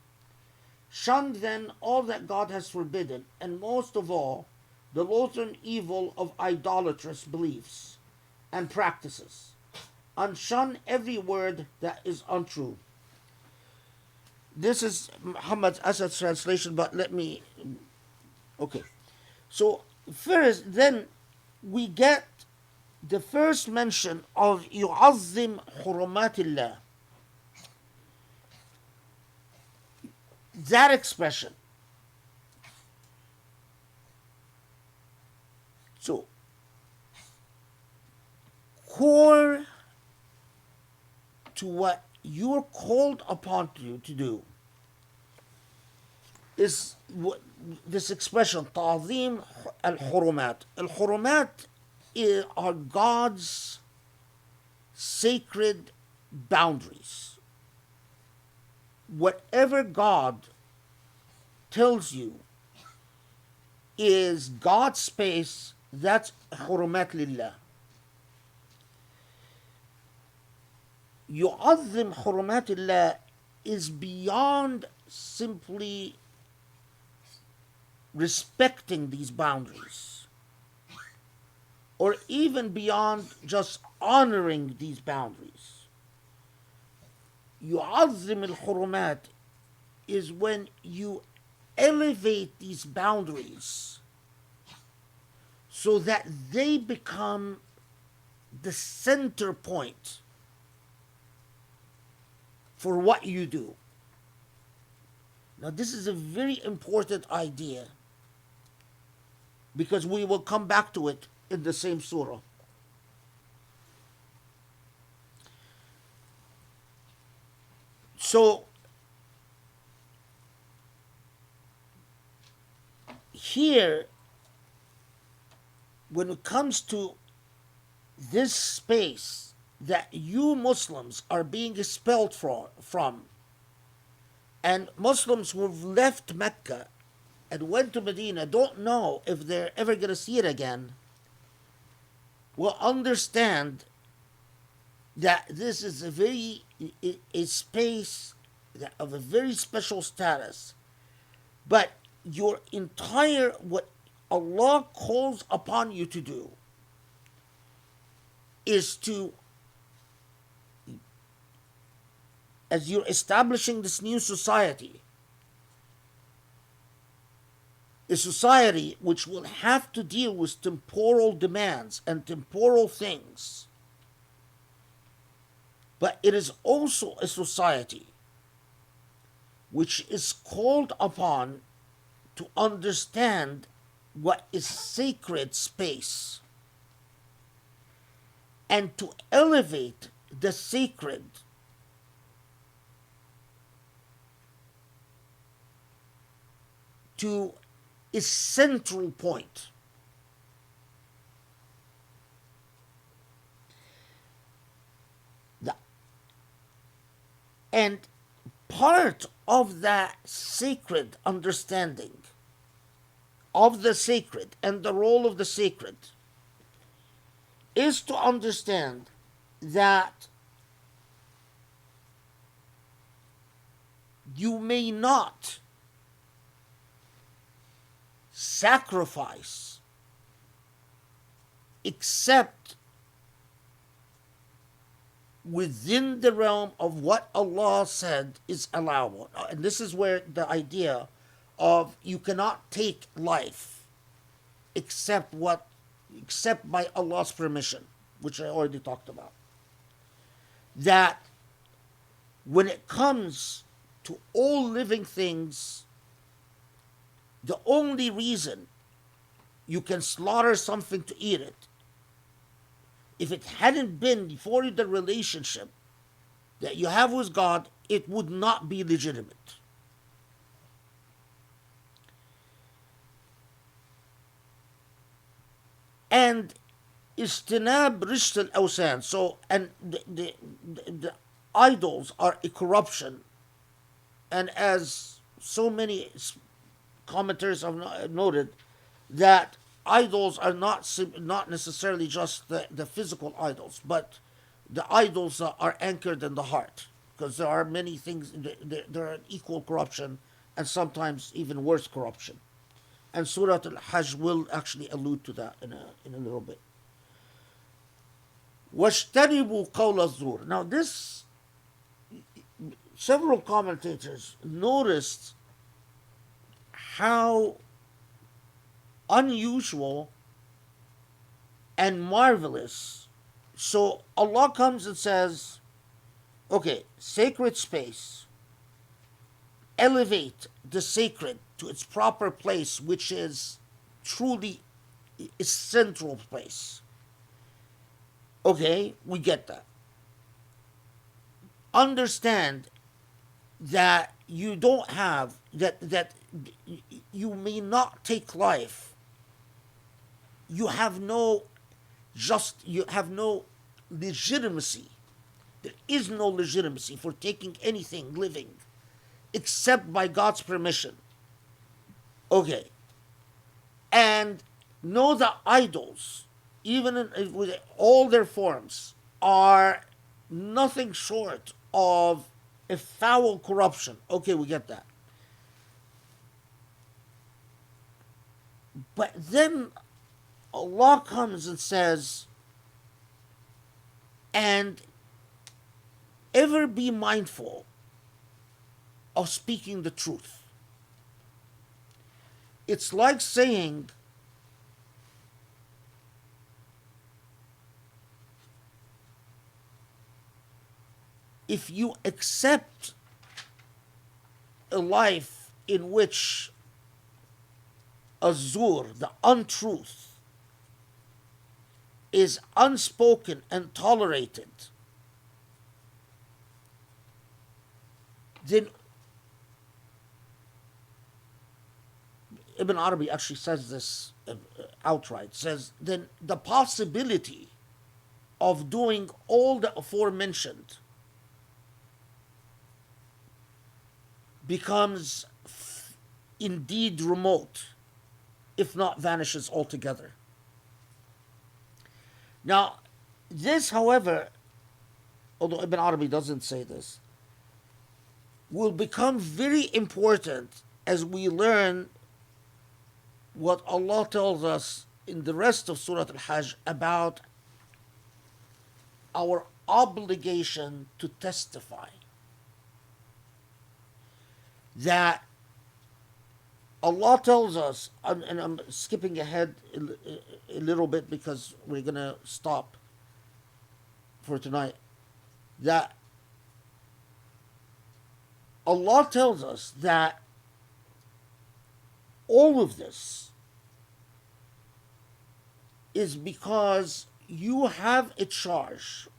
Shun then all that God has forbidden, and most of all, the loathsome evil of idolatrous beliefs and practices, and shun every word that is untrue. This is Muhammad Asad's translation, but let me... Okay. So, first, then we get the first mention of يعظم حرمات الله. That expression. So, core to what you're called upon to do is what this expression تعظيم الحرمات. الحرمات are God's sacred boundaries. Whatever God tells you is God's space, that's حرمات لله. يعظم حرمات الله is beyond simply respecting these boundaries, or even beyond just honoring these boundaries. يعظم الحرمات is when you elevate these boundaries so that they become the center point for what you do. Now, this is a very important idea because we will come back to it in the same surah. So, here, when it comes to this space that you Muslims are being expelled from, and Muslims who've left Mecca and went to Medina don't know if they're ever going to see it again, will understand that this is a space of a very special status. But your entire, what Allah calls upon you to do is to, as you're establishing this new society, a society which will have to deal with temporal demands and temporal things, but it is also a society which is called upon to understand what is sacred space and to elevate the sacred to a central point. And part of that sacred understanding of the sacred and the role of the sacred is to understand that you may not sacrifice except within the realm of what Allah said is allowable. And this is where the idea of you cannot take life except by Allah's permission, which I already talked about. That when it comes to all living things, the only reason you can slaughter something to eat it, if it hadn't been for the relationship that you have with God, it would not be legitimate. And istinab risht al-awsan. So, and the idols are a corruption. And as so many commentators have noted, that idols are not necessarily just the physical idols, but the idols are anchored in the heart. Because there are many things, there are equal corruption and sometimes even worse corruption. And Surah Al-Hajj will actually allude to that in a little bit. وَاجْتَنِبُوا قَوْلَ الزُّورِ. Now this, several commentators noticed how unusual and marvelous. So Allah comes and says, okay, sacred space, elevate the sacred to its proper place, which is truly its central place. Okay, we get that. Understand that you don't have, that you may not take life. You have no legitimacy. There is no legitimacy for taking anything living except by God's permission. Okay. And know that idols, even with all their forms, are nothing short of a foul corruption. Okay, we get that. But then Allah comes and says, and ever be mindful of speaking the truth. It's like saying, if you accept a life in which azur, the untruth, is unspoken and tolerated, then Ibn Arabi actually says this outright, says, then the possibility of doing all the aforementioned becomes indeed remote, if not vanishes altogether. Now, this, however, although Ibn Arabi doesn't say this, will become very important as we learn what Allah tells us in the rest of Surah Al-Hajj about our obligation to testify. That Allah tells us, and I'm skipping ahead a little bit because we're going to stop for tonight, that Allah tells us that all of this is because you have a charge,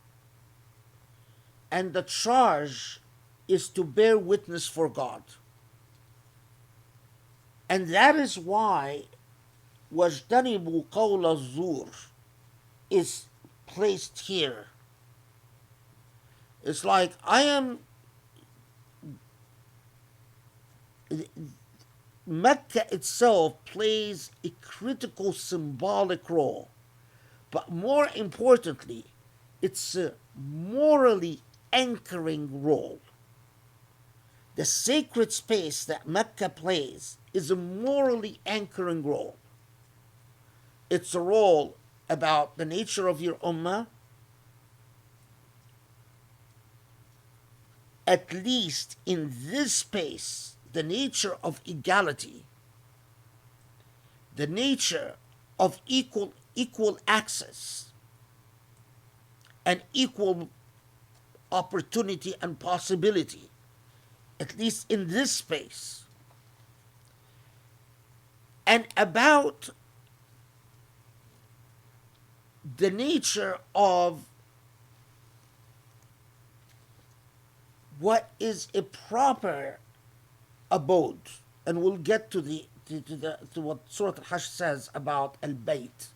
and the charge is to bear witness for God. And that is why وَاجْتَنِبُوا قَوْلَ الزُّورِ is placed here. It's like Mecca itself plays a critical symbolic role. But more importantly, it's a morally anchoring role. The sacred space that Mecca plays is a morally anchoring role. It's a role about the nature of your ummah, at least in this space, the nature of equality, the nature of equal access and equal opportunity and possibility, at least in this space, and about the nature of what is a proper abode, and we'll get to what Surah Al-Hajj says about Al-Bayt.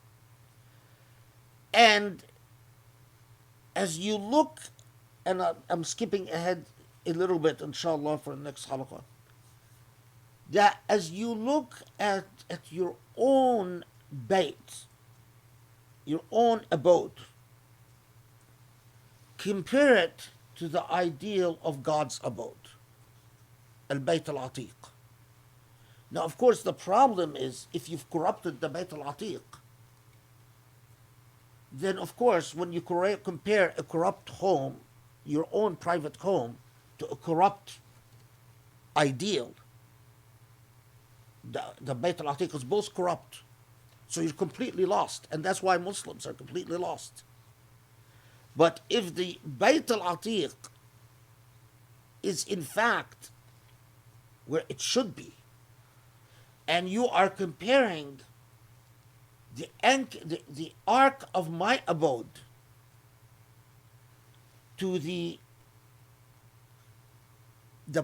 And as you look, and I'm skipping ahead a little bit, inshallah, for the next halaqah, that as you look at your own Bayt, your own abode, compare it to the ideal of God's abode, Al-Bayt Al-Atiq. Now, of course, the problem is if you've corrupted the Bayt Al-Atiq, then of course when you compare a corrupt home, your own private home, to a corrupt ideal, the Bayt Al-Atiq is both corrupt. So you're completely lost. And that's why Muslims are completely lost. But if the Bayt Al-Atiq is in fact where it should be, and you are comparing the ark of my abode to the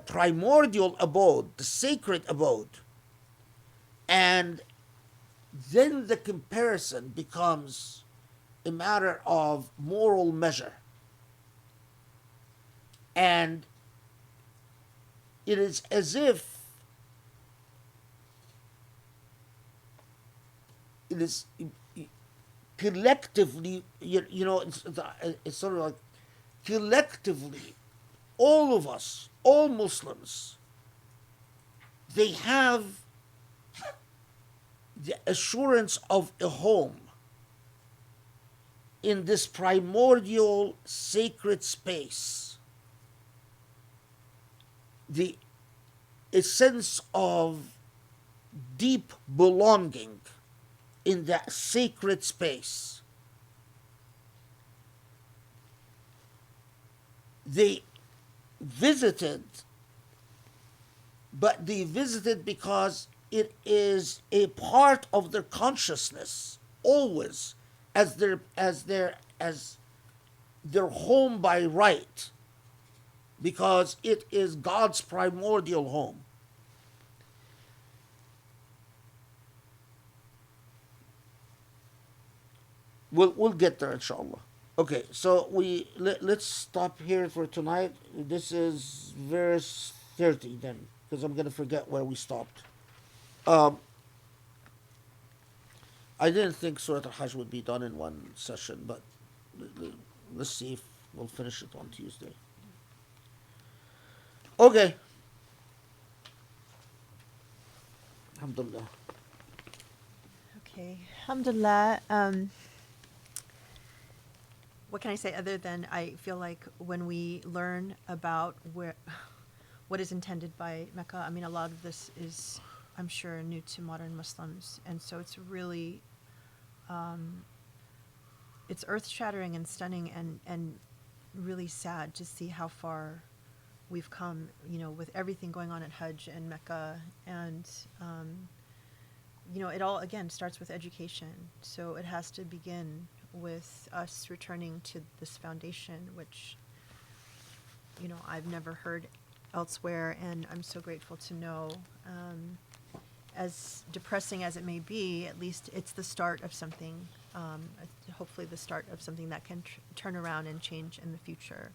primordial abode, the sacred abode, and then the comparison becomes a matter of moral measure. And it is as if it is collectively, it's sort of like collectively, all of us, all Muslims, they have the assurance of a home in this primordial sacred space, a sense of deep belonging in that sacred space. They visited, but they visited because it is a part of their consciousness always as their home by right, because it is God's primordial home. We'll get there, inshallah. Okay, so let's stop here for tonight. This is verse 30 then, because I'm going to forget where we stopped. I didn't think Surah Al-Hajj would be done in one session, but let's see if we'll finish it on Tuesday. Okay. Alhamdulillah. Okay, alhamdulillah. What can I say other than I feel like when we learn about what is intended by Mecca, I mean, a lot of this is, I'm sure, new to modern Muslims, and so it's really, it's earth-shattering and stunning and really sad to see how far we've come, with everything going on at Hajj and Mecca, and it all again starts with education. So it has to begin with us returning to this foundation, which I've never heard elsewhere, and I'm so grateful to know. As depressing as it may be, at least it's the start of something, hopefully the start of something that can turn around and change in the future.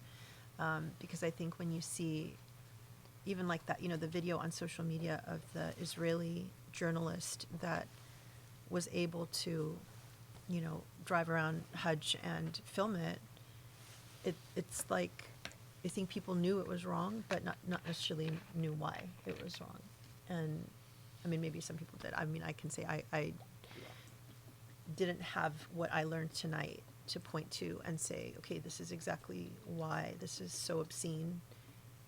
Because I think when you see, even like that, the video on social media of the Israeli journalist that was able to, drive around Hajj and film it, it's like, I think people knew it was wrong, but not necessarily knew why it was wrong. And I mean, maybe some people did. I mean, I can say I didn't have what I learned tonight to point to and say, okay, this is exactly why this is so obscene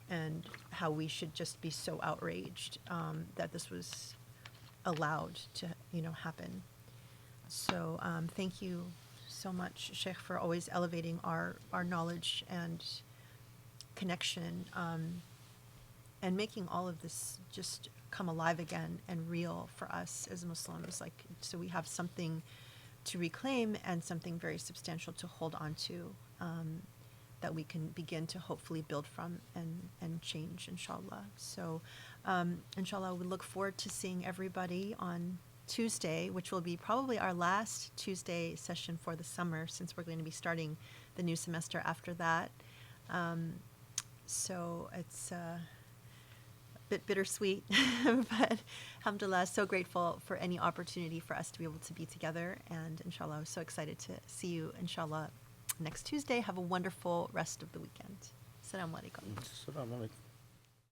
and how we should just be so outraged that this was allowed to, happen. So thank you so much, Sheikh, for always elevating our knowledge and connection, and making all of this just come alive again and real for us as Muslims. Like, so we have something to reclaim and something very substantial to hold on to, that we can begin to hopefully build from and change, inshallah. So, inshallah, we look forward to seeing everybody on Tuesday, which will be probably our last Tuesday session for the summer, since we're going to be starting the new semester after that. So it's a bit bittersweet, but alhamdulillah, so grateful for any opportunity for us to be able to be together. And inshallah, I'm so excited to see you, inshallah, next Tuesday. Have a wonderful rest of the weekend. Assalamu alaikum. Assalamu alaikum.